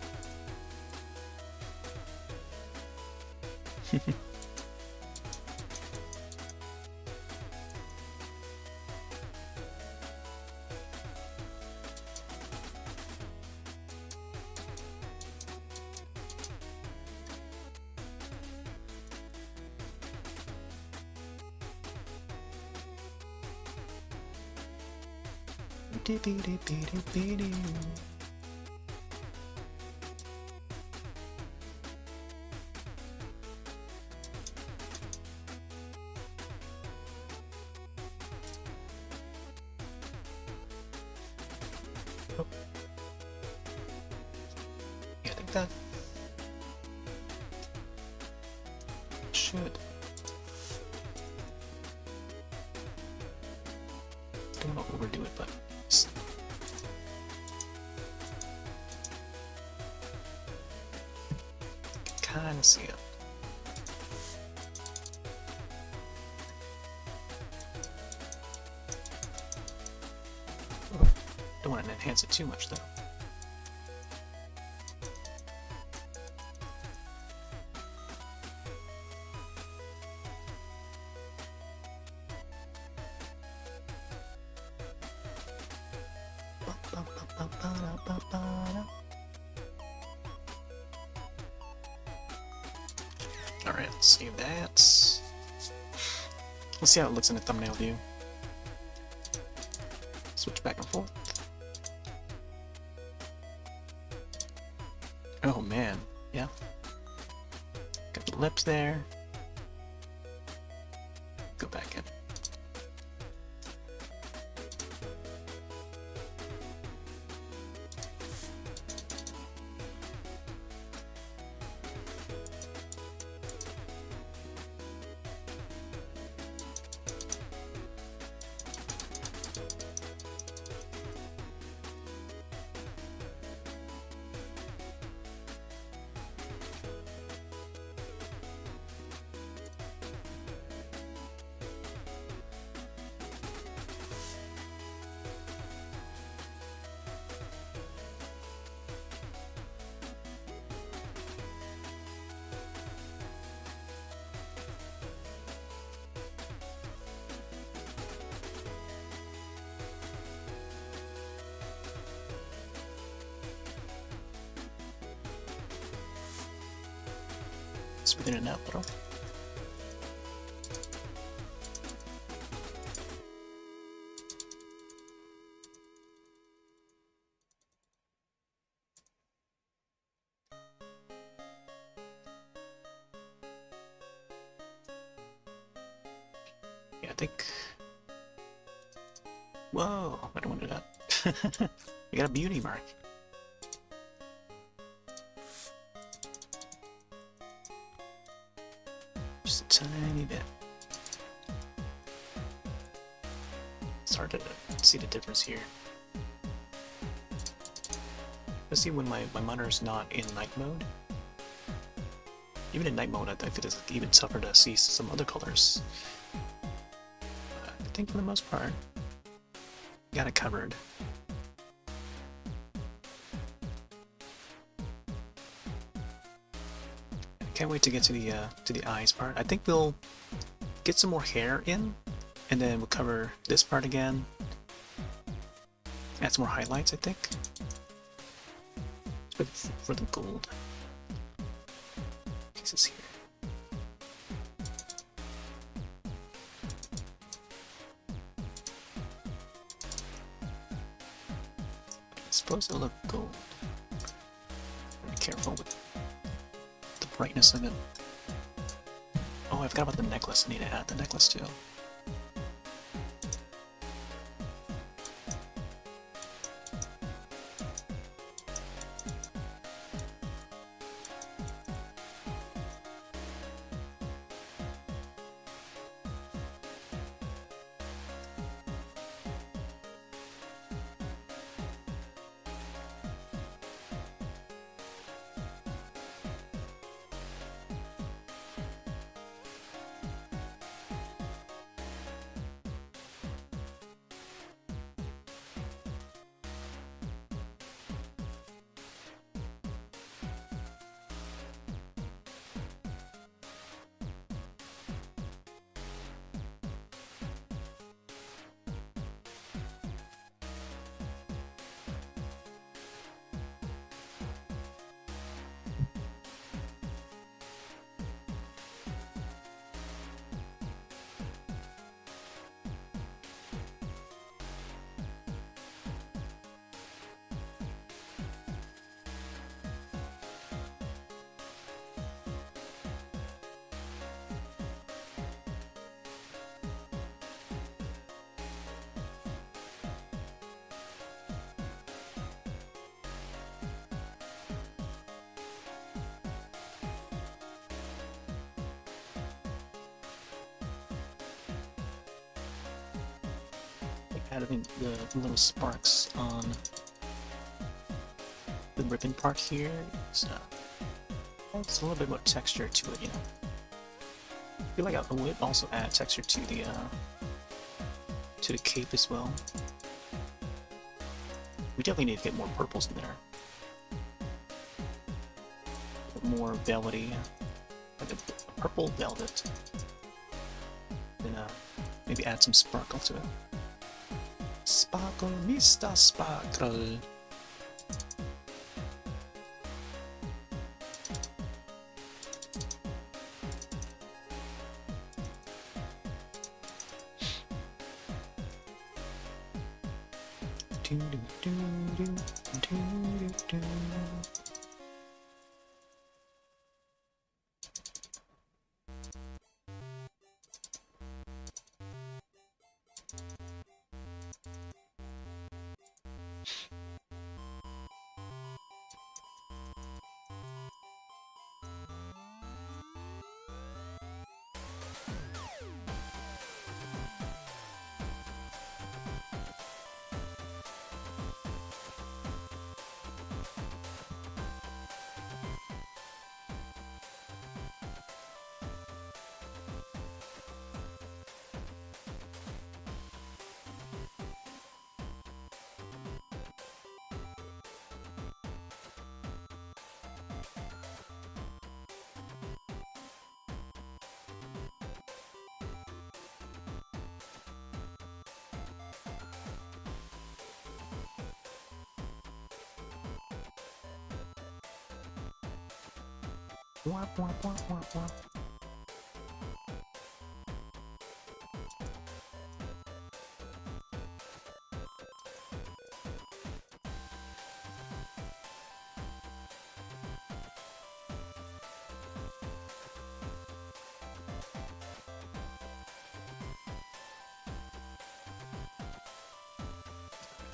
Oh. Yeah, I think that should. Don't want to overdo it, but kind of see it. Don't want to enhance it too much, though. Alright, let's save that. Let's see how it looks in the thumbnail view. Switch back and forth. Oh man, yeah. Got the lips there. Go back in. Within and out, bro. Yeah, I think. Whoa! I don't want to do that. You got a beauty mark. Just a tiny bit. It's hard to see the difference here. Let's see when my monitor's not in night mode. Even in night mode, I think it's even tougher to see some other colors. I think for the most part, got it covered. Can't wait to get to the eyes part. I think we'll get some more hair in And then we'll cover this part again. Add some more highlights, I think. For the gold pieces here. I suppose it'll look gold. Be careful with the brightness of it. Oh, I forgot about the necklace. I need to add the necklace too. Adding the little sparks on the ribbon part here. It's a little bit more texture to it, you know. I feel like I would also add texture to the cape as well. We definitely need to get more purples in there. More velvety, like a purple velvet. Then maybe add some sparkle to it. Sparkle, Mr. Sparkle. Wap, wap, wap, wap, wap.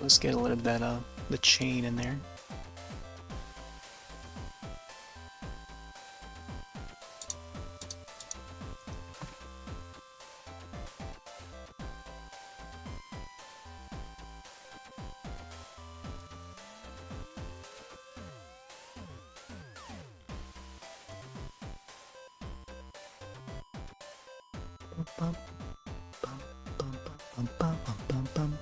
Let's get a little bit of the chain in there. Bum, bum, bum, bum, bum, bum, bum, bum.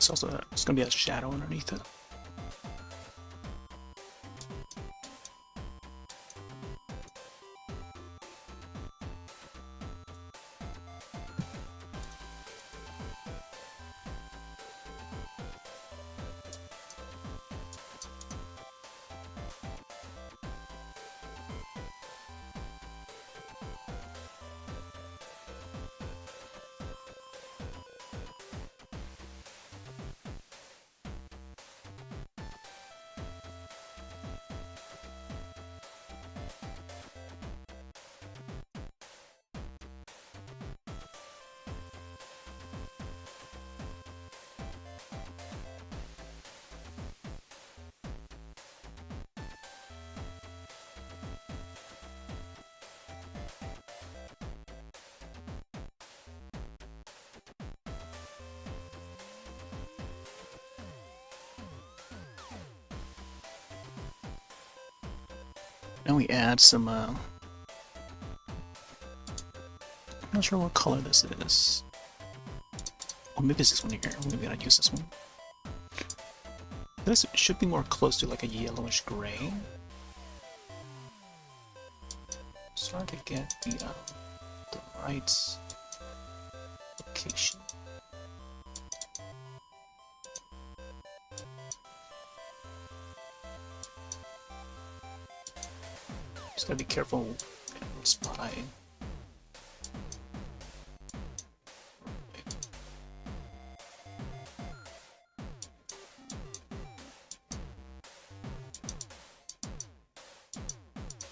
it's gonna be a shadow underneath it. Now we add some, I'm not sure what color this is. Oh, maybe it's this one here. Maybe I'd use this one. This should be more close to like a yellowish gray. Start to get the right location. Just gotta be careful and spy.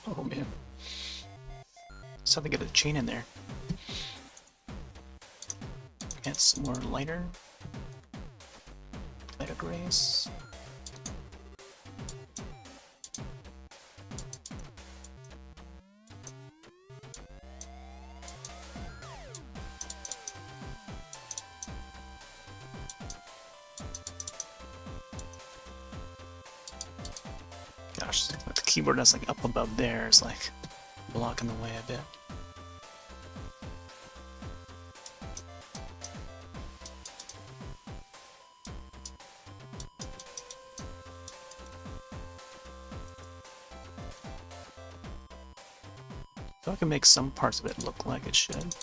Oh man. Just have to get a chain in there. Add some more lighter grays. Gosh, the keyboard that's like up above there is like blocking the way a bit. So I can make some parts of it look like it should.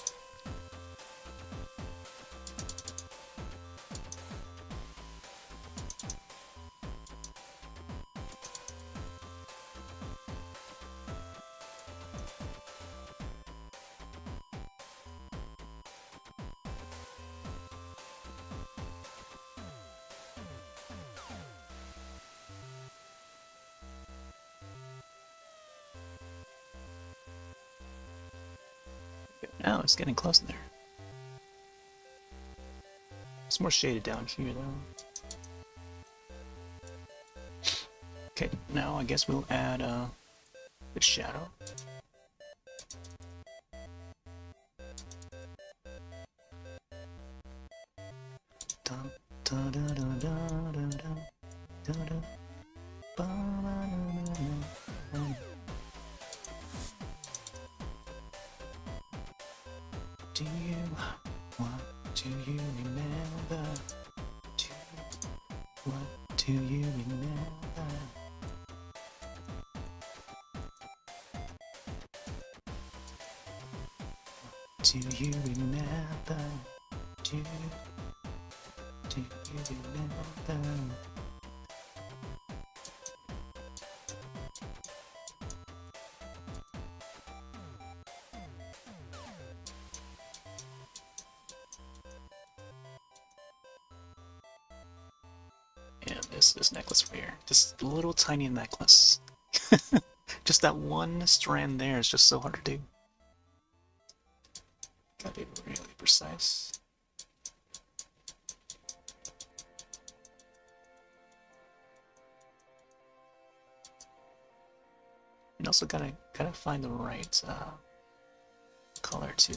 Now it's getting close in there. It's more shaded down here though. Okay, now I guess we'll add the shadow. Dun, dun, dun, dun, dun, dun, dun, dun, dun. Do you remember? What do you remember? Do you remember? Do you remember? And this necklace right here, this little tiny necklace. Just that one strand there is just so hard to do. Gotta be really precise. And also gotta find the right color too.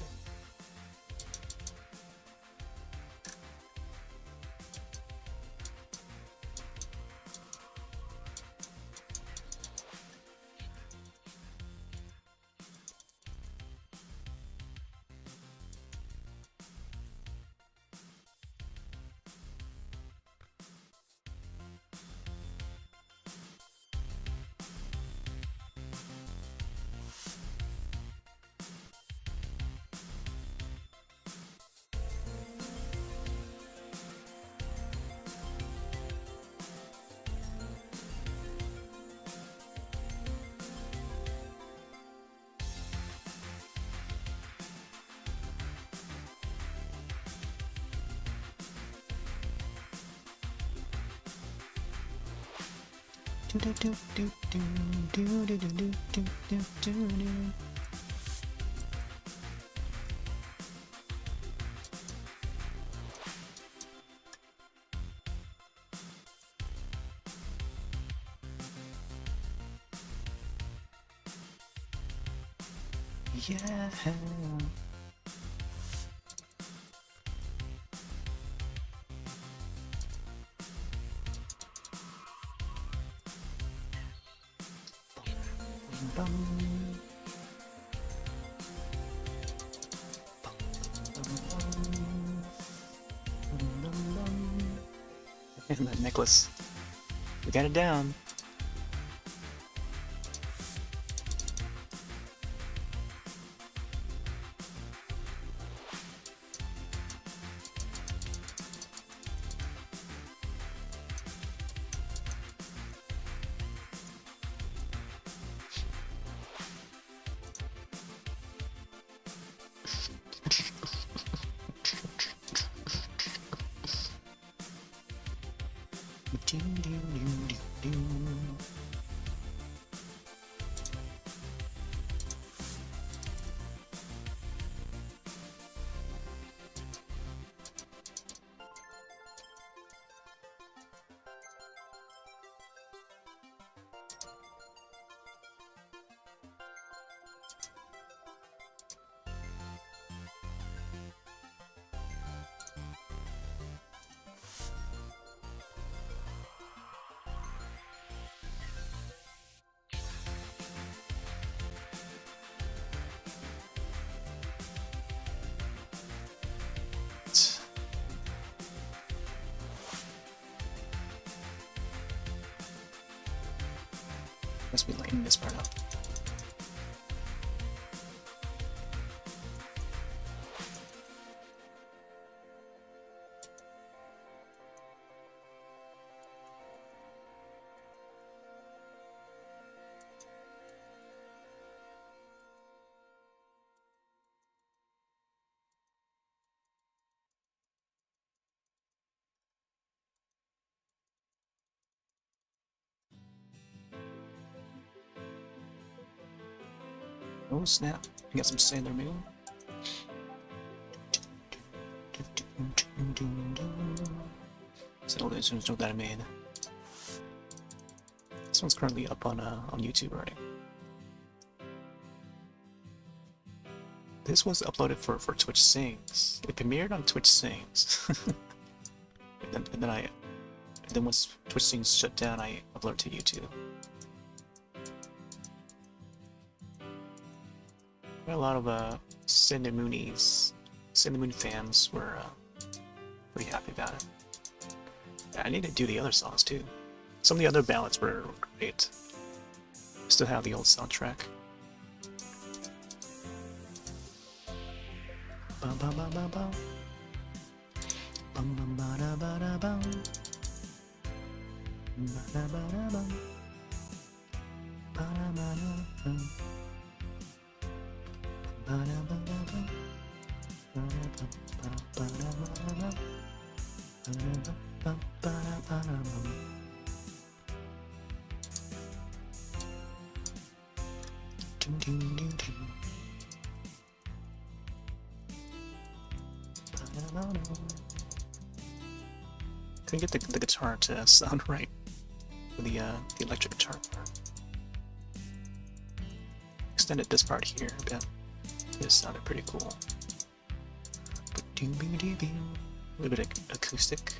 Yeah. And that necklace. We got it down. Must be lighting this part up. Oh snap, we got some ᵖᵦᵦᵜ. ᵖᵦᵦᵜ. This one's currently up on YouTube already. This was uploaded for Twitch Sings. It premiered on Twitch Sings. and then once Twitch Sings shut down, I uploaded to YouTube. A lot of ᵖᵦᵦᵜ fans were pretty happy about it. Yeah, I need to do the other songs too. Some of the other ballads were great. Still have the old soundtrack. Bum bum bum bum bum. Bum bum ba da ba da bum. Ba da ba da bum. Ba da ba da bum. Couldn't get the guitar to sound right for the electric guitar part. Extended this part here a bit. This sounded pretty cool. A little bit of acoustic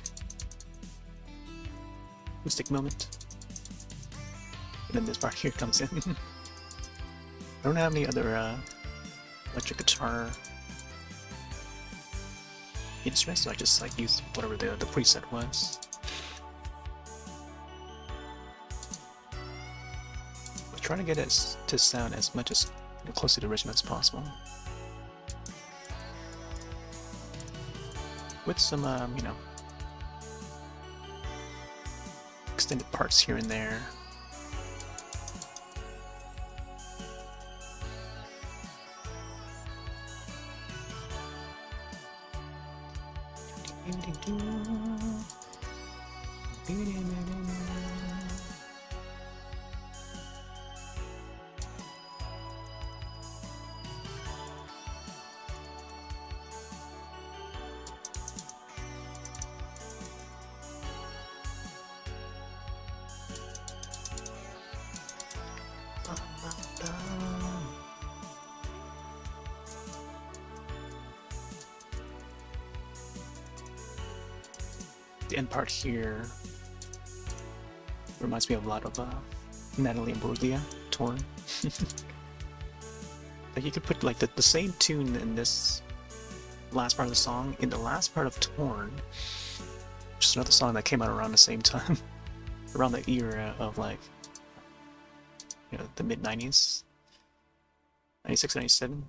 moment. And then this part here comes in. I don't have any other electric guitar instruments, so I just like used whatever the preset was. I'm trying to get it to sound as much as close to the original as possible, with some you know, extended parts here and there. the end part here reminds me of a lot of Natalie Imbruglia, Torn. Like you could put like the same tune in this last part of the song in the last part of Torn, which is another song that came out around the same time, around the era of like, you know, the mid 90s, 96, 97,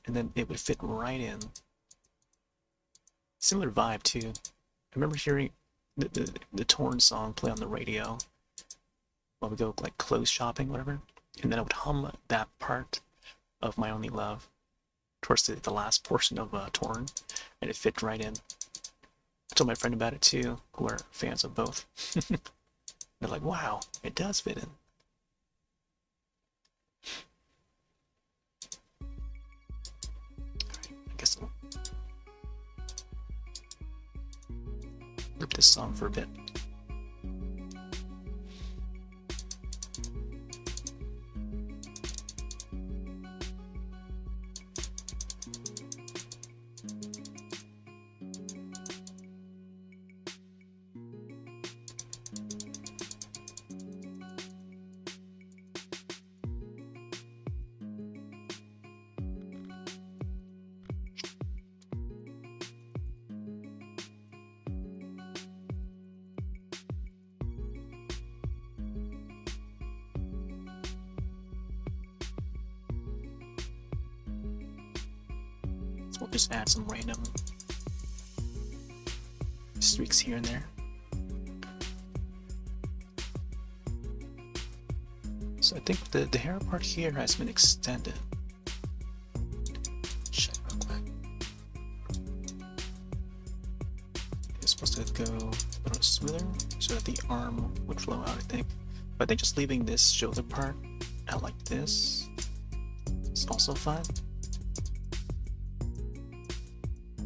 and then it would fit right in. Similar vibe too. I remember hearing the Torn song play on the radio while we go like clothes shopping, whatever, and then I would hum that part of My Only Love towards the last portion of Torn, and it fit right in. I told my friend about it too, who are fans of both. They're like, wow, it does fit in. Alright, I guess I'll loop this song for a bit. We'll just add some random streaks here and there. So I think the hair part here has been extended. Check real quick. It's supposed to go a little smoother so that the arm would flow out, I think. But I think just leaving this shoulder part out like this is also fine.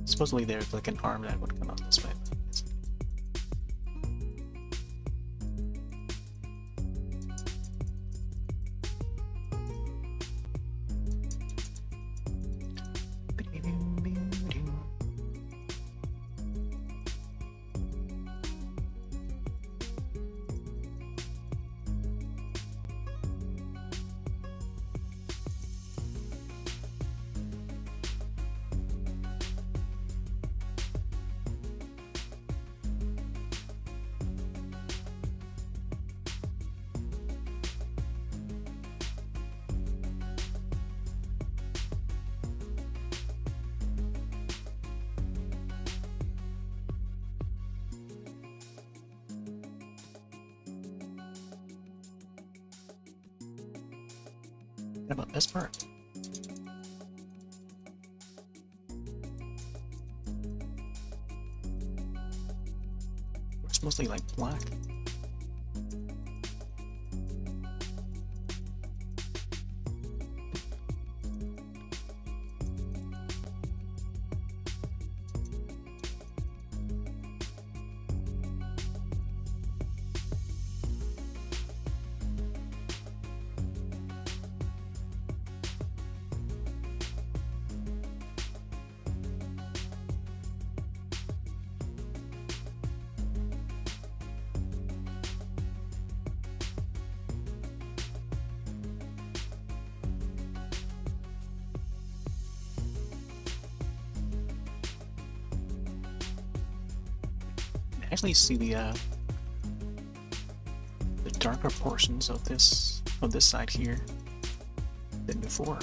Supposedly there's like an arm that would come out this way. What about this part? It's mostly like black. Actually see the darker portions of this side here than before.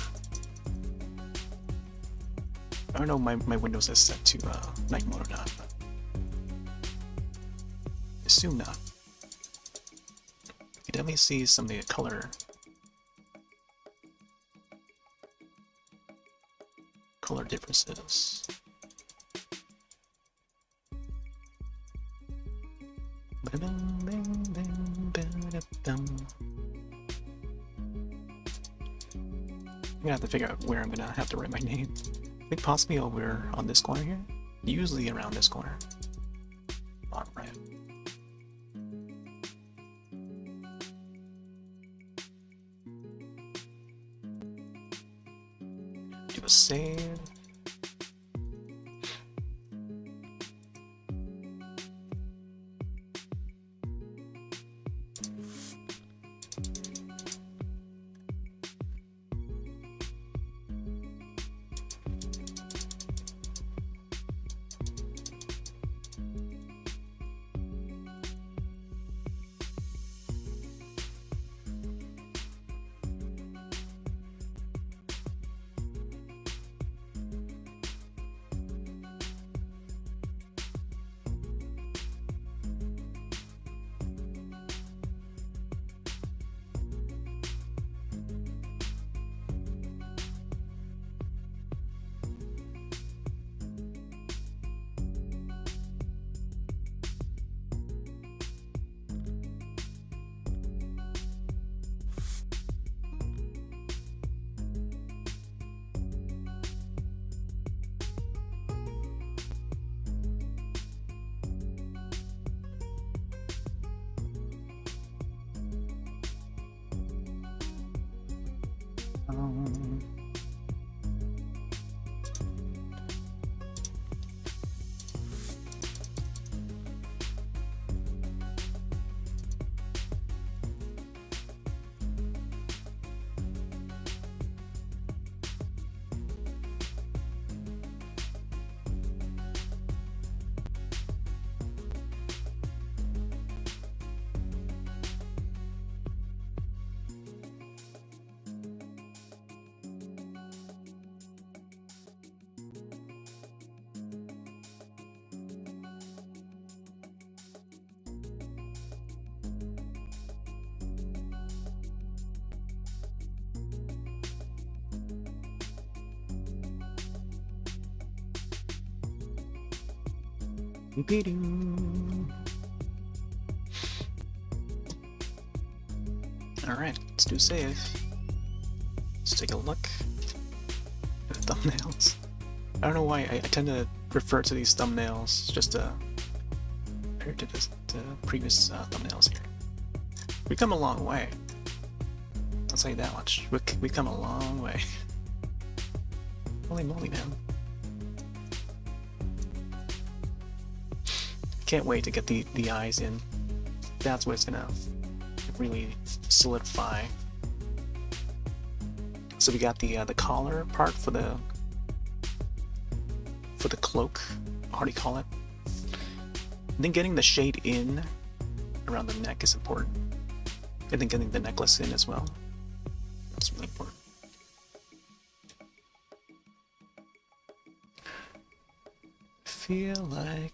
I don't know my Windows is set to night mode or not, but assume not. You definitely see some of the color differences. I'm gonna have to figure out where I'm gonna have to write my name. I think possibly over on this corner here. Usually around this corner. Bottom right. Do a save. Alright, let's do save. Let's take a look at the thumbnails. I don't know why I tend to refer to these thumbnails just compared to the previous thumbnails here. We've come a long way. I'll tell you that much. We've come a long way. Holy moly, man. Can't wait to get the eyes in. That's what it's gonna really solidify. So we got the collar part for the cloak. How do you call it? And then getting the shade in around the neck is important. And then getting the necklace in as well. That's really important. I feel like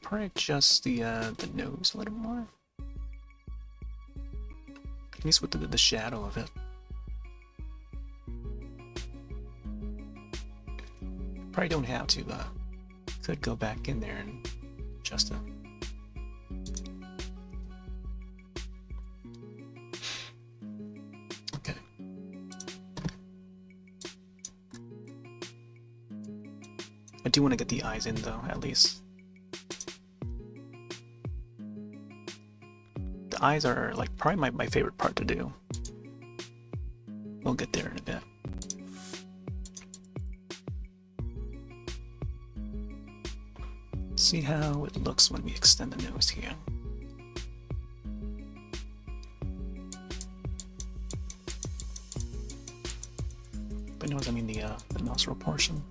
probably adjust the nose a little more. At least with the shadow of it. Probably don't have to. Could go back in there and adjust it. Okay. I do want to get the eyes in though, at least. The eyes are like probably my favorite part to do. We'll get there in a bit. See how it looks when we extend the nose here. By nose I mean the nostril portion.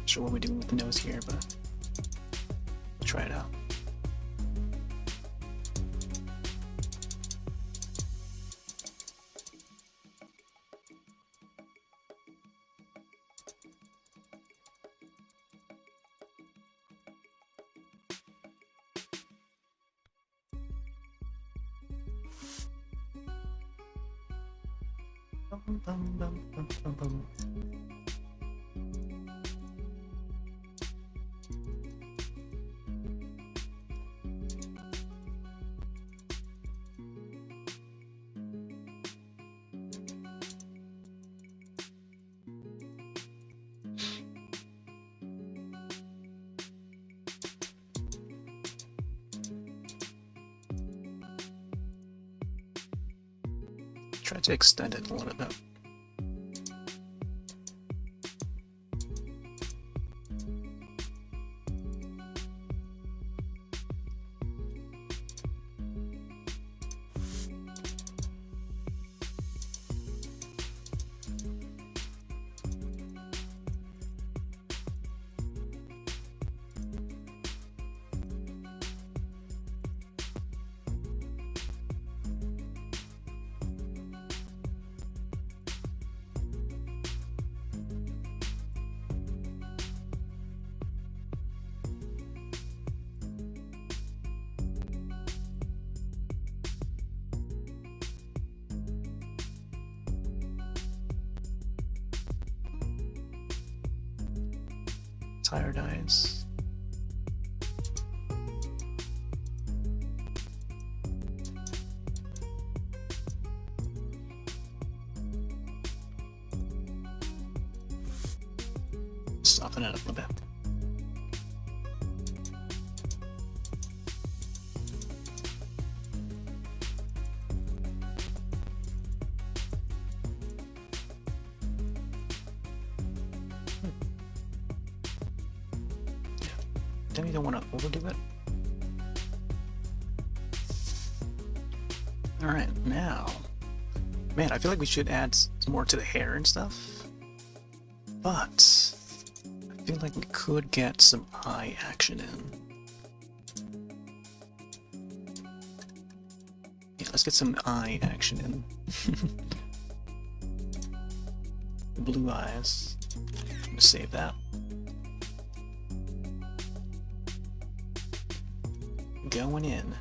Sure what we do with the nose here, but we'll try it out. Bum, bum, bum, bum, bum, bum. try to extend it a little bit. Tired eyes. Soften it up a bit. Then you don't want to overdo it. Alright, now. Man, I feel like we should add more to the hair and stuff. But I feel like we could get some eye action in. Yeah, let's get some eye action in. Blue eyes. I'm gonna save that. Going in.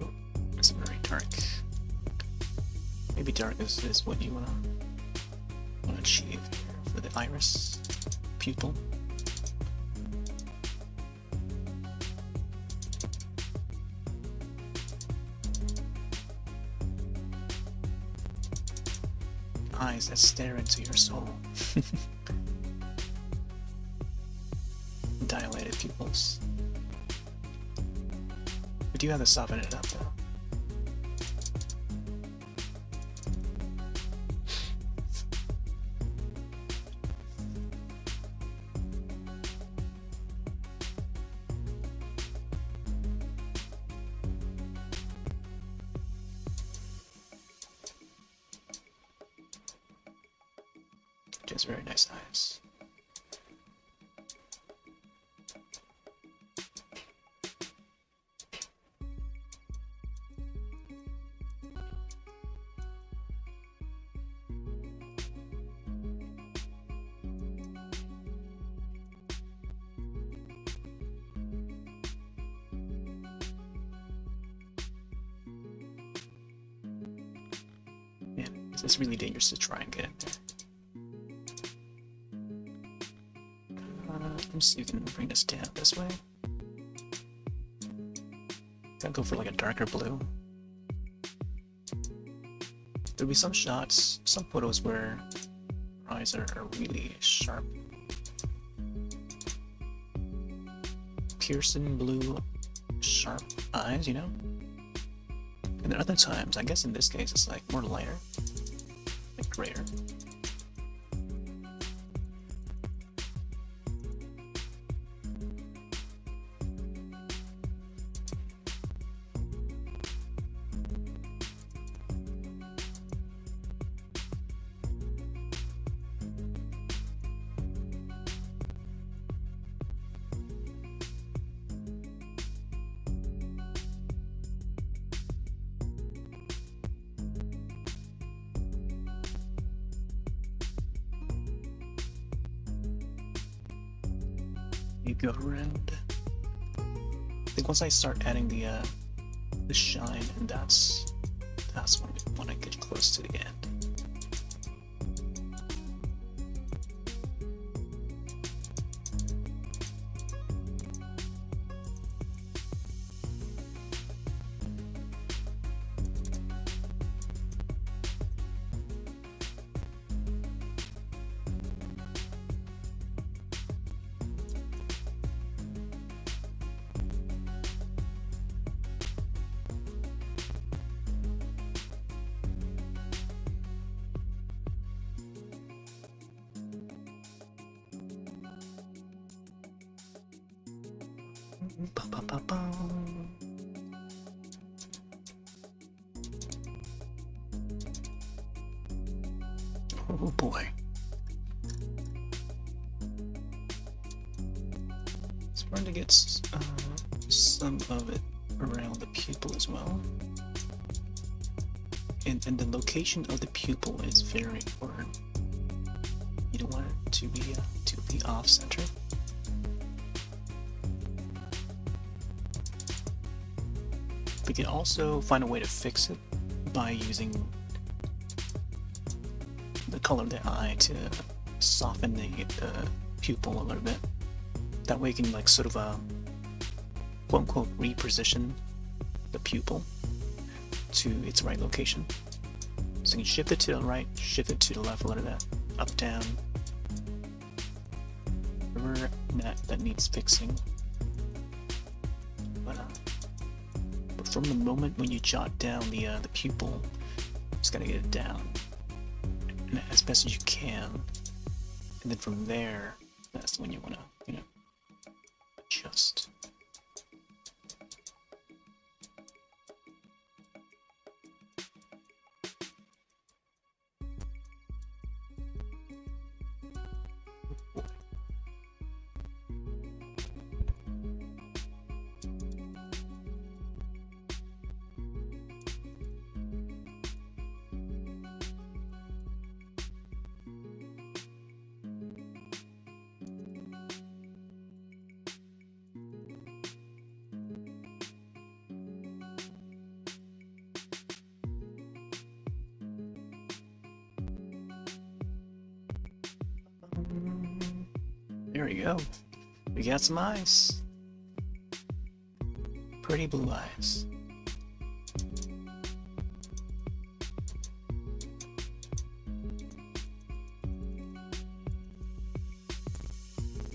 Oh, it's very dark. Maybe dark is what you wanna achieve here for the iris pupil. Eyes that stare into your soul. Dilated pupils. We do have to soften it up though. Just very nice eyes. Man, it's really dangerous to try and get in there. Let me see if we can bring this down this way. Gotta go for like a darker blue. There'll be some shots, some photos where our eyes are really sharp. Piercing blue, sharp eyes, you know? And then other times, I guess in this case, it's like more lighter, like grayer. You go around. I think once I start adding the shine, and that's when I get close to the end. Oh boy. It's hard to get some of it around the pupil as well. And the location of the pupil is very important. You don't want it to be off center. We can also find a way to fix it by using the color of the eye to soften the pupil a little bit. That way you can like sort of quote unquote reposition the pupil to its right location. So you can shift it to the right, shift it to the left a little bit, up, down, whatever that needs fixing. But from the moment when you jot down the pupil, just gotta get it down as best as you can, and then from there, that's when you wanna, adjust. There we go. We got some eyes. Pretty blue eyes.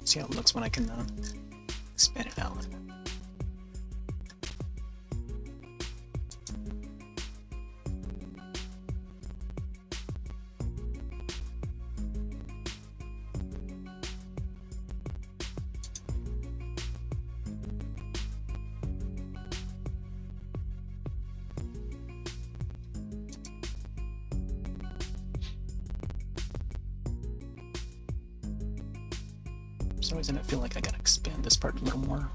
See how it looks when I can expand it out. For some reason I feel like I gotta expand this part a little more.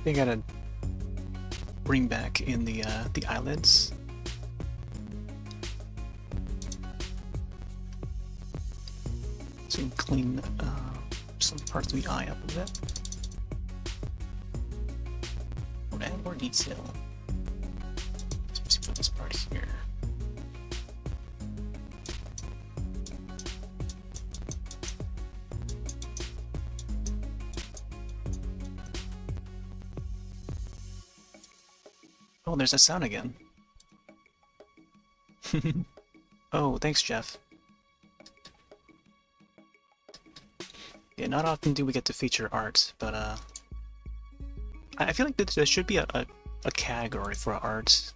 I gotta bring back in the eyelids. So you can clean some parts of the eye up a bit. Or add more detail. Especially for this part here. Oh, there's that sound again. Oh, thanks, Jeff. Yeah, not often do we get to feature art, but I feel like there should be a category for art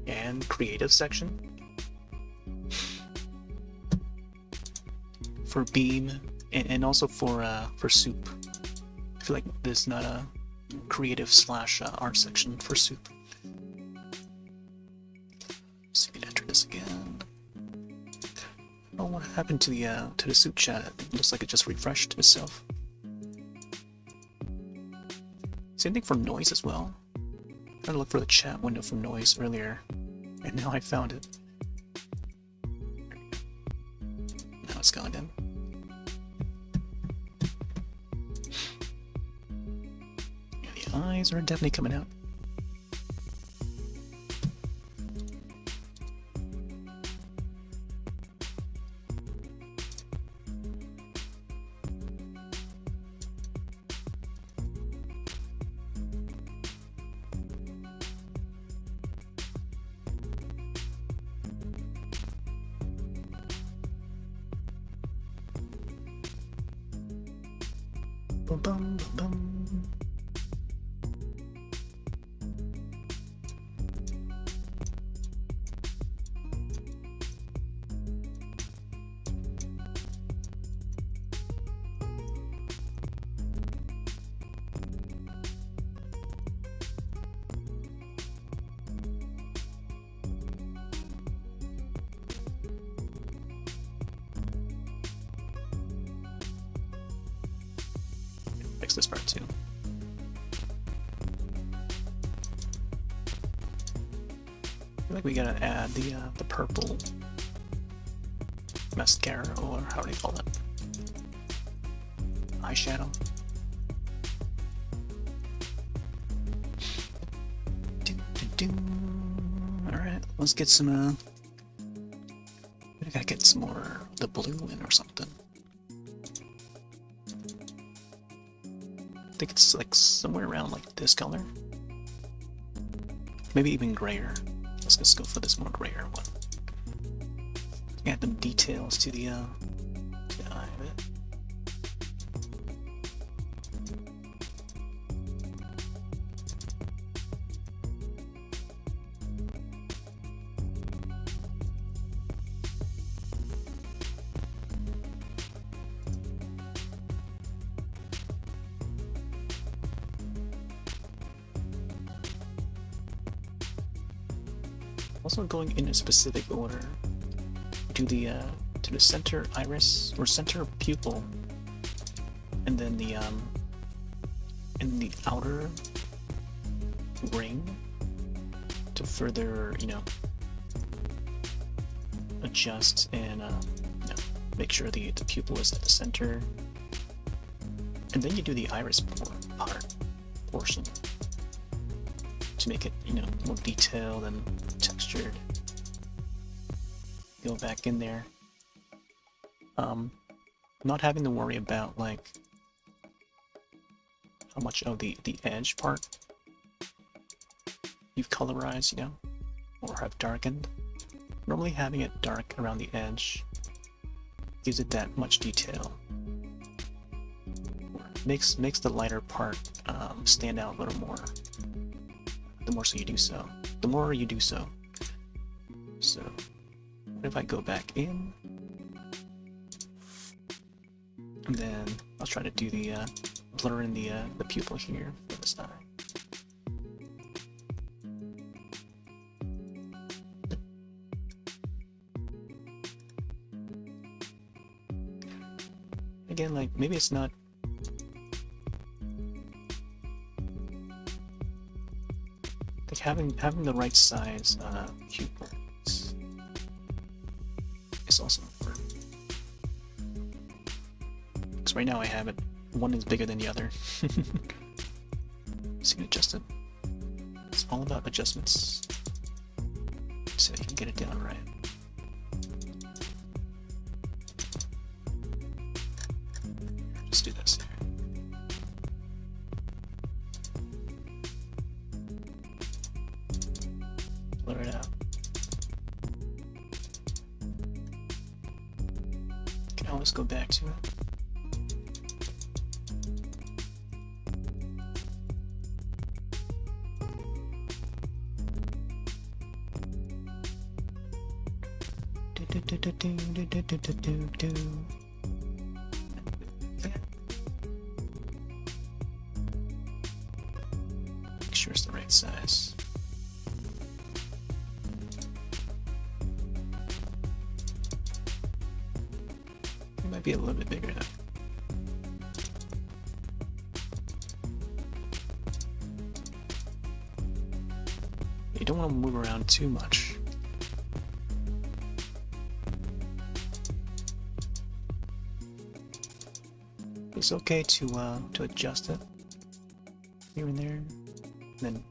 and creative section for Beam and also for Soop. I feel like there's not a creative / art section for Soop. So you can enter this again. Oh, what happened to the Soop chat? It looks like it just refreshed itself. Same thing for noise as well. I'm trying to look for the chat window for noise earlier, and now I found it. Now it's gone in. Yeah, the eyes are definitely coming out. Bum, bum, bum. Fix this part too. I feel like we gotta add the purple mascara, or how do you call it? Eyeshadow. Alright, let's get some I gotta get some more of the blue in or something. I think it's like somewhere around like this color. Maybe even grayer. Let's just go for this more grayer one. Add some details to the eye of it. Also going in a specific order to the center iris or center pupil, and then the outer ring to further, you know, adjust and you know, make sure the pupil is at the center, and then you do the iris portion to make it, you know, more detailed and textured. Go back in there. Not having to worry about like how much of the edge part you've colorized, you know, or have darkened. Normally having it dark around the edge gives it that much detail. Makes the lighter part stand out a little more. The more you do so. So, what if I go back in, and then I'll try to do the blur in the pupil here for this eye. Again, like maybe it's not. Like having the right size pupils is also important. Because right now I have it, one is bigger than the other. So you can adjust it. It's all about adjustments, so you can get it down right. Just do this here. Blur it out. Can always go back to it. Make sure it's the right size. It might be a little bit bigger though. You don't want to move around too much. It's okay to adjust it here and there, and then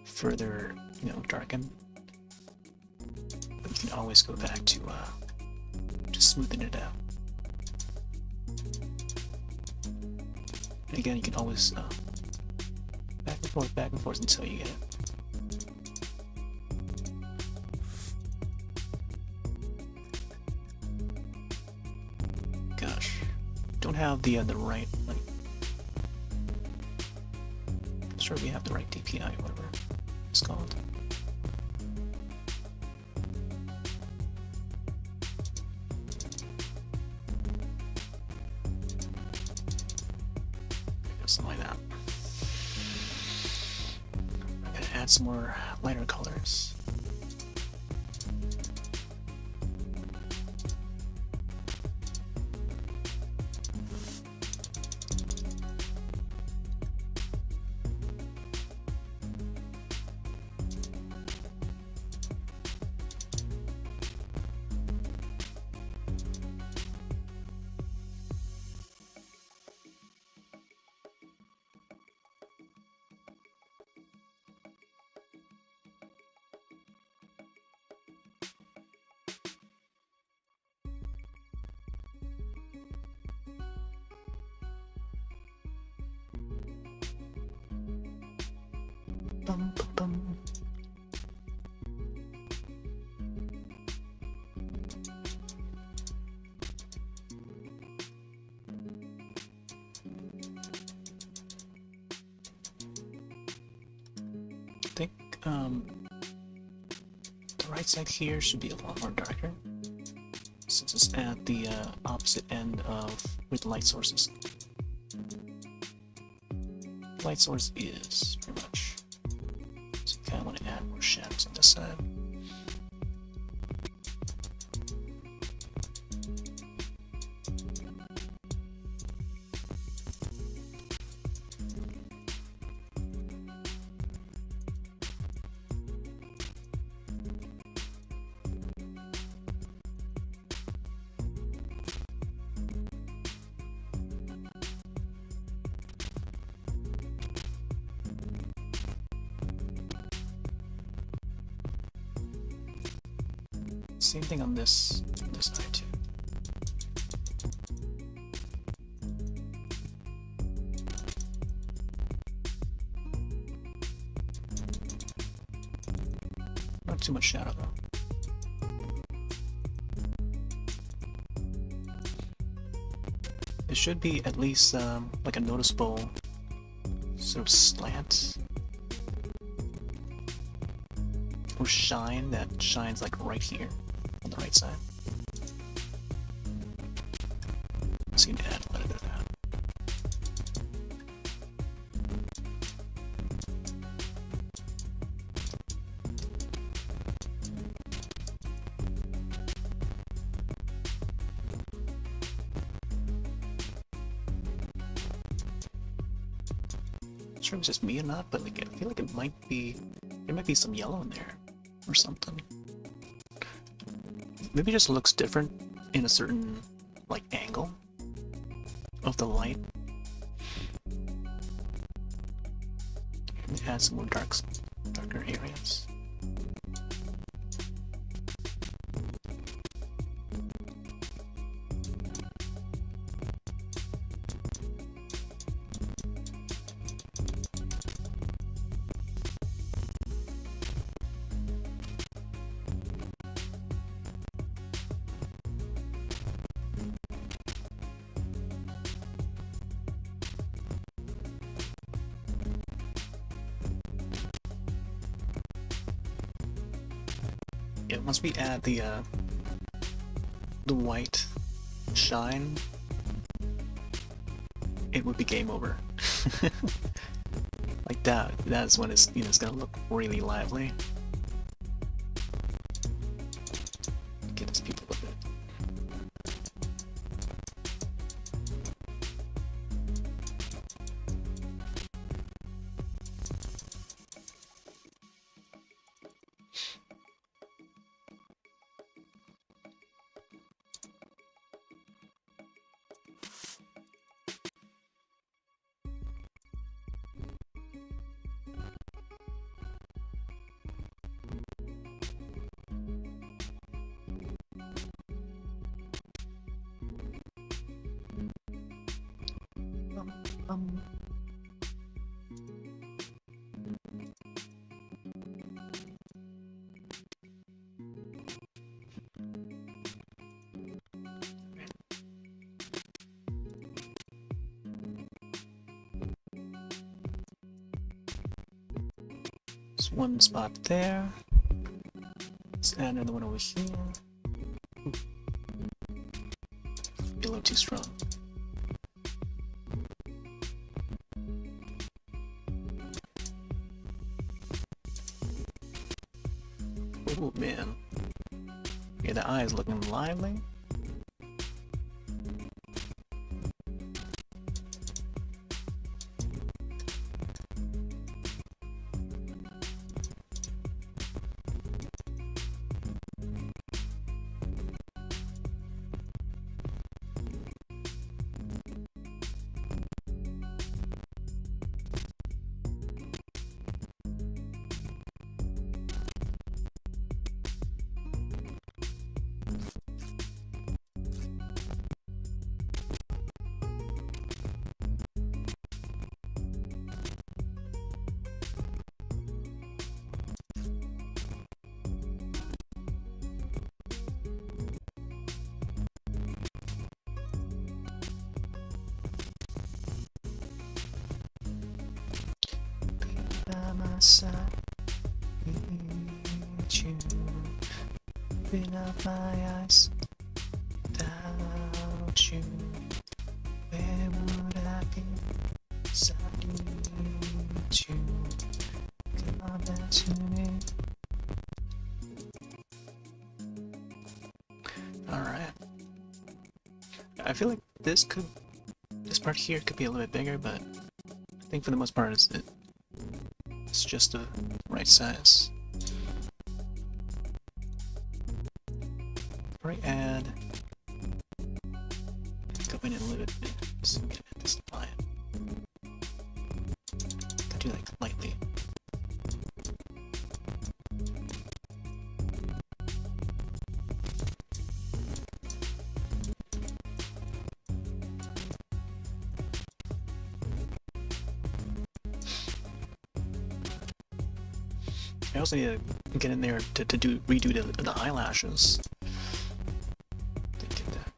further, darken. But you can always go back to smoothing it out. And again, you can always back and forth until you get it. Gosh, don't have the right, like, I'm sure we have the right DPI, whatever it's called. Something like that. I'm gonna add some more lighter colors. Bum, bum, bum. I think the right side here should be a lot more darker, since it's at the opposite end of where the light source is. Light source is pretty much. So you kind of want to add more shadows on this side. Same thing on this side too. Not too much shadow though. It should be at least like a noticeable sort of slant or shine that shines like right here on the right side. So you can add a little bit of that. Not sure if it's just me or not, but like I feel like there might be some yellow in there or something. Maybe it just looks different in a certain like angle of the light. Add some more darker areas. Yeah, once we add the white shine, it would be game over. Like that's when it's, you know, it's gonna look really lively. Get these people a bit. There's one spot there. Let's add another one over here. Be a little too strong. Oh man. Yeah, the eye is looking lively. Need you, open up my eyes. Without you, where would I be? 'Cause I need you. Come back to me. Alright. I feel like this part here could be a little bit bigger, but I think for the most part it's just the right size. Right, add. Go in a little bit. Just get this line. Do like lightly. I also need to get in there to redo the eyelashes. Didn't get that.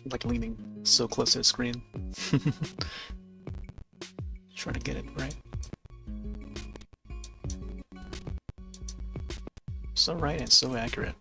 Like leaning so close to the screen. Trying to get it right. So right and so accurate.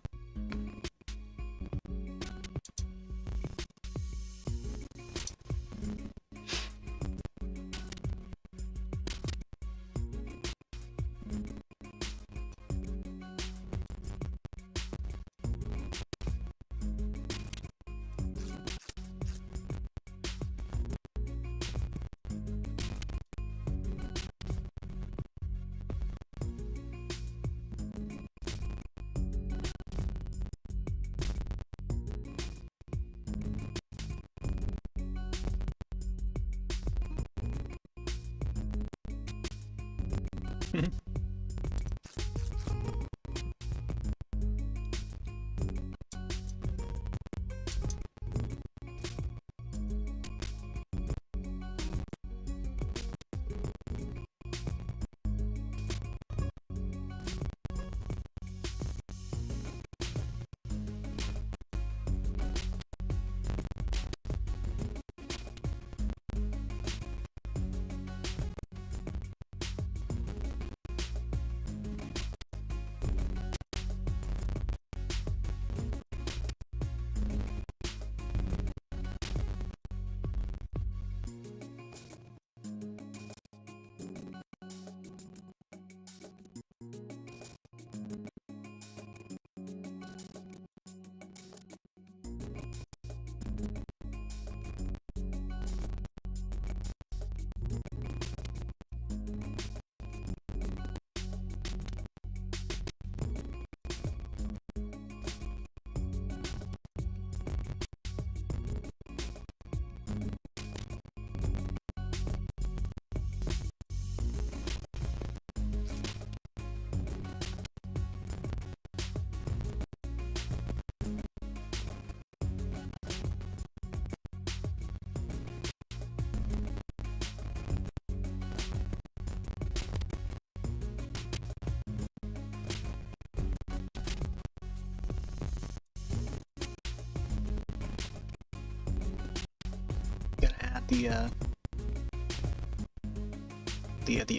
the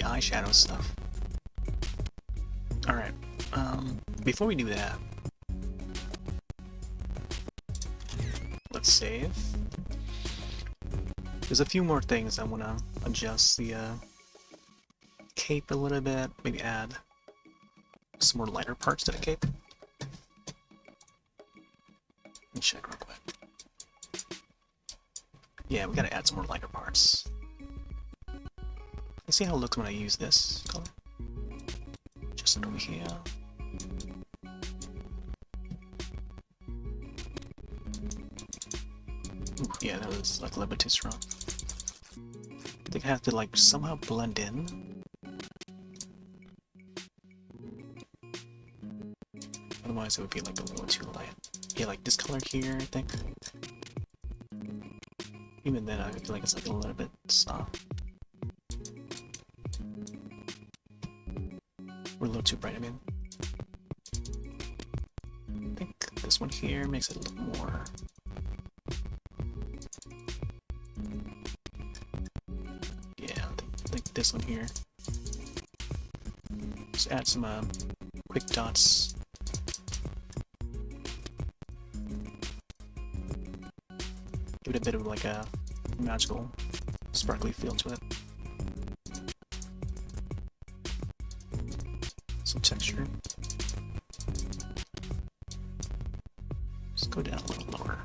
eyeshadow stuff. Alright, before we do that, let's save. There's a few more things I want to adjust the cape a little bit, maybe add some more lighter parts to the cape. Let me check real quick. Yeah, we gotta add some more lighter parts. Let's see how it looks when I use this color. Just over here. Ooh, yeah, that was like a little bit too strong. I think I have to like somehow blend in. Otherwise it would be like a little too light. Yeah, like this color here, I think. Even then I feel like it's like a little bit soft. We're a little too bright, I mean. I think this one here makes it a little more. Yeah, I think this one here. Just add some quick dots. Give it a bit of like a magical, sparkly feel to it. Some texture. Just go down a little lower.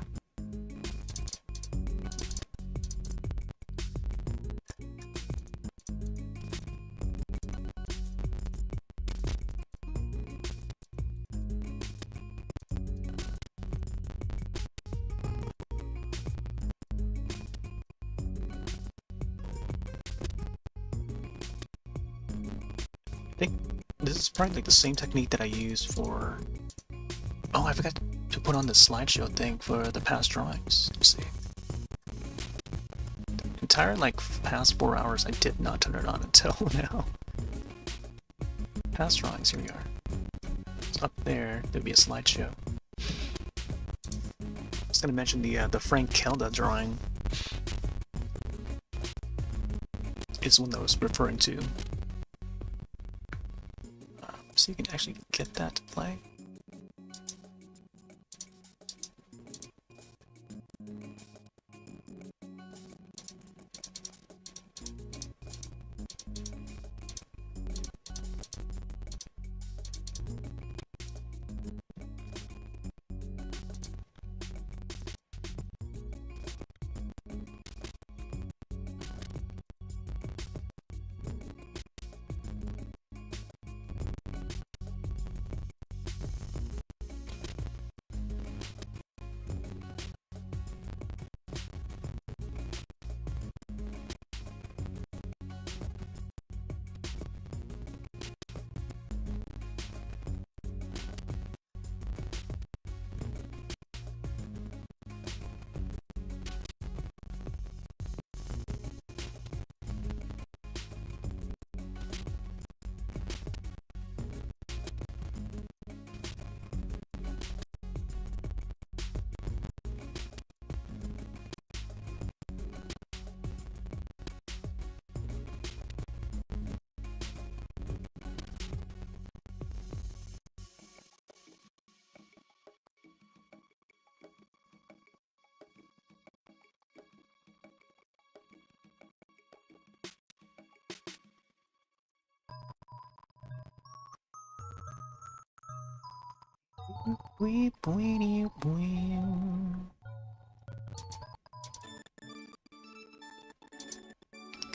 I think this is probably like the same technique that I use for... Oh, I forgot to put on the slideshow thing for the past drawings. Let's see. The entire like past 4 hours I did not turn it on until now. Past drawings, here we are. So up there, there'd be a slideshow. I was gonna mention the ᵒⁿᵗ drawing is one that I was referring to. So you can actually get that to play.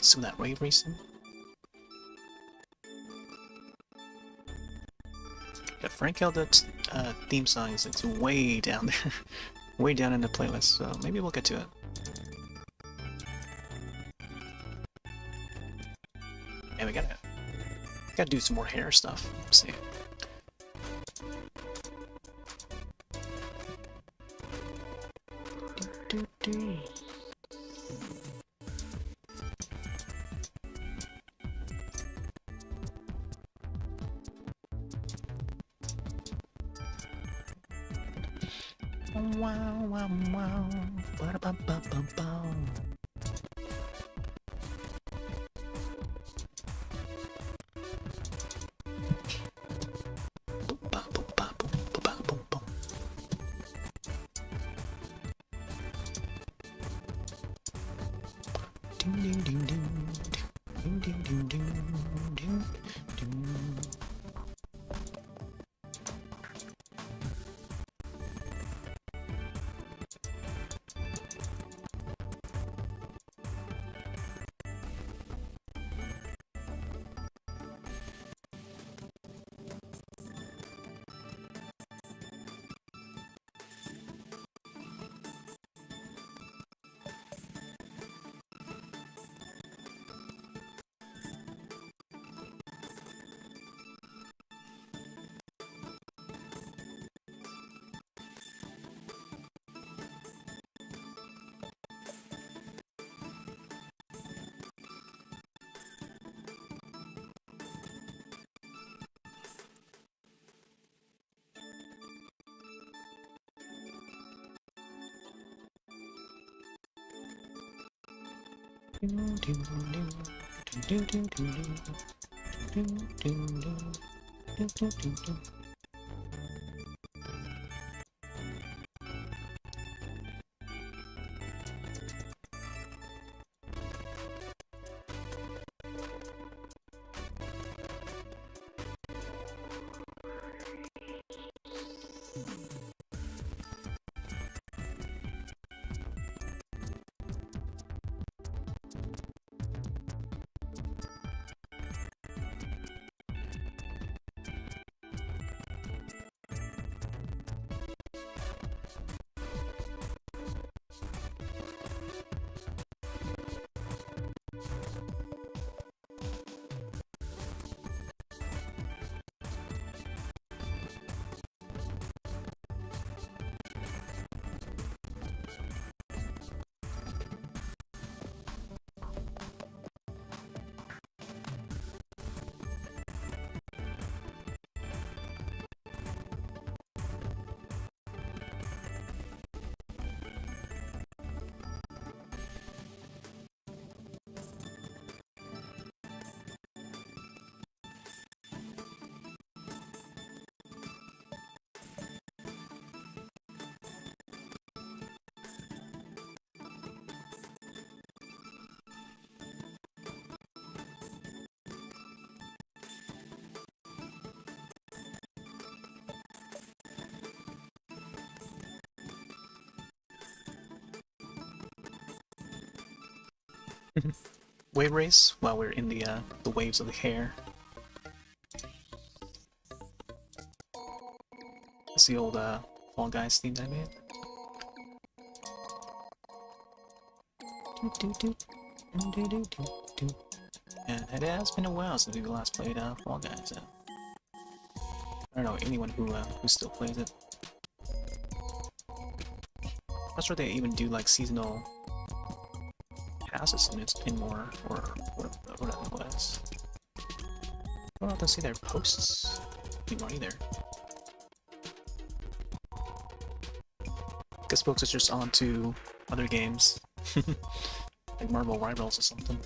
Some of that wave racing. Yeah, ᵒⁿᵗ theme song is it's way down there, way down in the playlist. So maybe we'll get to it. And we gotta do some more hair stuff. Let's see. Wow, wow, wow. Ba-da-ba-ba-ba-ba. Wave race while we're in the waves of the hair. It's the old Fall Guys theme I made. And it has been a while since we last played Fall Guys. I don't know anyone who still plays it. I'm not sure they even do like seasonal passes in more or whatever it was. I don't see their posts anymore either. Guess folks is just on to other games. Like Marvel Rivals or something.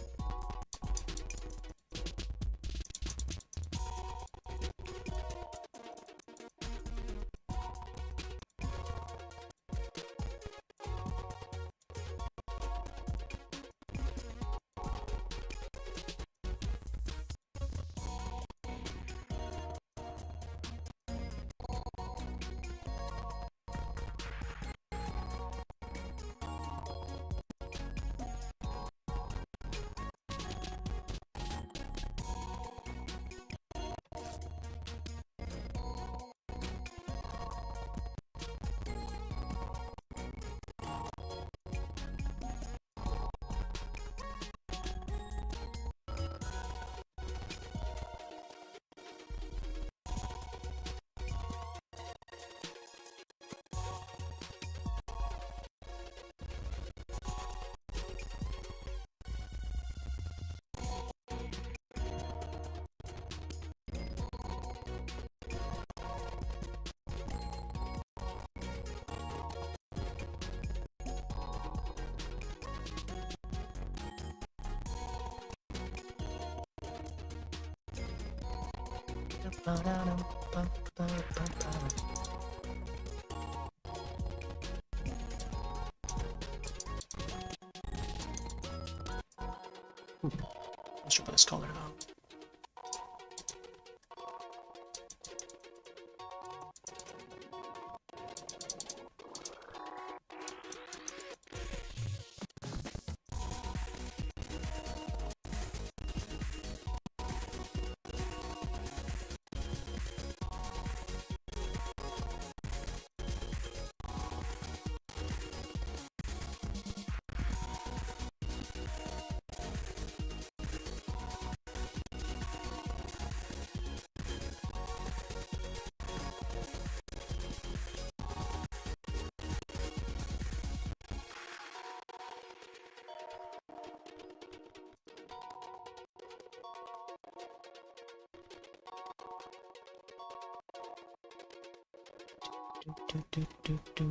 sure about this color though.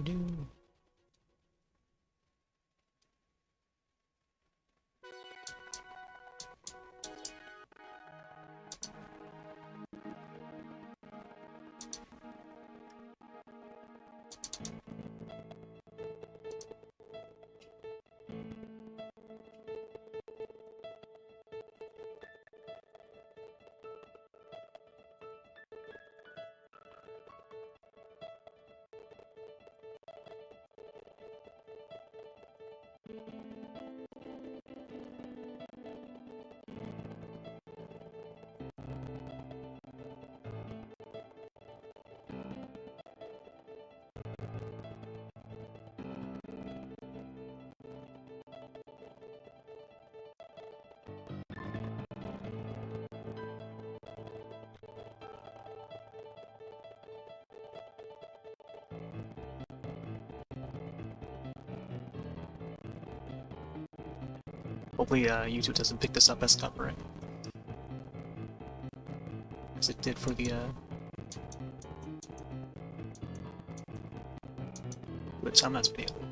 Do. Hopefully YouTube doesn't pick this up as copyright, as it did for the ᵒᵒⁿᵗ video.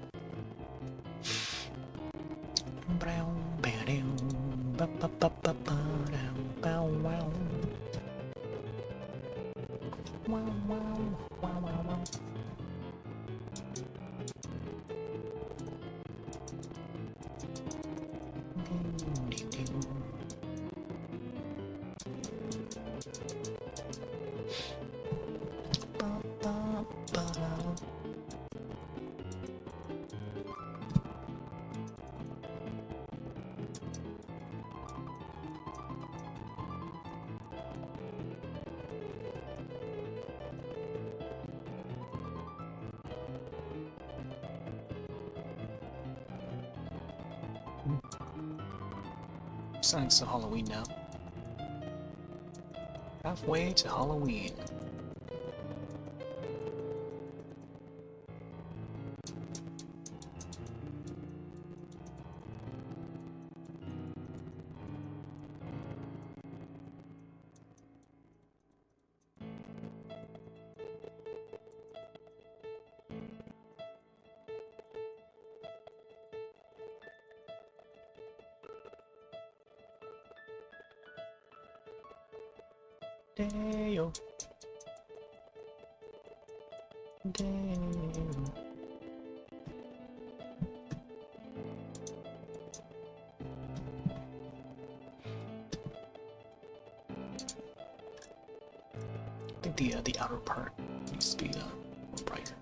Sounds to Halloween now. Halfway to Halloween. Deo. I think the outer part needs to be more brighter.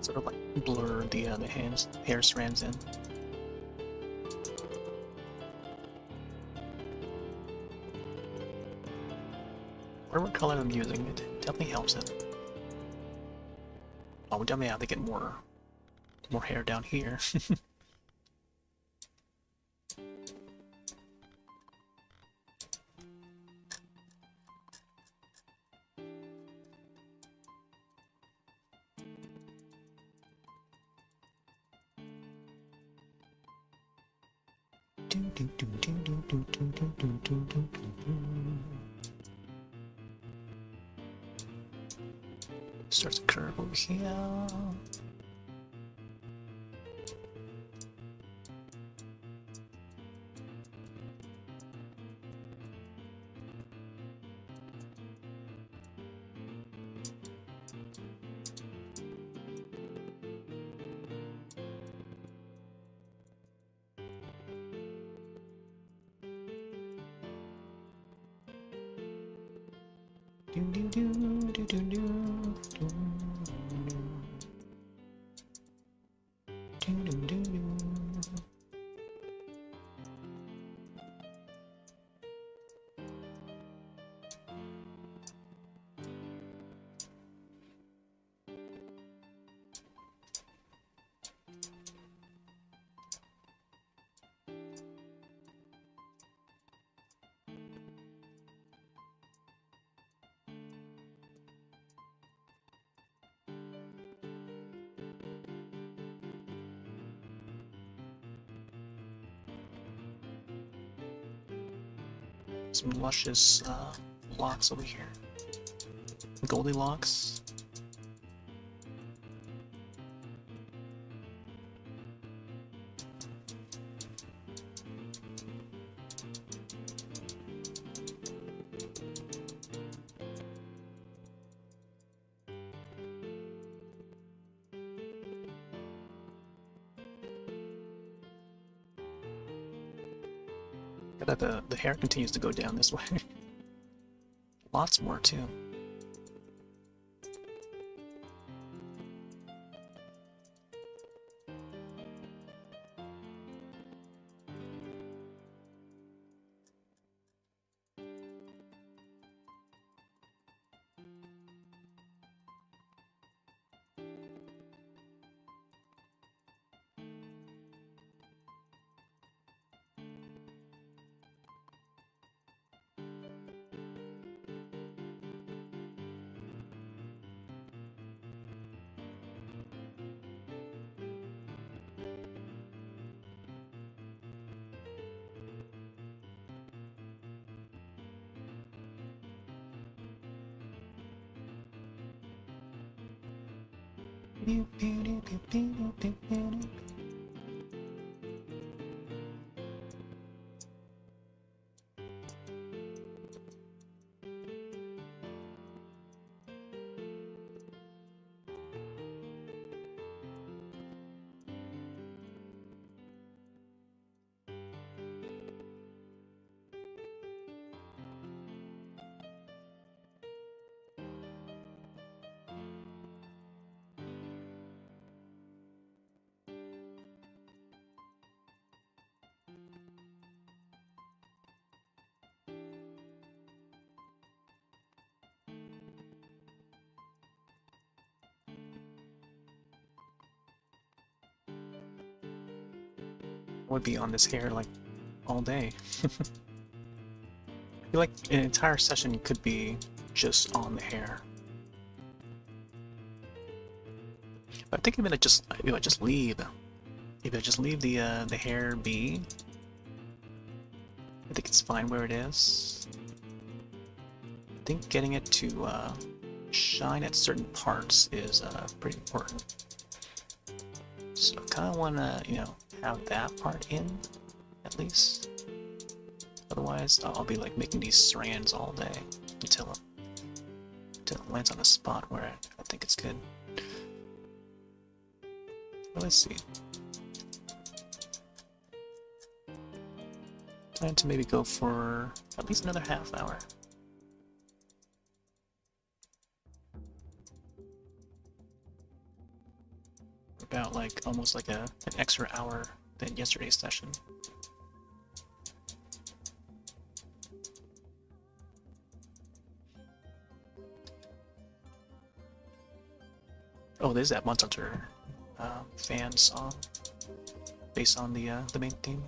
sort of like blur the hair strands in. Whatever color I'm using, it definitely helps it. Oh, we definitely have to get more hair down here. Starts a curve over here. Some luscious locks over here. Goldilocks. The hair continues to go down this way. Lots more too. Would be on this hair like all day. I feel like an entire session could be just on the hair. But I think if I just leave the hair be, I think it's fine where it is. I think getting it to shine at certain parts is pretty important. So I kind of want to, have that part in, at least. Otherwise, I'll be like making these strands all day until it lands on a spot where I think it's good. But let's see. Time to maybe go for at least another half hour. about like almost like an extra hour than yesterday's session. Oh, there's that ᵈᵒⁿ'ᵗ fan song based on the main theme.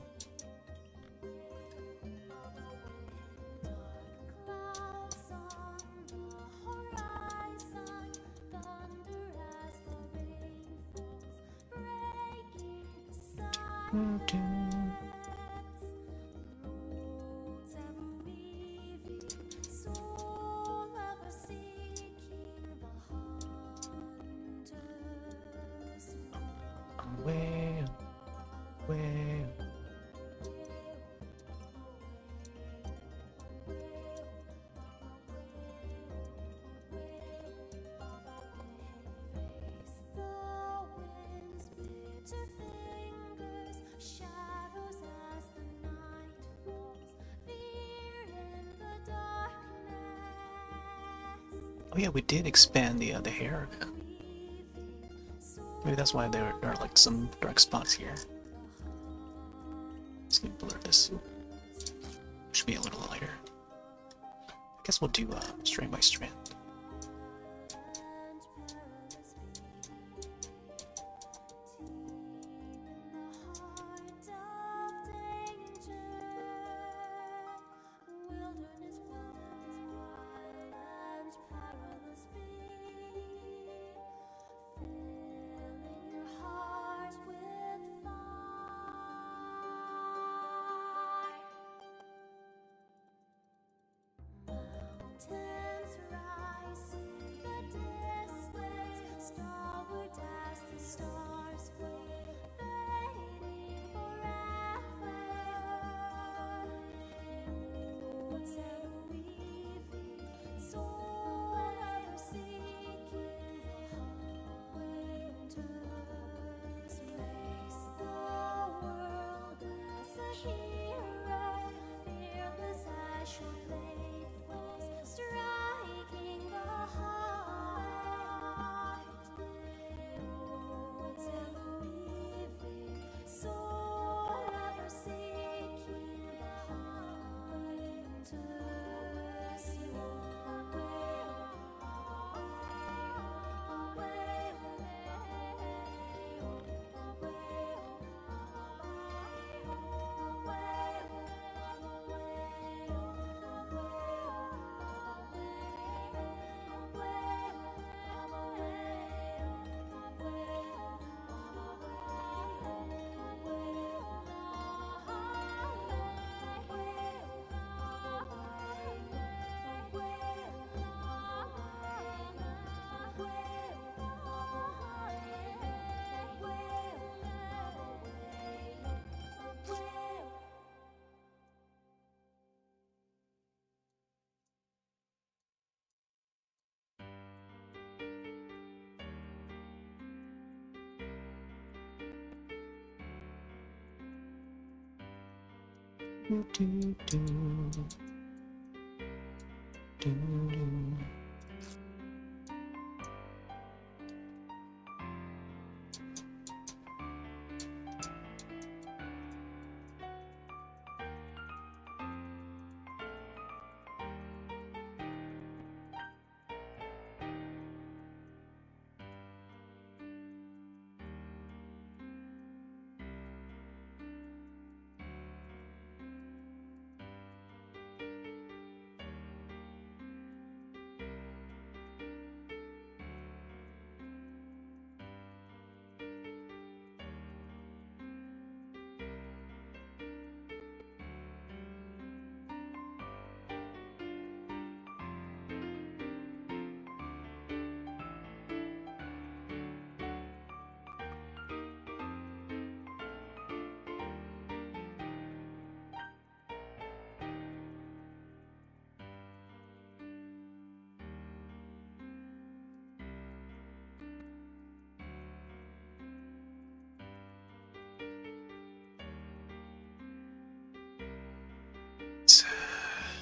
Oh yeah, we did expand the hair. Maybe that's why there are like some dark spots here. Let's blur this. Should be a little lighter. I guess we'll do strand by strand.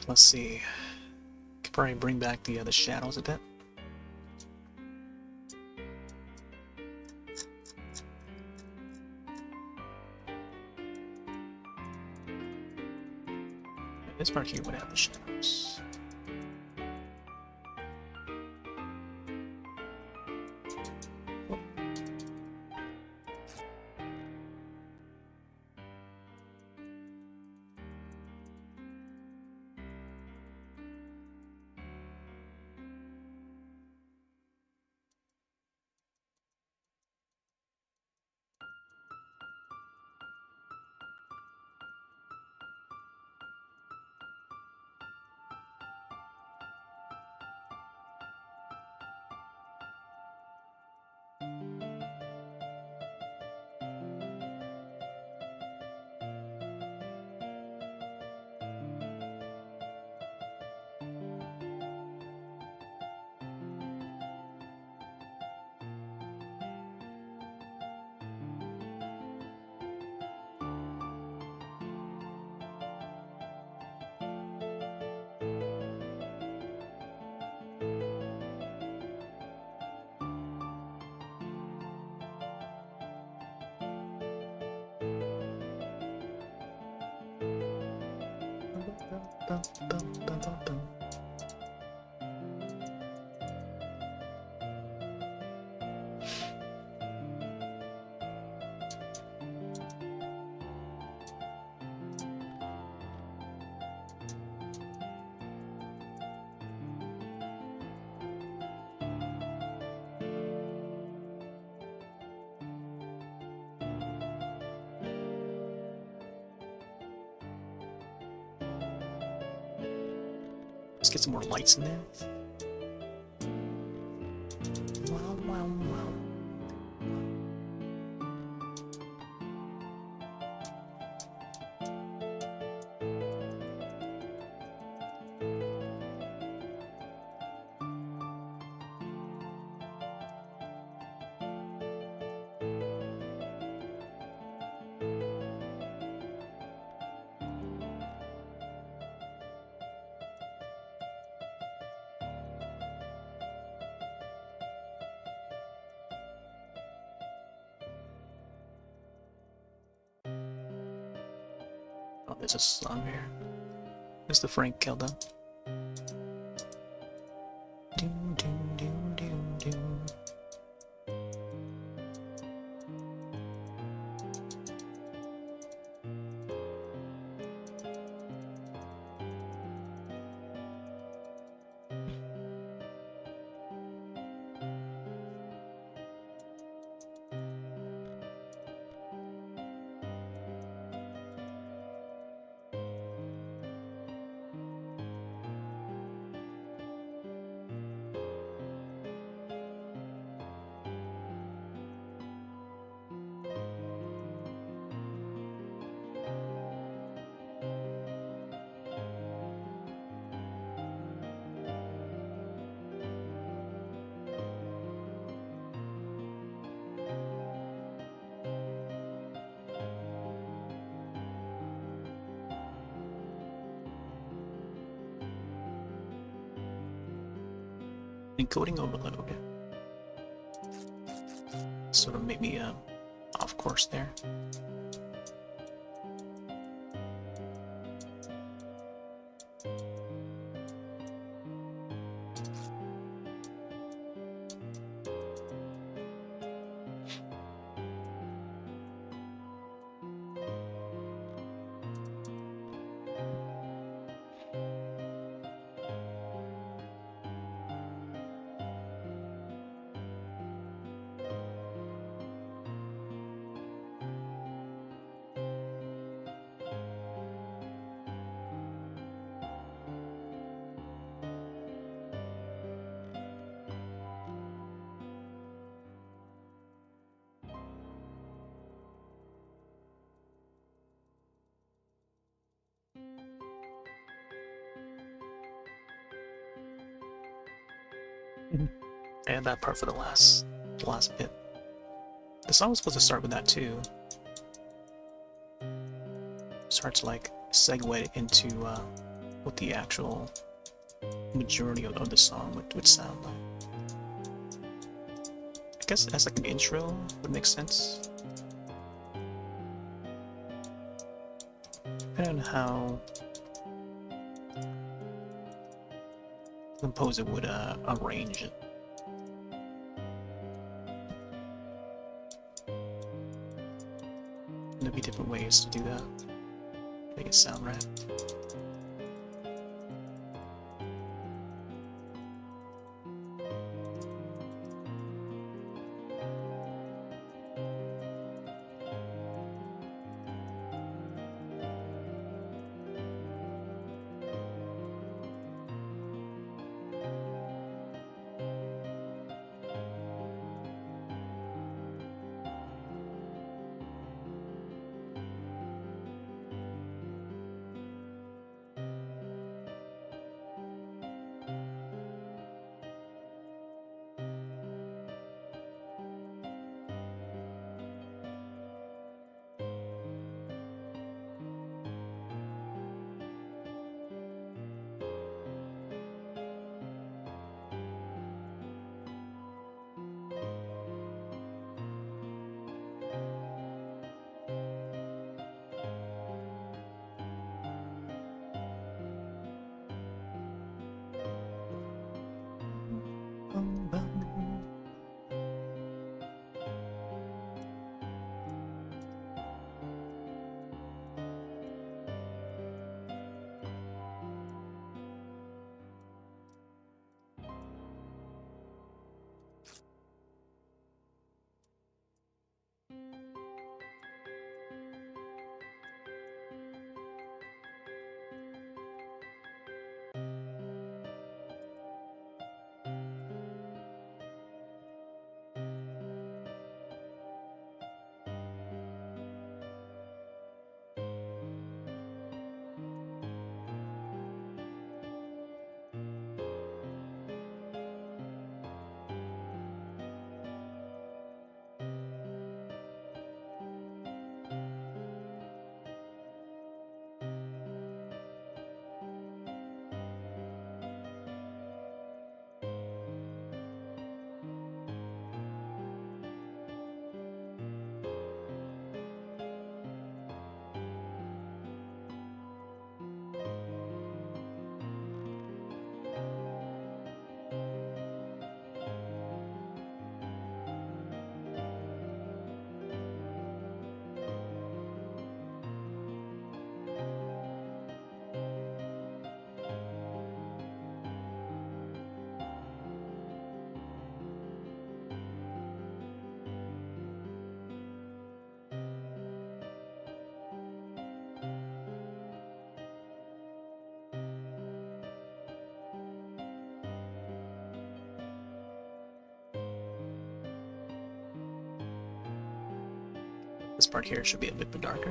Let's see. Could probably bring back the shadows a bit. This part here would have the shadows. Let's get some more lights in there. Wow, wow, wow. Oh, there's a song here. Mr. Frank Kelda. Doom, doom, doom, doom, doom. Encoding overload. Sort of made me off course there. And that part for the last bit. The song was supposed to start with that too. Start to like segue into what the actual majority of the song would sound like. I guess as like an intro would make sense. Depending on how composer would arrange it. There'll be different ways to do that. Make it sound right. This part here should be a bit darker.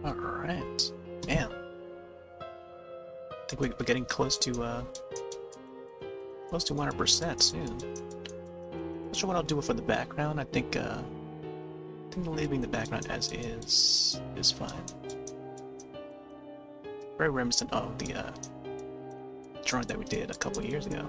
Alright. Man. I think we're getting close to 100% soon. Not sure what I'll do for the background. I think leaving the background as is fine. Very reminiscent of the drawing that we did a couple years ago.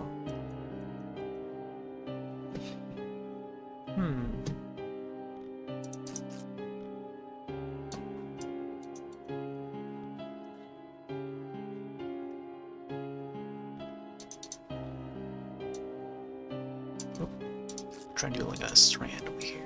Try to do like a strand over here.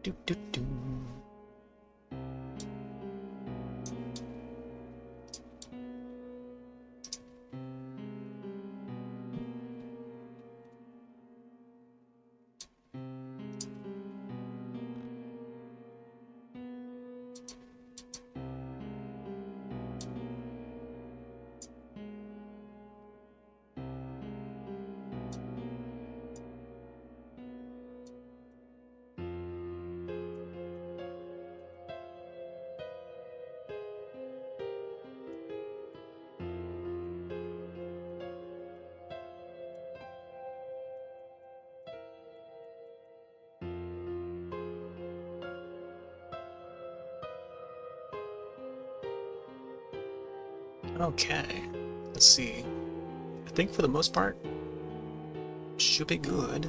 Do, do, do. Okay, let's see. I think for the most part, should be good.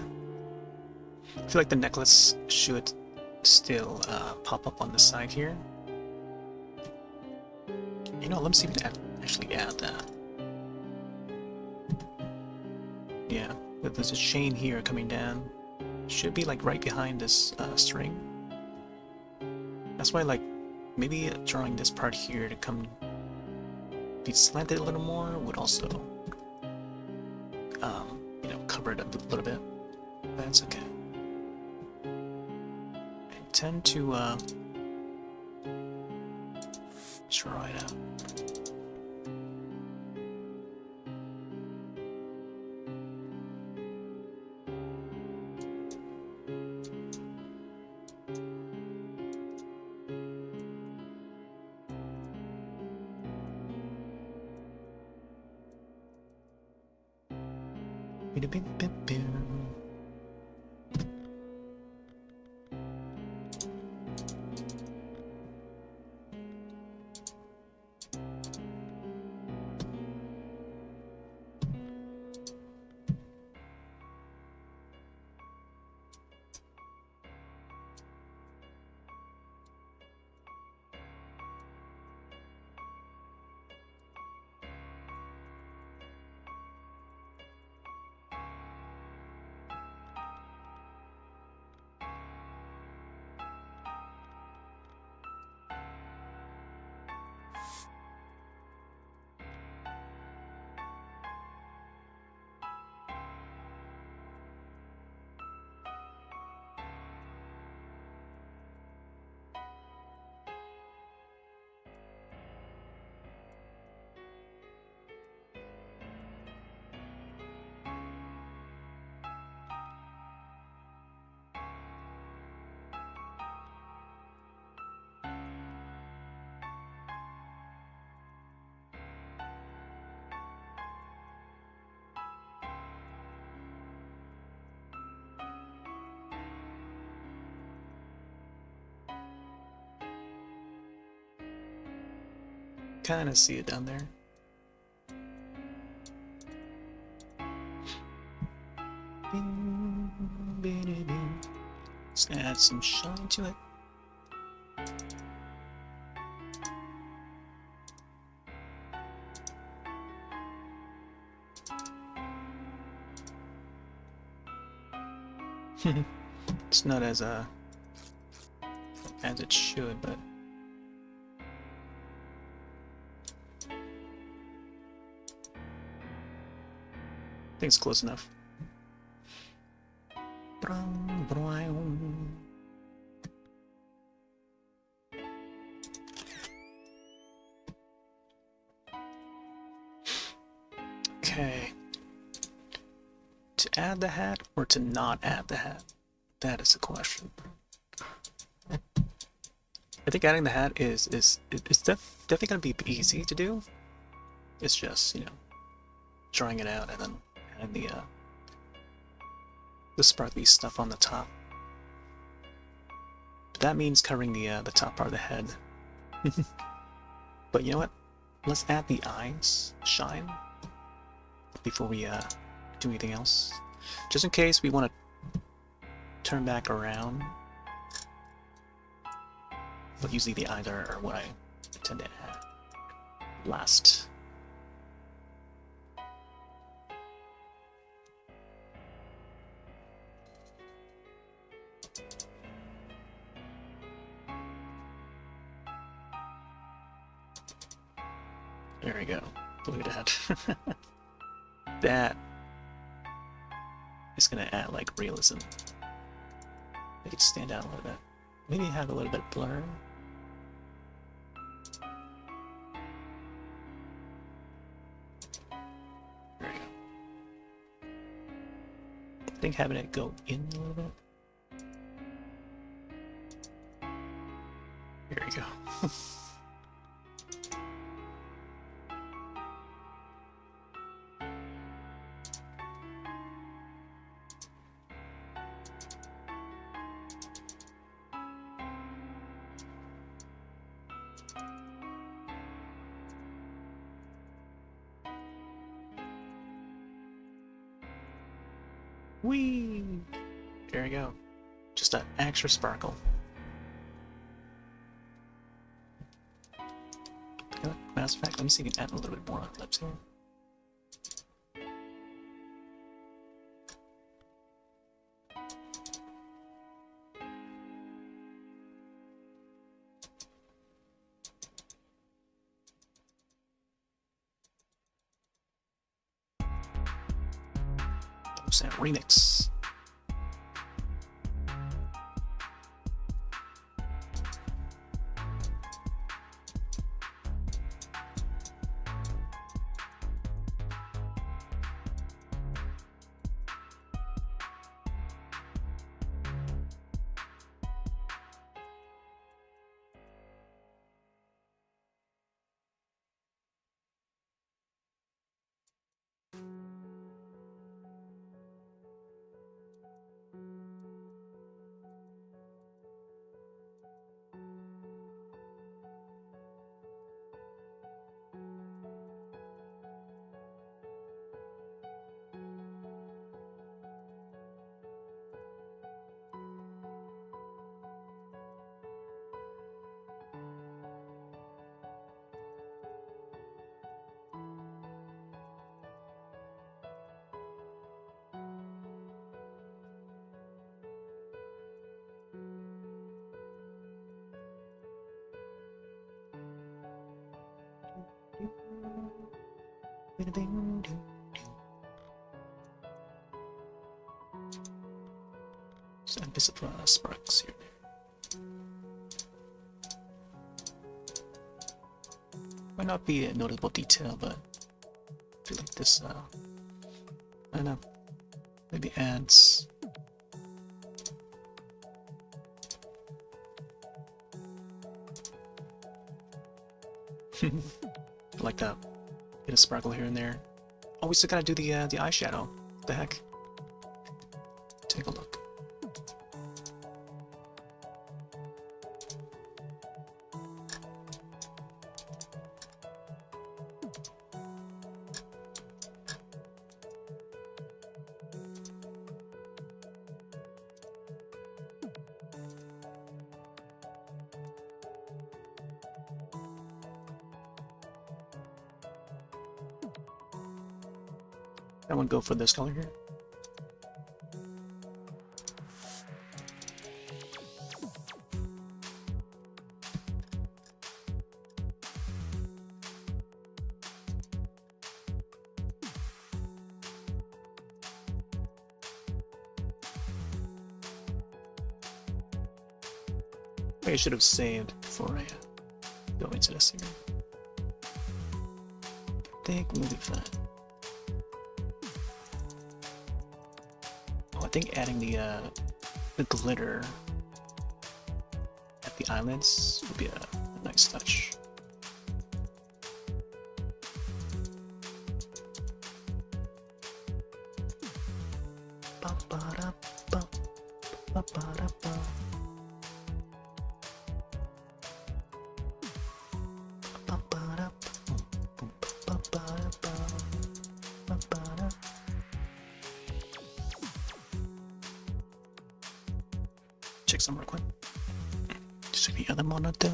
I feel like the necklace should still pop up on the side here. You know, let me see if we can actually add that. Yeah, but there's a chain here coming down. Should be like right behind this string. That's why, like, maybe drawing this part here to come be slanted a little more would also, you know, cover it up a little bit. That's okay. I tend to draw it out. Kind of see it down there. Let's add some shine to it. It's not as it should, but I think it's close enough. Okay. To add the hat or to not add the hat? That is the question. I think adding the hat is definitely gonna be easy to do. It's just, you know, drawing it out and then adding the sparkly stuff on the top. But that means covering the top part of the head. But you know what? Let's add the eyes shine before we do anything else, just in case we want to turn back around. But usually the eyes are what I tend to add last. There we go. Look at that. That is gonna add like realism. Make it stand out a little bit. Maybe have a little bit of blur. There we go. I think having it go in a little bit. There we go. Whee! There we go. Just an extra sparkle. Matter of fact, let me see if we can add a little bit more on the lips here. Remix. So a bit of sparks here. Might not be a notable detail, but I feel like this, I don't know, maybe adds. Like that bit of sparkle here and there. Oh, we still gotta do the eyeshadow. What the heck? Take a look. I want to go for this color here. I should have saved before I go into this here. I think we'll be fine. I think adding the glitter at the eyelids would be a nice touch. Check some real quick. Check the other monitor.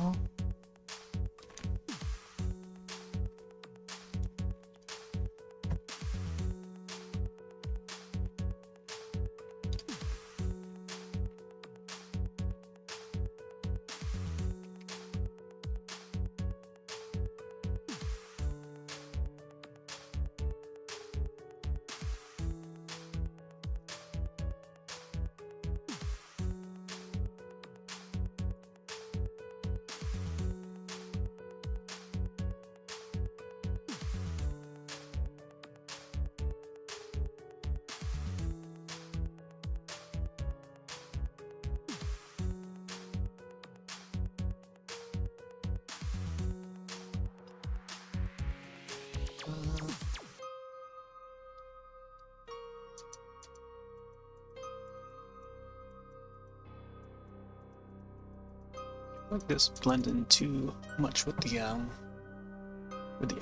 Like this blend in too much with the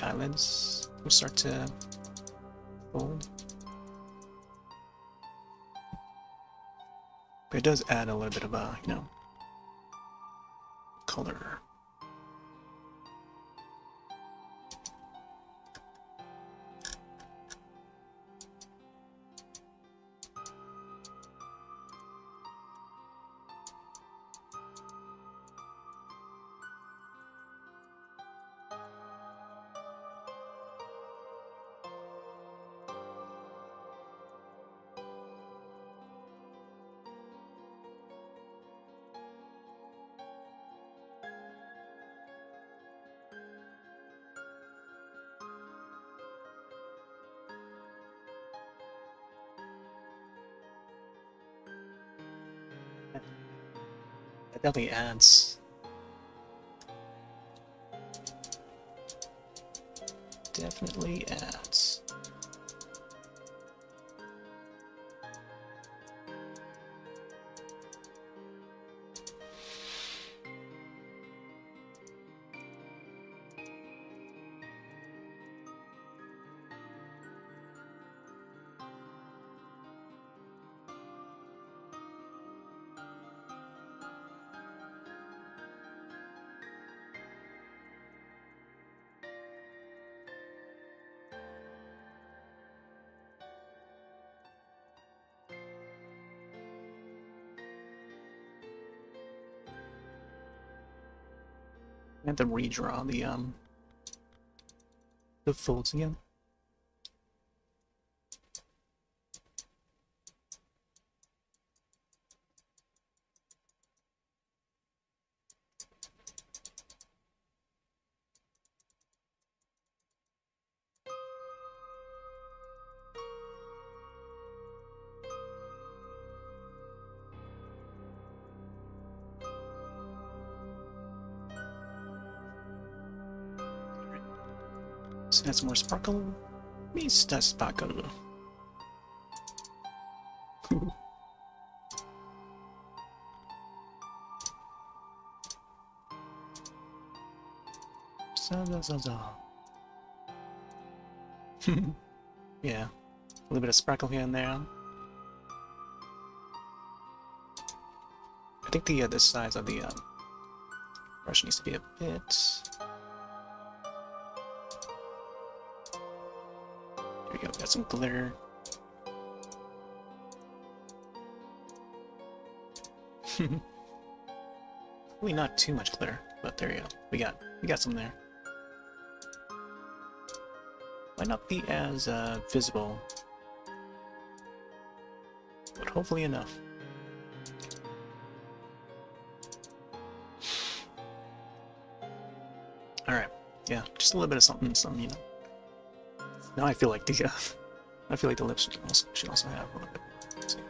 eyelids. We start to fold, but it does add a little bit of color. It definitely adds. Definitely adds. I have to redraw the folds again. Let's add some more sparkle. Mr. Sparkle. Yeah, a little bit of sparkle here and there. I think the size of the brush needs to be a bit. There we go. Got some glitter. Really not too much glitter, but there you go. We got some there. Might not be as visible, but hopefully enough. All right, yeah, just a little bit of something, you know. Now I feel like the lips should also have a little bit. Let's see.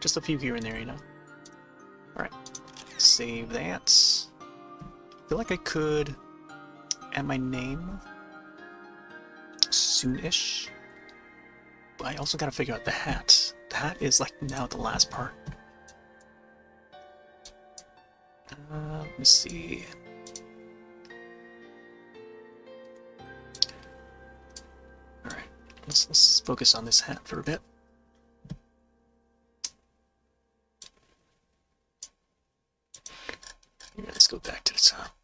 Just a few here and there, you know. Alright, save that. I feel like I could add my name soon-ish. But I also gotta figure out the hat. The hat is like now the last part. Let me see. Alright, let's focus on this hat for a bit. Yeah, let's go back to the top.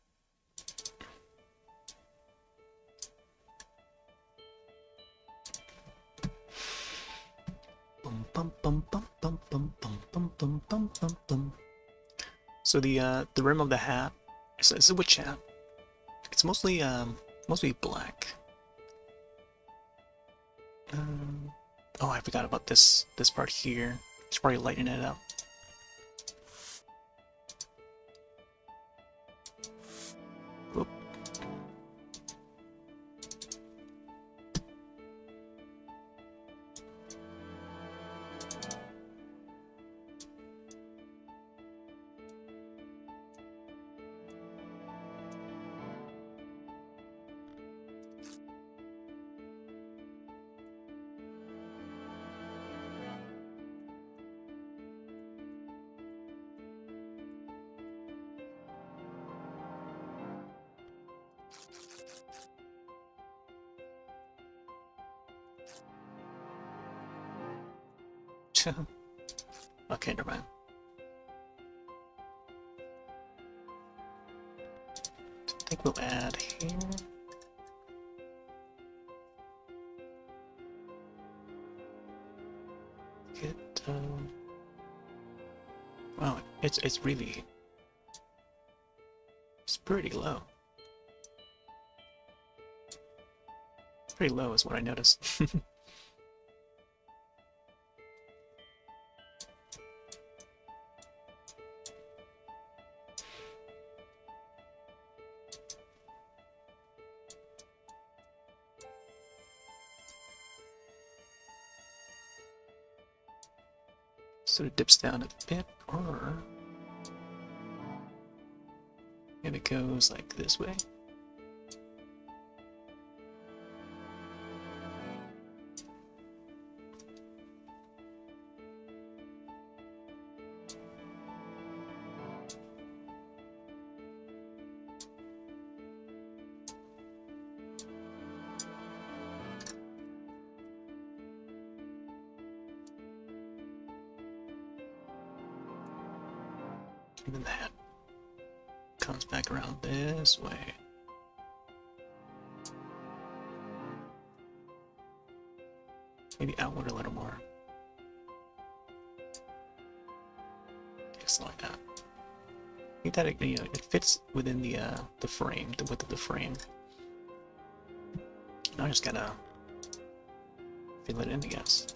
So the rim of the hat, it's a witch hat. It's mostly black. Oh, I forgot about this part here. Should probably lighten it up. Whoop. Okay, never mind. I think we'll add here. Get wow, it's really pretty low. Pretty low is what I noticed. Sort of dips down a bit, or maybe it goes like this way. And then that comes back around this way. Maybe outward a little more. Just like that. I think that it fits within the frame, the width of the frame. Now I just gotta fill it in, I guess.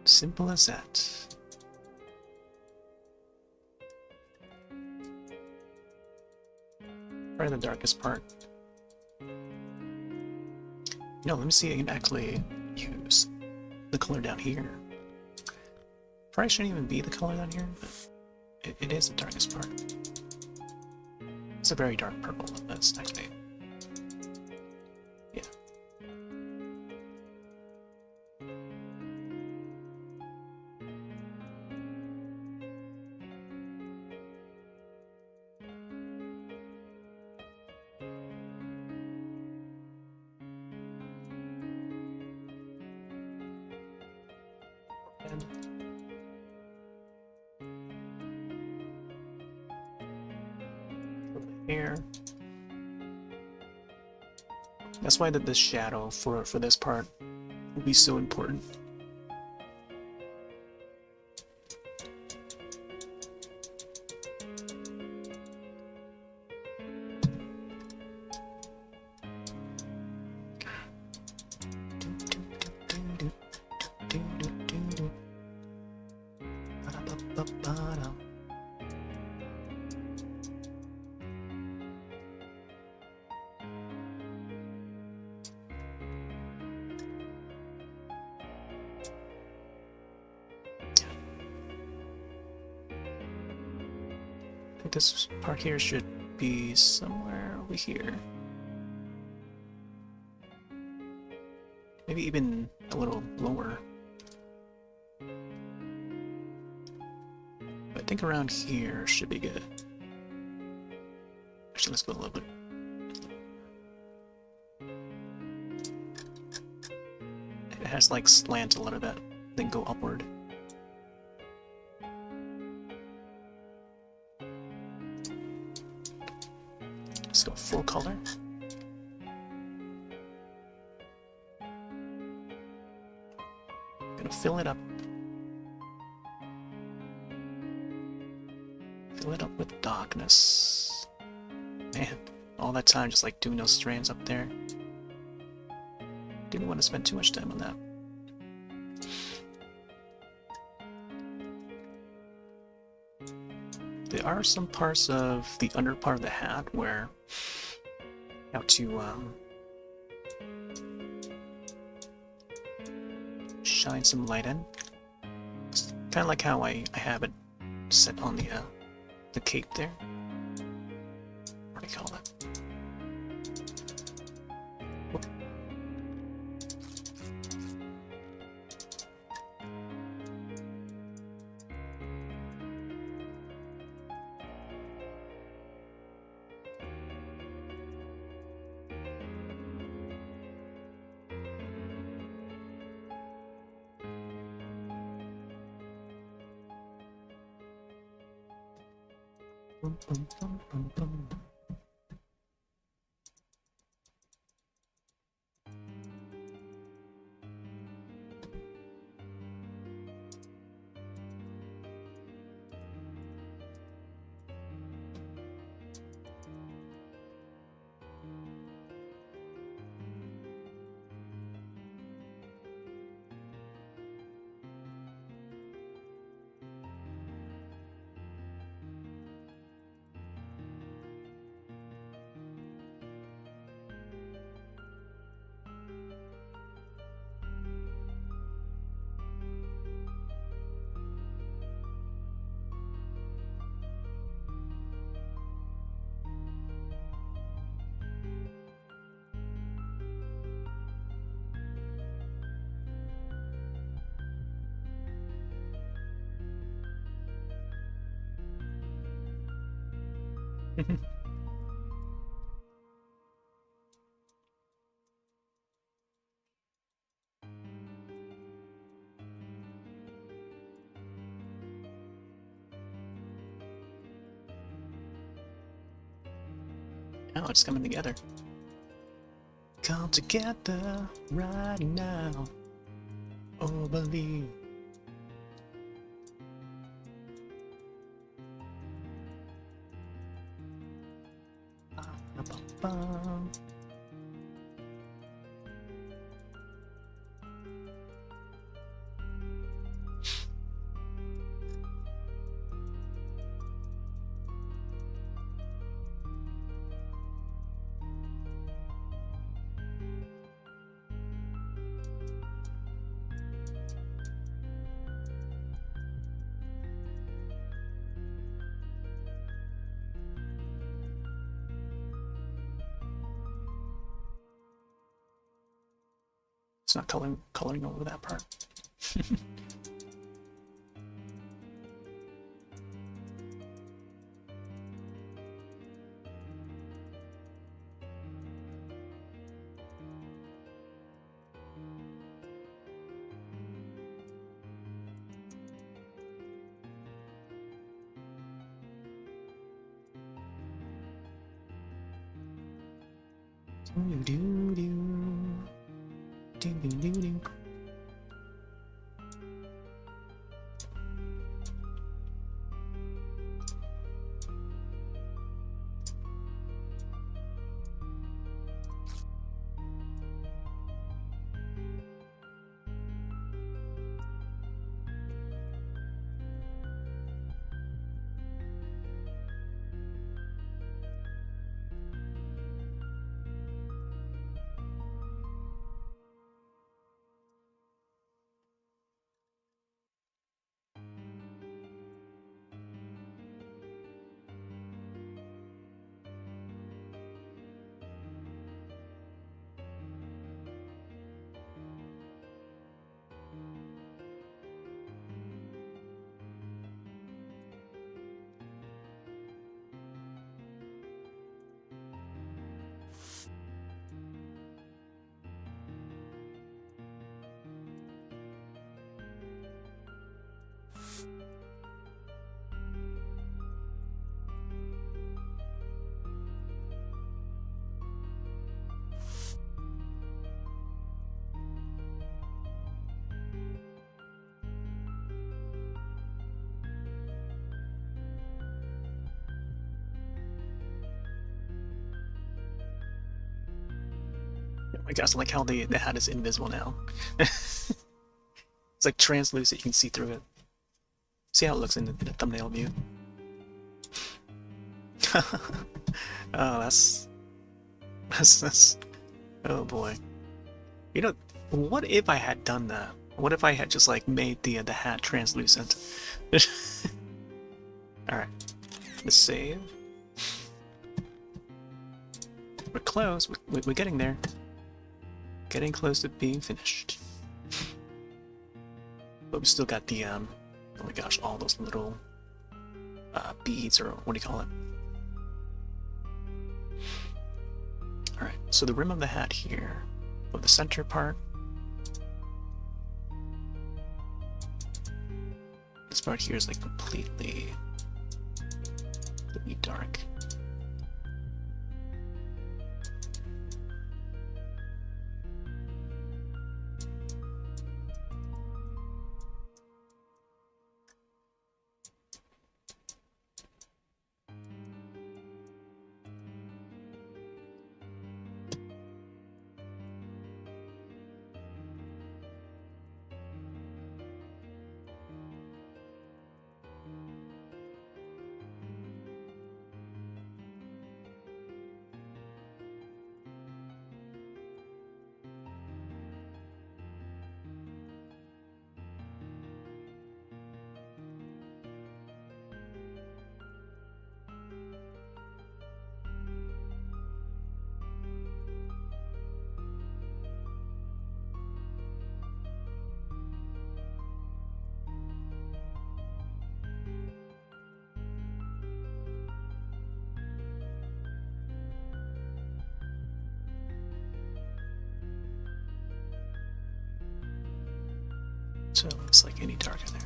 Simple as that. Right in the darkest part. No, let me see if I can actually use the color down here. Probably shouldn't even be the color down here, but it is the darkest part. It's a very dark purple. That's actually, yeah. Here. That's why the shadow for this part will be so important. think this part here should be somewhere over here. Maybe even a little lower. But I think around here should be good. Actually, let's go a little bit. It has like slant a little bit, then go upward. Let's go full color. Gonna fill it up. Fill it up with darkness. Man, all that time just like doing those strands up there. Didn't want to spend too much time on that. There are some parts of the under part of the hat where you have to shine some light in. It's kind of like how I have it set on the cape there. What do you call that? Whoop. Bum, bum, bum, bum, bum. Now it's coming together. Come together right now. Oh, believe. Ba-ba-ba. It's not coloring over that part. I guess I like how the hat is invisible now. It's like translucent, you can see through it. See how it looks in the thumbnail view. Oh, that's oh boy. You know, what if I had done that? What if I had just like made the hat translucent? Alright, let's save. We're close, we're getting there. Getting close to being finished. But we still got the, oh my gosh, all those little beads, or what do you call it? Alright, so the rim of the hat here, of the center part. This part here is like completely dark. So it's like any darker there.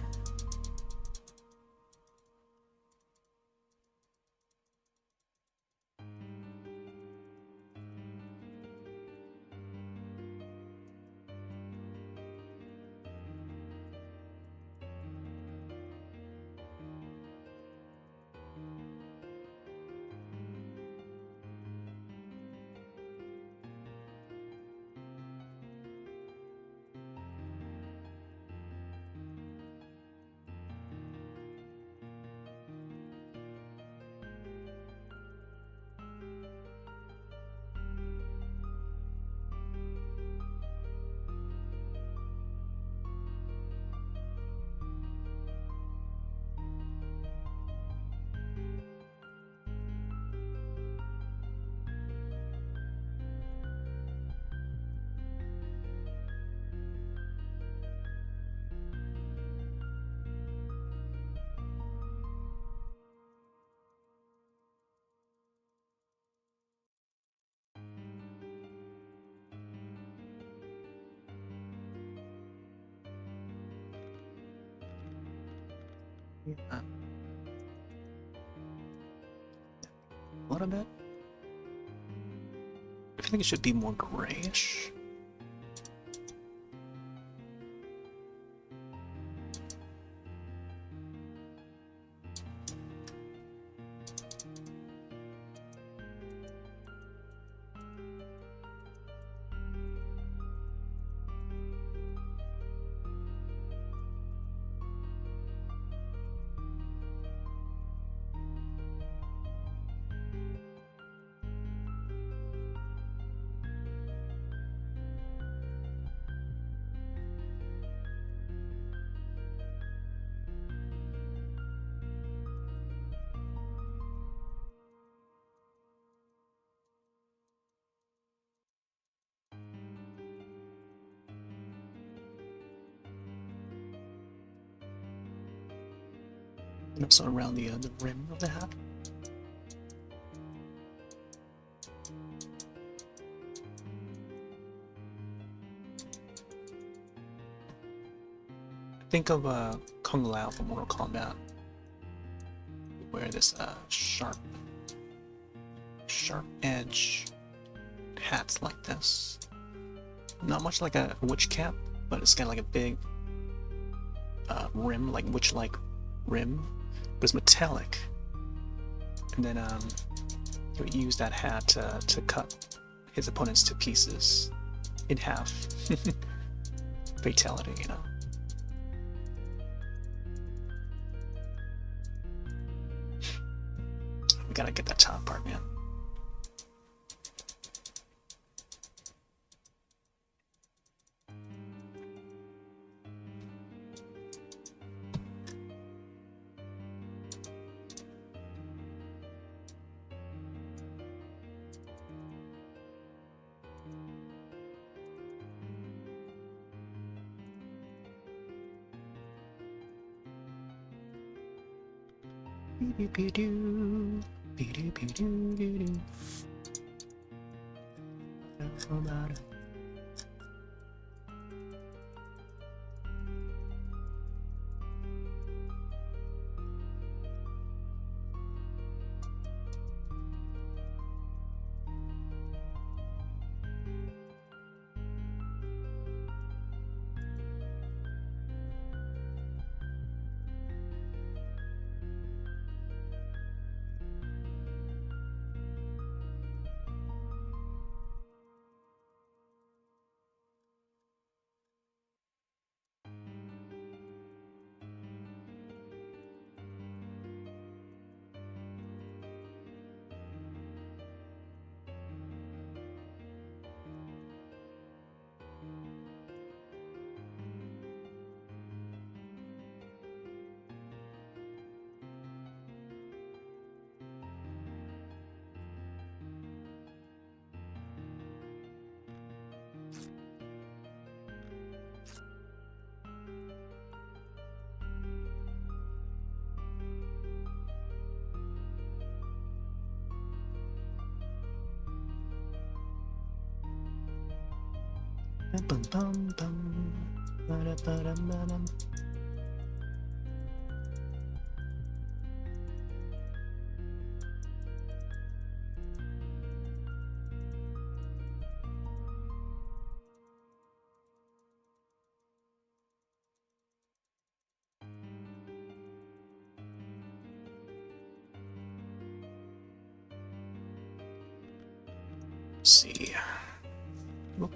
Yeah. A little bit. I think it should be more grayish. And also around the rim of the hat. Think of Kung Lao from Mortal Kombat. Wear this sharp edge hats like this. Not much like a witch cap, but it's got like a big rim, like witch-like rim, but it's metallic. And then he would use that hat to cut his opponents to pieces. in half. Fatality, you know. We gotta get that top part, man. Bum, bum, bum. Ba-da-ba-dum-ba-dum. Let's see. Whoop.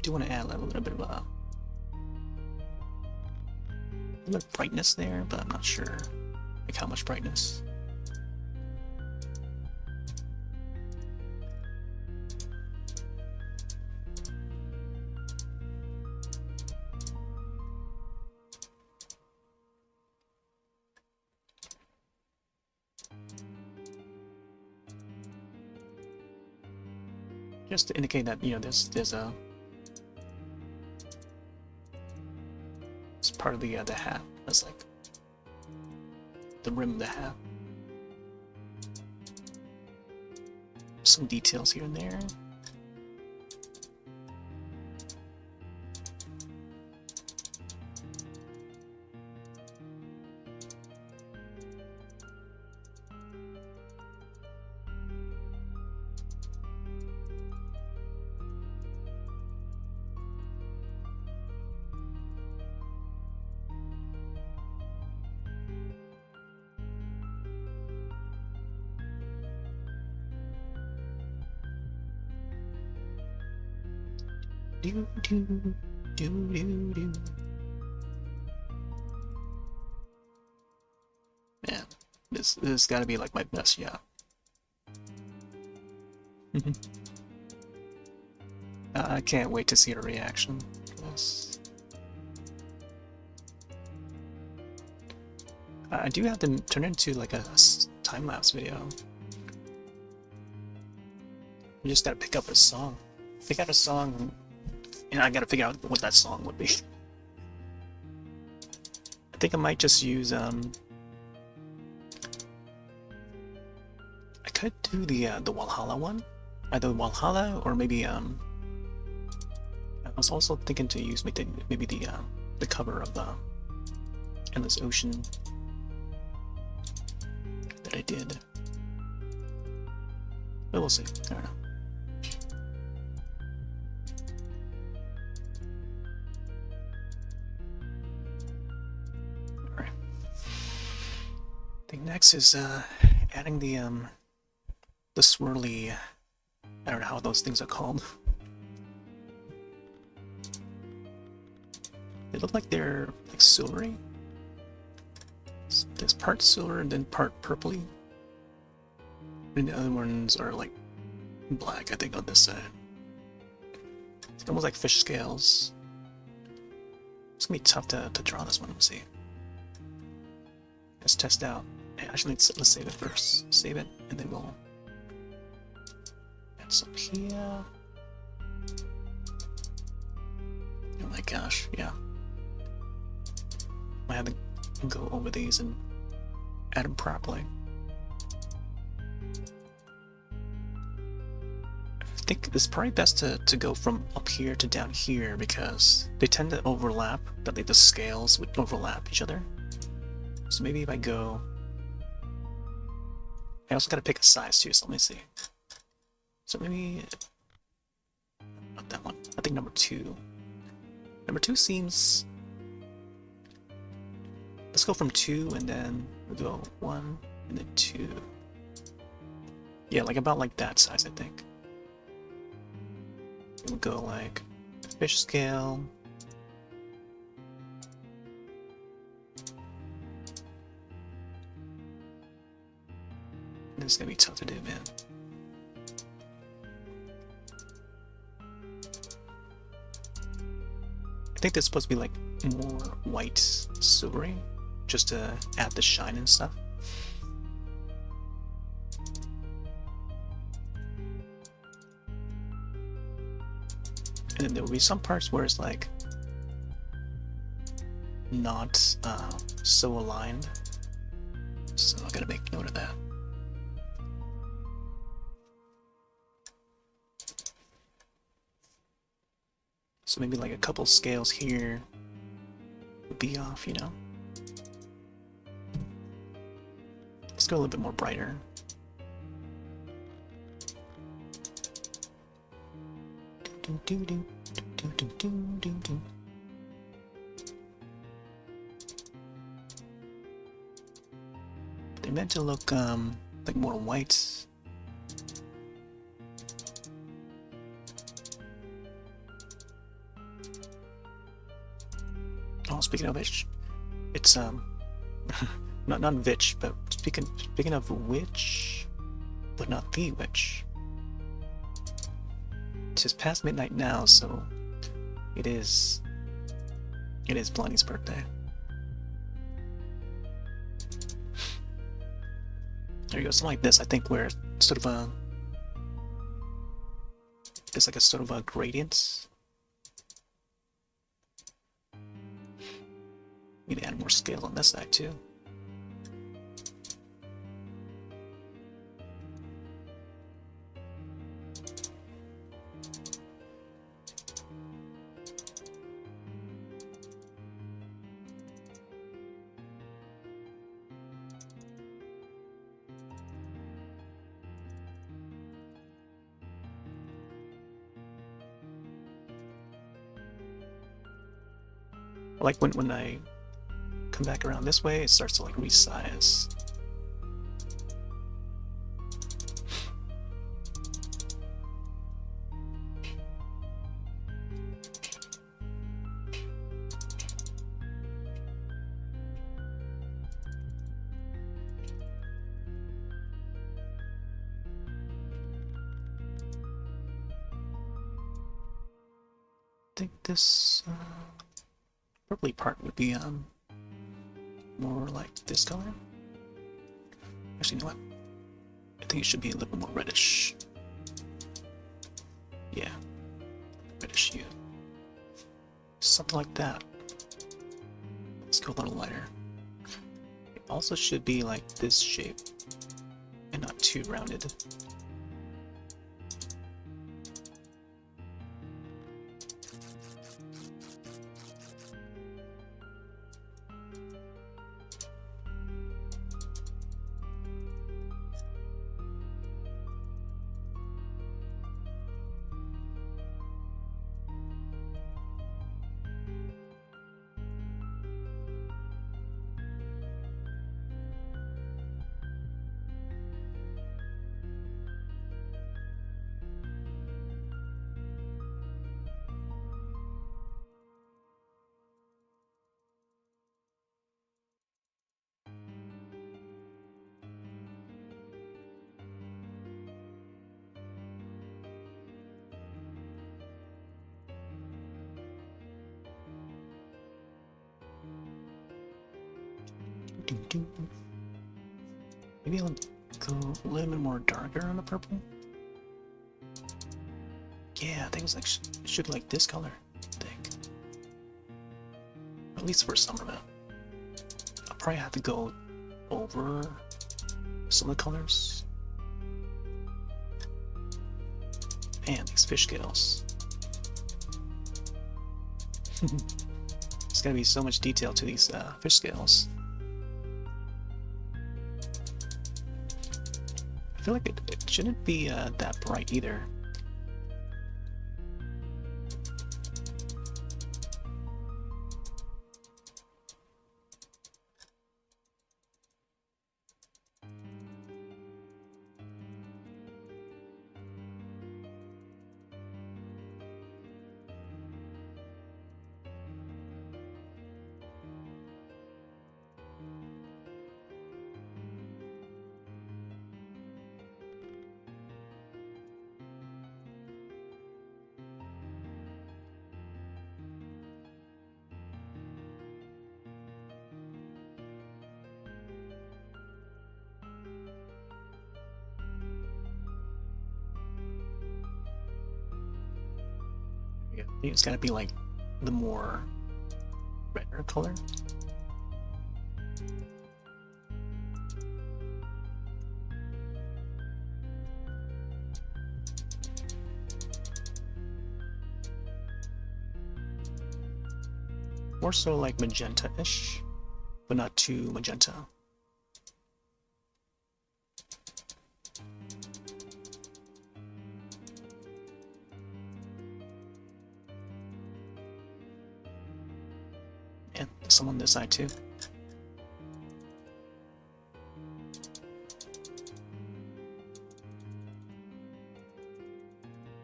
Do want to add a little bit of a little brightness there, but I'm not sure like how much brightness. Just to indicate that, you know, there's a it's part of the hat. That's like the rim of the hat. Some details here and there. Do, do, do, do, do. Man, this has got to be like my best yacht. I can't wait to see her reaction to this. I do have to turn it into like a time-lapse video. I just gotta pick up a song. Pick out a song, and I gotta figure out what that song would be. I think I might just use I could do the Valhalla one, either Valhalla or maybe was also thinking to use maybe the cover of Endless Ocean that I did. But we'll see. I don't know. Alright. I think next is adding the swirly, I don't know how those things are called. They look like they're like silvery. So there's part silver and then part purpley. And the other ones are like black, I think, on this side. It's almost like fish scales. It's gonna be tough to draw this one. Let's see. Let's test out. Actually, let's save it first. Save it, and then we'll add some here. Oh my gosh, yeah. I have to go over these and add them properly. I think it's probably best to go from up here to down here because they tend to overlap, that the scales would overlap each other. So maybe if I go... I also gotta pick a size too, so let me see. So maybe... not that one. I think number 2. Number 2 seems... Let's go from 2 and then we'll go 1 and then 2. Yeah, like about like that size, I think. We'll go like fish scale. This is gonna be tough to do, man. I think that's supposed to be like more white, silvery, just to add the shine and stuff. And then there will be some parts where it's like not so aligned, so I gotta make note of that. So maybe like a couple scales here would be off, you know? Let's go a little bit more brighter. They're meant to look like more white. Oh, speaking of which, it's not Vitch, but speaking of which, but not the witch. It's past midnight now, so it is Blondie's birthday. There you go, something like this, I think, where sort of there's like a sort of a gradient. Need to add more scale on this side too. Like when I come back around this way, it starts to like resize. I think this purpley part would be more like this color. Actually, you know what? I think it should be a little bit more reddish. Yeah, reddish hue. Something like that. Let's go a little lighter. It also should be like this shape and not too rounded. Maybe I'll go a little bit more darker on the purple. Yeah, I think it's like should be like this color. I think, at least for some of it. I'll probably have to go over some of the colors. Man, these fish scales. There's gotta be so much detail to these fish scales. I feel like it shouldn't be that bright either. I think it's gotta be like the more redder color. More so like magenta-ish, but not too magenta. And some on this side too.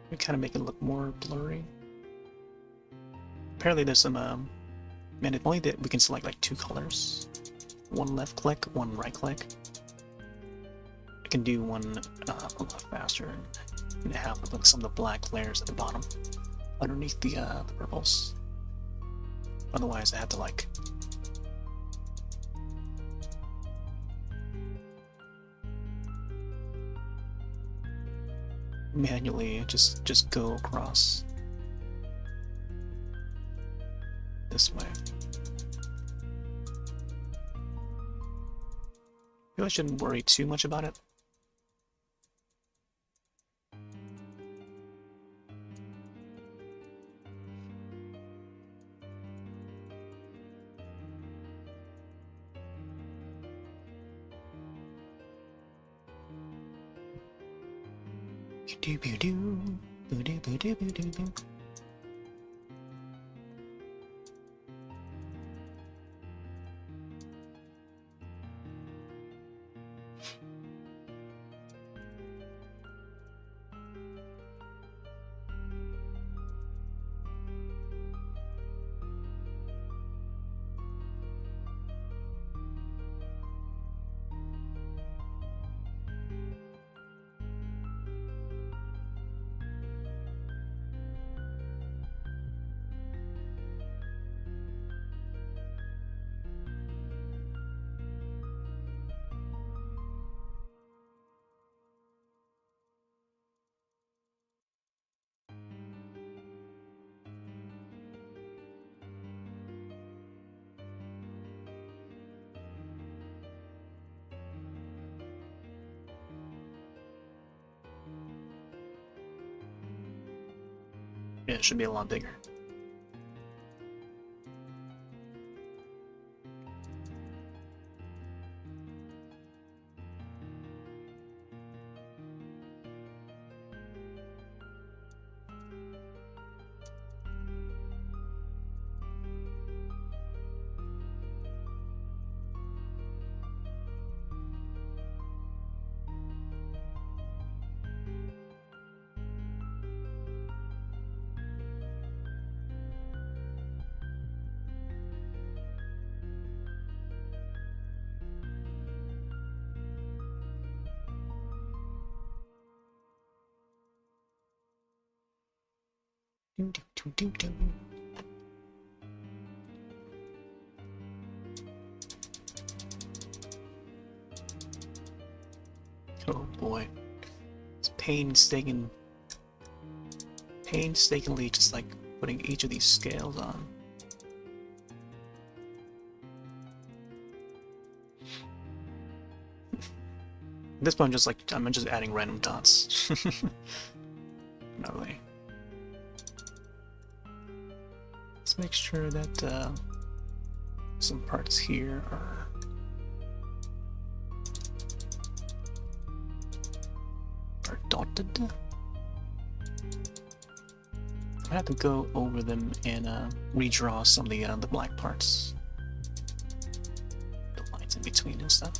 We kind of make it look more blurry. Apparently there's some, man, if only that we can select like two colors. One left click, one right click. I can do one a little faster and have like some of the black layers at the bottom underneath the purples. Otherwise I have to like manually just go across this way. I feel I shouldn't worry too much about it. Yeah, it should be a lot bigger. painstakingly just like putting each of these scales on. At this point, I'm just adding random dots. No way. Let's make sure that some parts here are dotted. I have to go over them and redraw some of the black parts, the lines in between and stuff.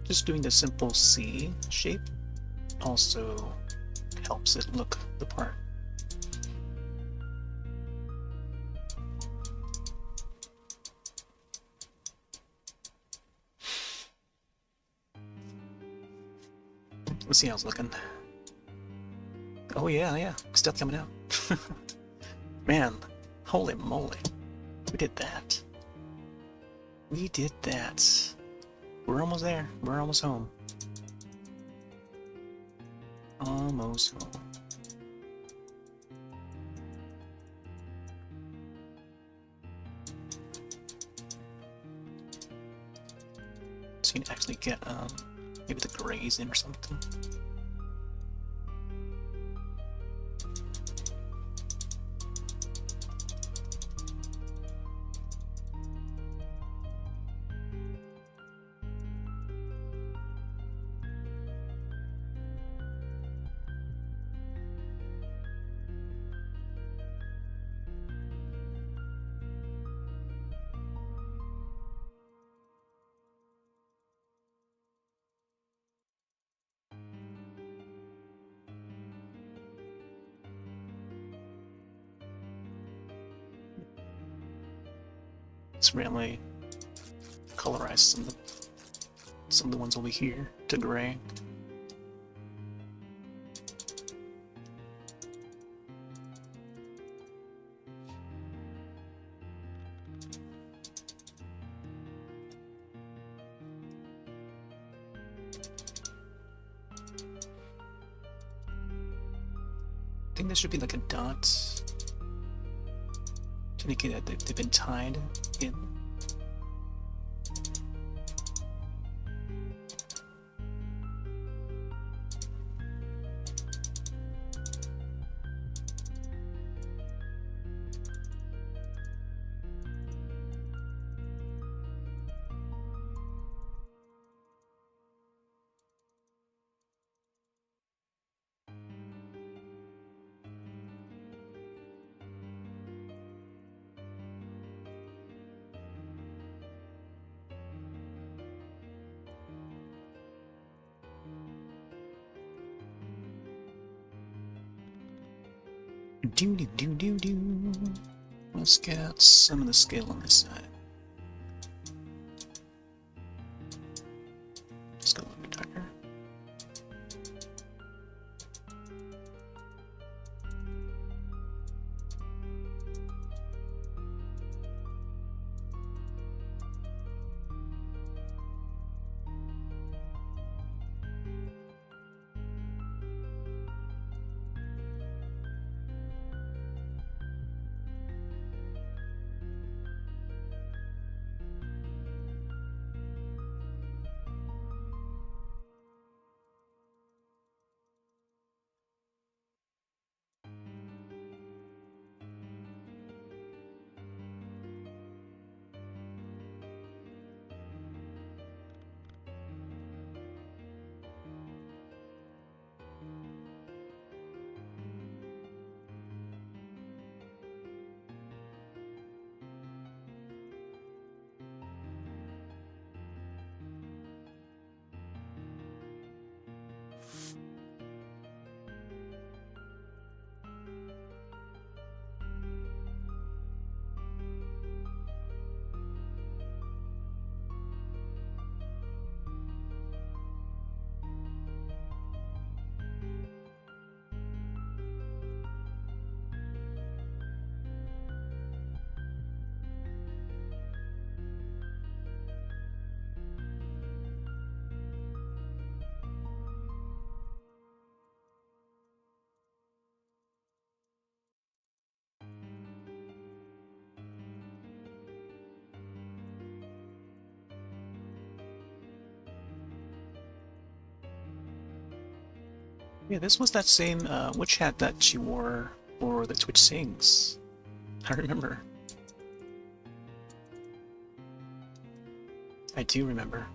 Just doing the simple C shape also helps it look the part. Let's see how it's looking. Oh yeah, stuff coming out. Man, holy moly. We did that. We did that. We're almost there. We're almost home. Almost home. So you can actually get maybe the grays in or something. Let's randomly colorize some of the ones over here to gray. I think this should be like a dot to indicate that they've been tied in. Let's get some of the scale on this side. Let's go a little bit darker. Yeah, this was that same witch hat that she wore for the Twitch Sings. I remember. I do remember.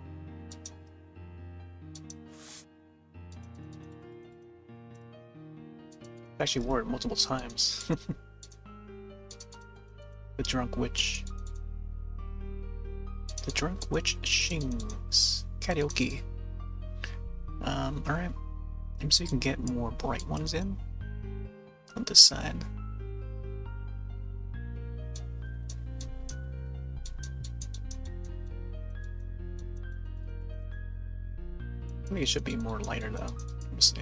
I actually wore it multiple times. The Drunk Witch. The Drunk Witch Shings. Karaoke. Alright. Maybe so you can get more bright ones in on this side. I think it should be more lighter though. Let me see.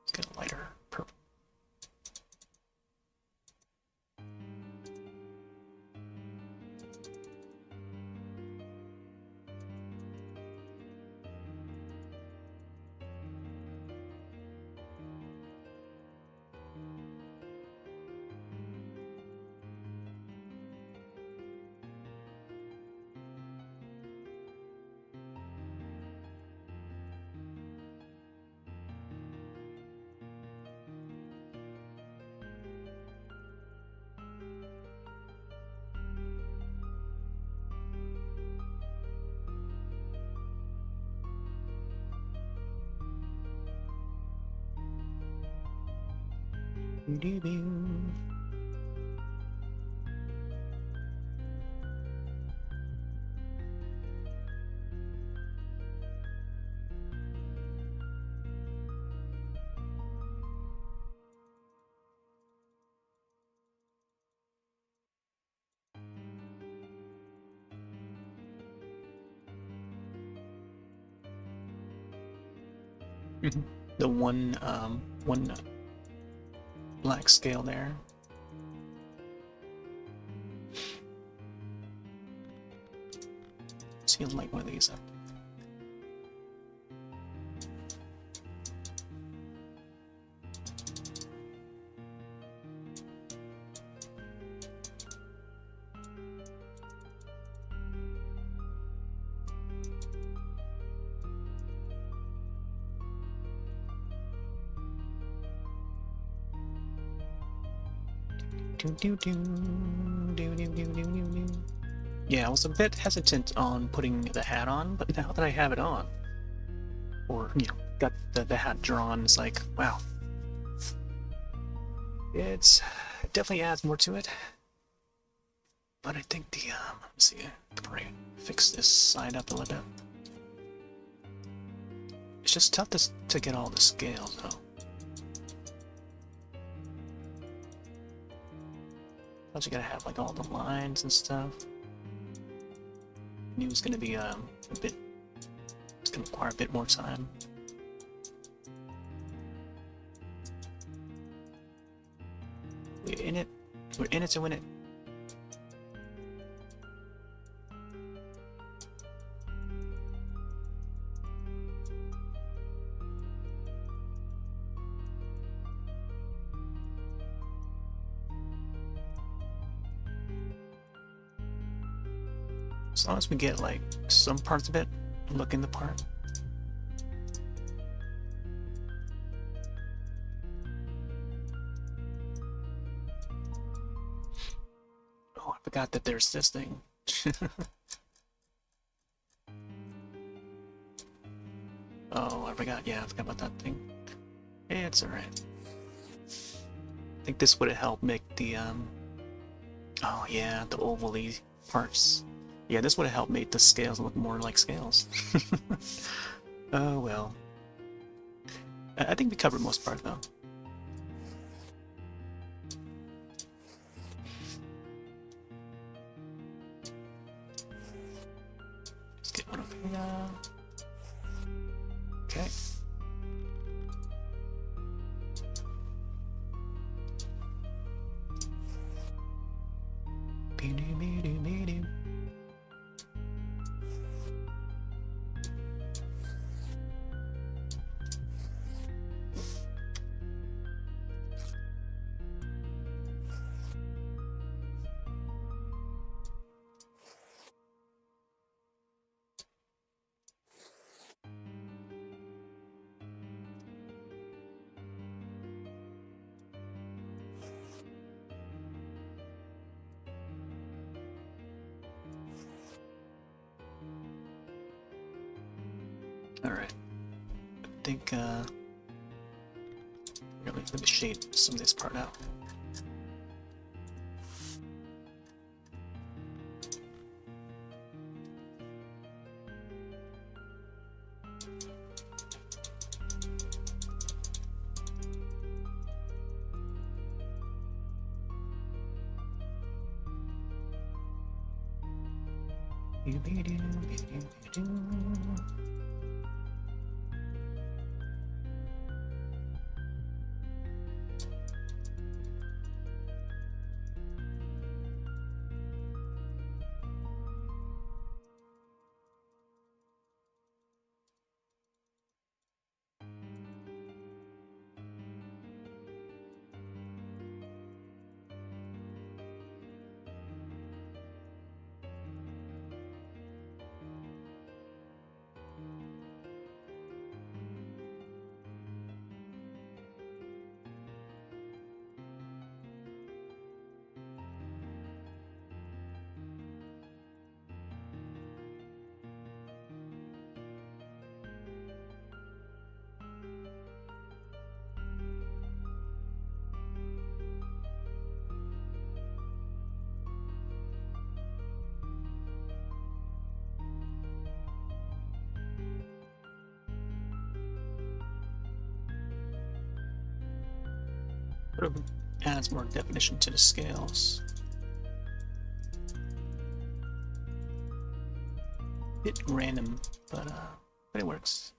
Let's get a lighter purple. The one black scale there. See, light one of these up. Yeah, I was a bit hesitant on putting the hat on, but now that I have it on, or, you know, got the hat drawn, it's like, wow. It definitely adds more to it. But I think the, let's see, I can probably fix this side up a little bit. It's just tough to get all the scales, though. Plus, you gotta have like all the lines and stuff. Knew it was gonna be a bit. It's gonna require a bit more time. We're in it. We're in it to win it. As long as we get like some parts of it, look in the part. Oh, I forgot that there's this thing. Oh, I forgot. Yeah, I forgot about that thing. Hey, it's alright. I think this would have helped make the oh yeah, the ovally parts. Yeah, this would have helped make the scales look more like scales. Oh well. I think we covered most part though. Let's get one up here. Okay. Alright. I think, really, let me shade some of this part out. Sort of adds more definition to the scales. Bit random, but it works.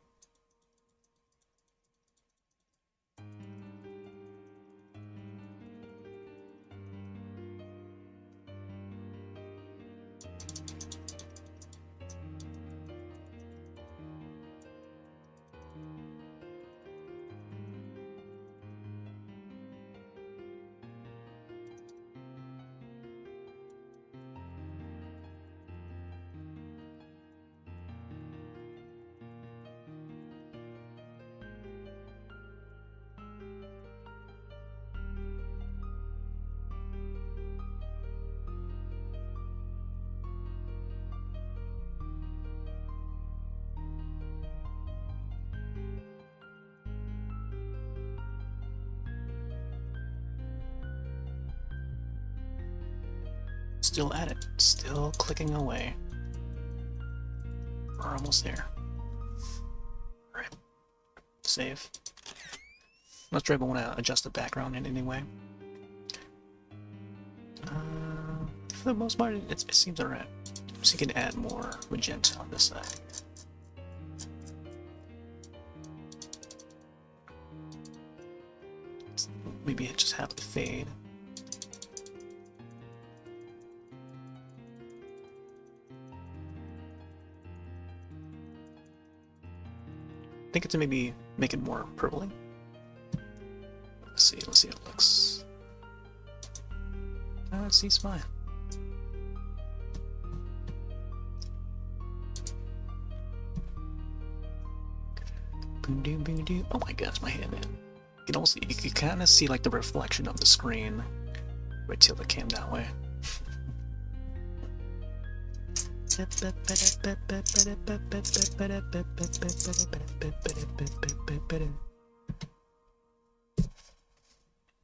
Still at it, still clicking away. We're almost there. Alright, save. Not sure if I want to adjust the background in any way. For the most part, it seems alright. So you can add more magenta on this side. Maybe just have the fade. I think it's to maybe make it more purpling. Let's see how it looks. Oh, it seems fine. Oh my gosh, my hand, man. You can also, you can kind of see like the reflection of the screen. Right, tilt the cam that way.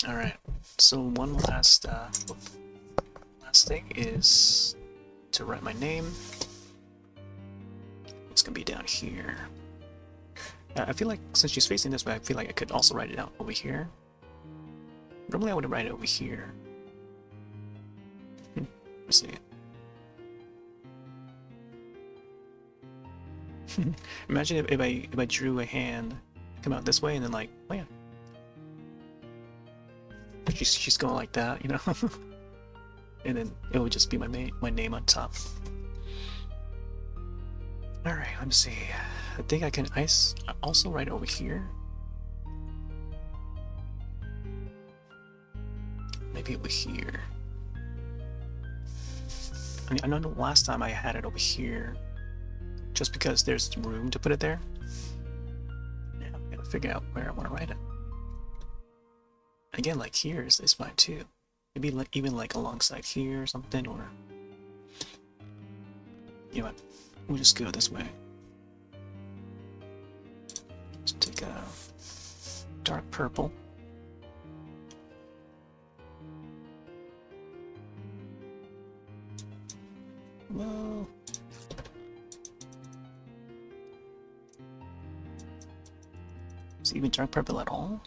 Alright, so one last thing is to write my name. It's gonna be down here. I feel like since she's facing this way, I feel like I could also write it out over here. Normally I would write it over here. Let's see. Imagine if I drew a hand come out this way and then like, oh yeah. She's going like that, you know? And then it would just be my name on top. Alright, let me see. I think I can also write over here. Maybe over here. I mean, I know the last time I had it over here, just because there's room to put it there. Yeah, I'm gonna figure out where I want to write it. Again, like here is fine too. Maybe like even like alongside here or something, or you know what? We'll just go this way. Let's take a dark purple. Well, is it even dark purple at all?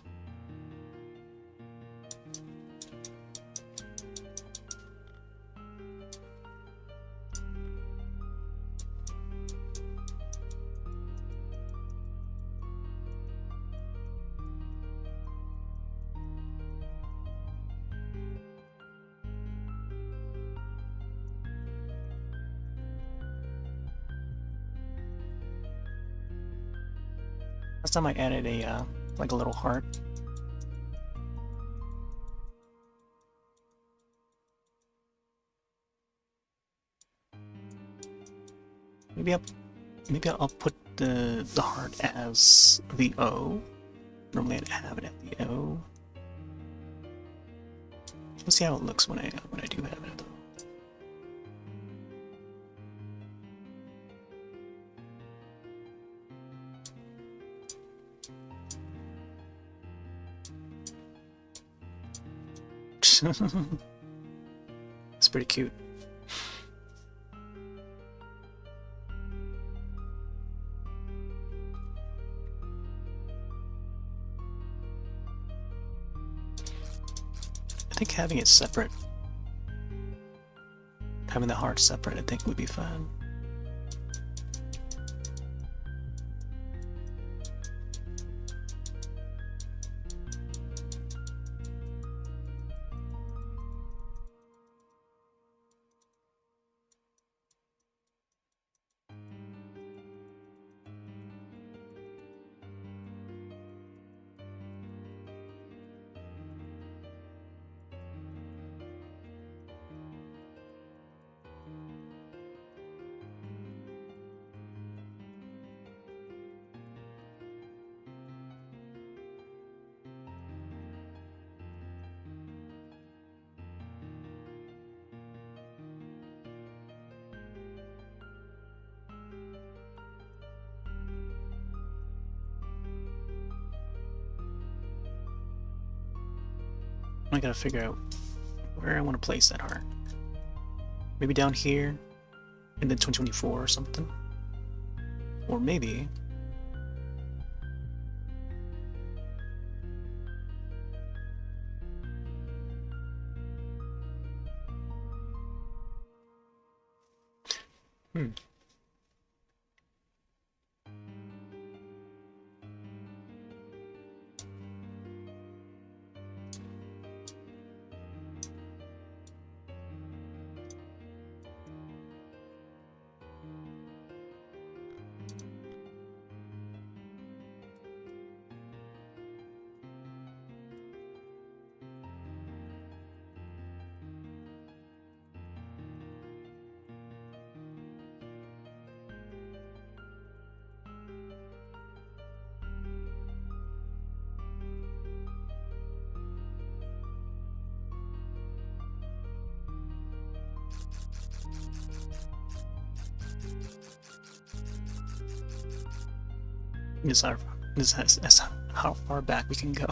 Last time I added a like a little heart. Maybe I'll put the heart as the O. Normally I'd have it at the O. Let's see how it looks when I do have it though. It's pretty cute. I think having it separate, having the heart separate, I think would be fun. I gotta figure out where I want to place that heart. Maybe down here in the 2024 or something. Or maybe Hmm. This is how far back we can go.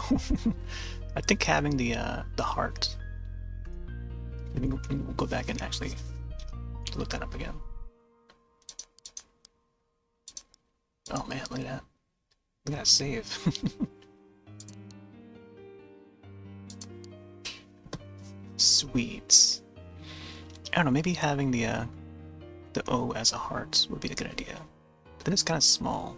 I think having the heart. We'll go back and actually look that up again. Oh man, look at that. Look at that save. Sweet. I don't know, maybe having the O as a heart would be a good idea. But then it's kind of small.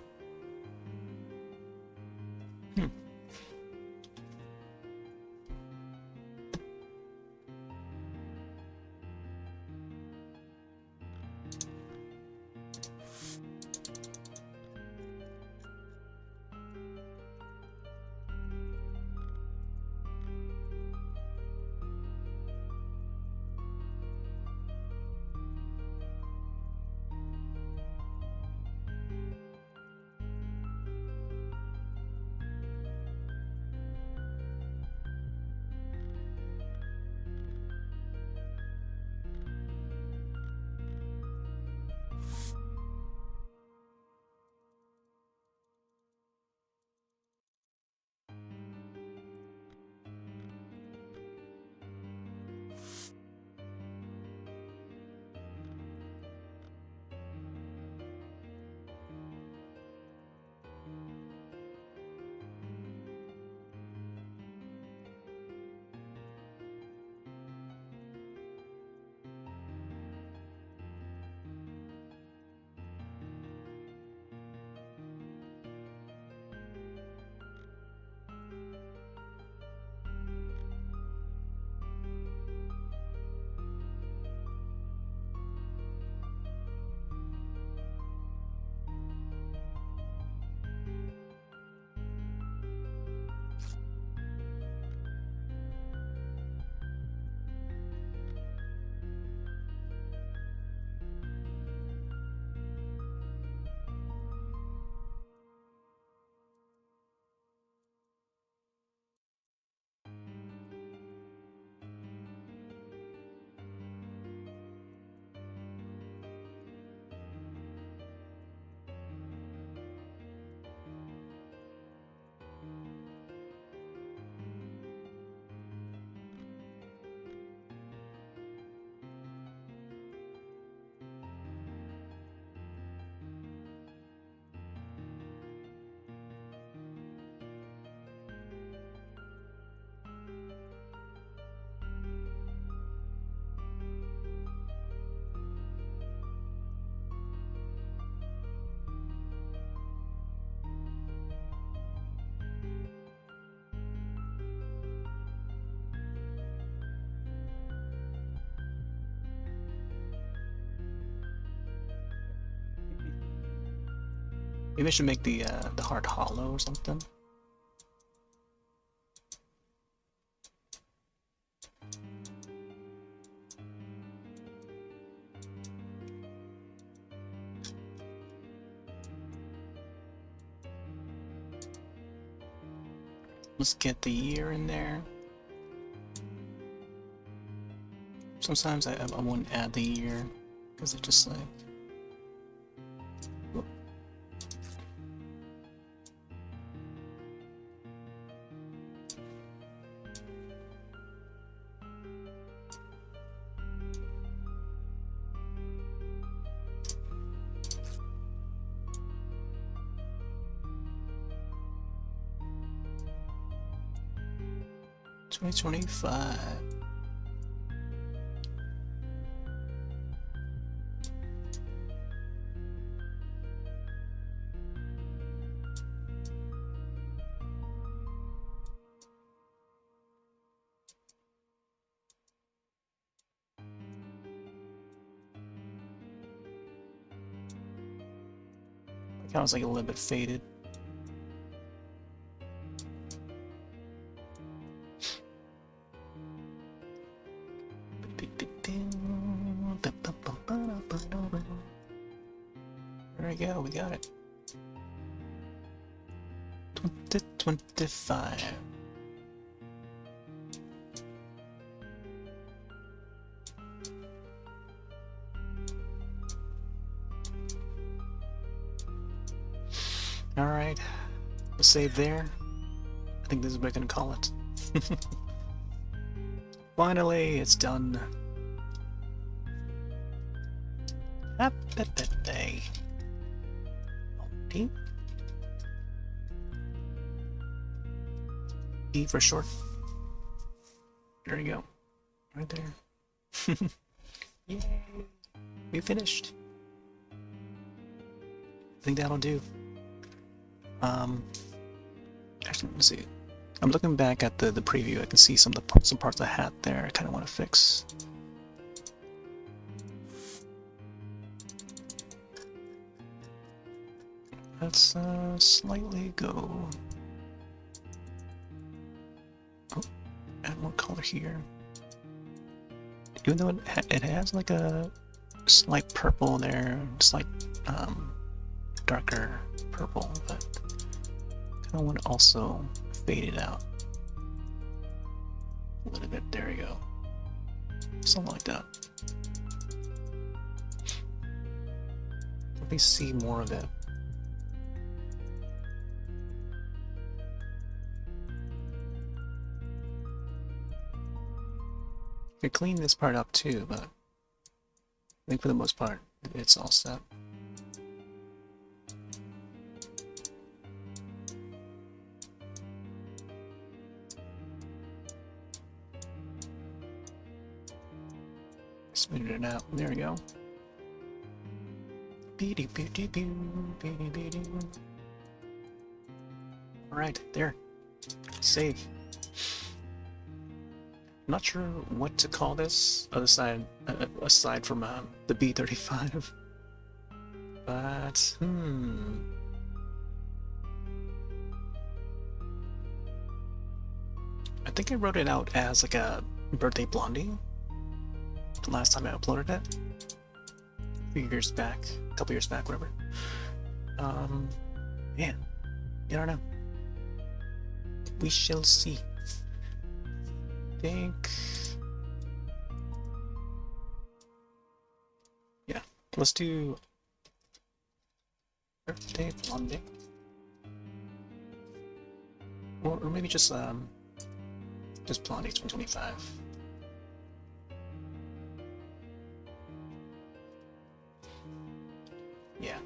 Maybe I should make the heart hollow or something. Let's get the year in there. Sometimes I won't add the year because it's just like. Whoop. $2025. Kind of like a little bit faded. There we go, we got it. 2025. Alright, we'll save there. I think this is what I'm gonna call it. Finally, it's done. Happy birthday. E for short. There you go. Right there. Yay! We finished. I think that'll do. Actually, let me see. I'm looking back at the preview. I can see some parts of the hat there I kind of want to fix. Let's slightly go. Oh, add more color here. Even though it has like a slight purple there, slight darker purple, but I want to also fade it out a little bit. There we go. Something like that. Let me see more of it. I could clean this part up too, but I think for the most part, it's all set. Smooth it out. There we go. Alright, there. Save. I'm not sure what to call this aside from the B35, but I think I wrote it out as like a birthday blondie the last time I uploaded it, a few years back, a couple years back, whatever. Man, I don't know. We shall see. Think, yeah, let's do birthday blondie, or maybe just blondie 2025. Yeah,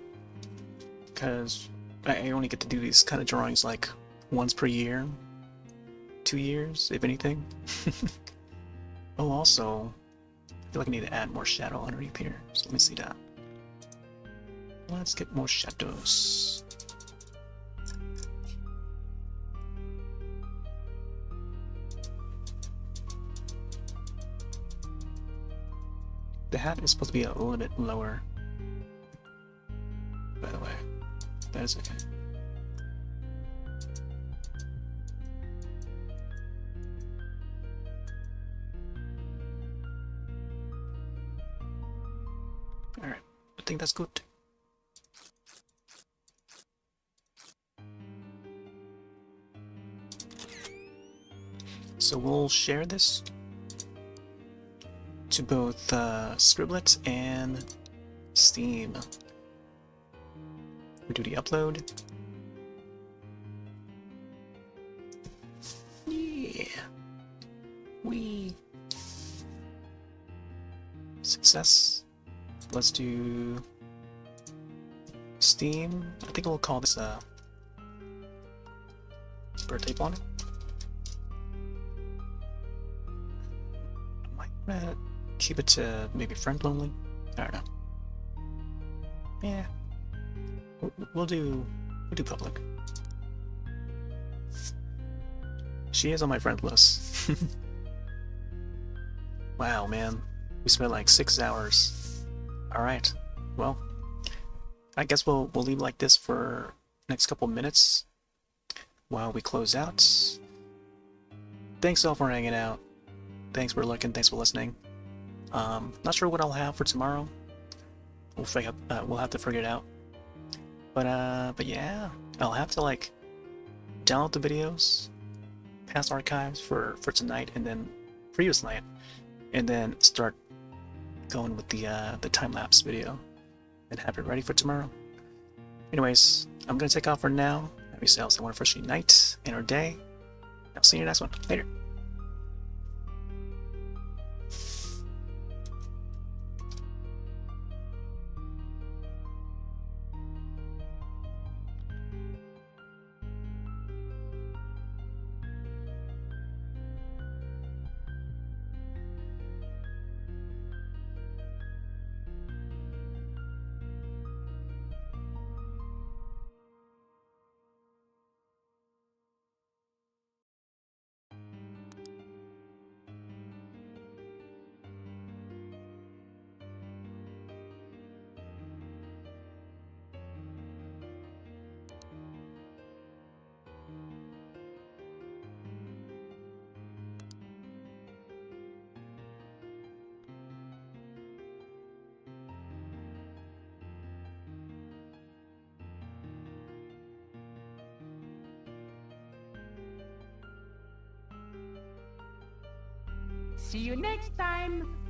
because I only get to do these kind of drawings like once per year. 2 years, if anything. Oh, also, I feel like I need to add more shadow underneath here. So let me see that. Let's get more shadows. The hat is supposed to be a little bit lower, by the way. That is okay. Alright, I think that's good. So we'll share this to both Scribble and Steam. We do the upload. Yeah. Success. Let's do Steam. I think we'll call this birthday blondie. I might keep it to maybe friend only. I don't know. Yeah, we'll do public. She is on my friend list. Wow, man, we spent like 6 hours. Alright, well, I guess we'll leave like this for next couple minutes while we close out. Thanks all for hanging out. Thanks for looking. Thanks for listening. Not sure what I'll have for tomorrow. We'll have to figure it out. But yeah, I'll have to like download the videos, past archives for tonight and then previous night, and then start going with the time-lapse video and have it ready for tomorrow. Anyways, I'm gonna take off for now. Have yourselves a wonderful night and or day. I'll see you in the next one. Later. See you next time!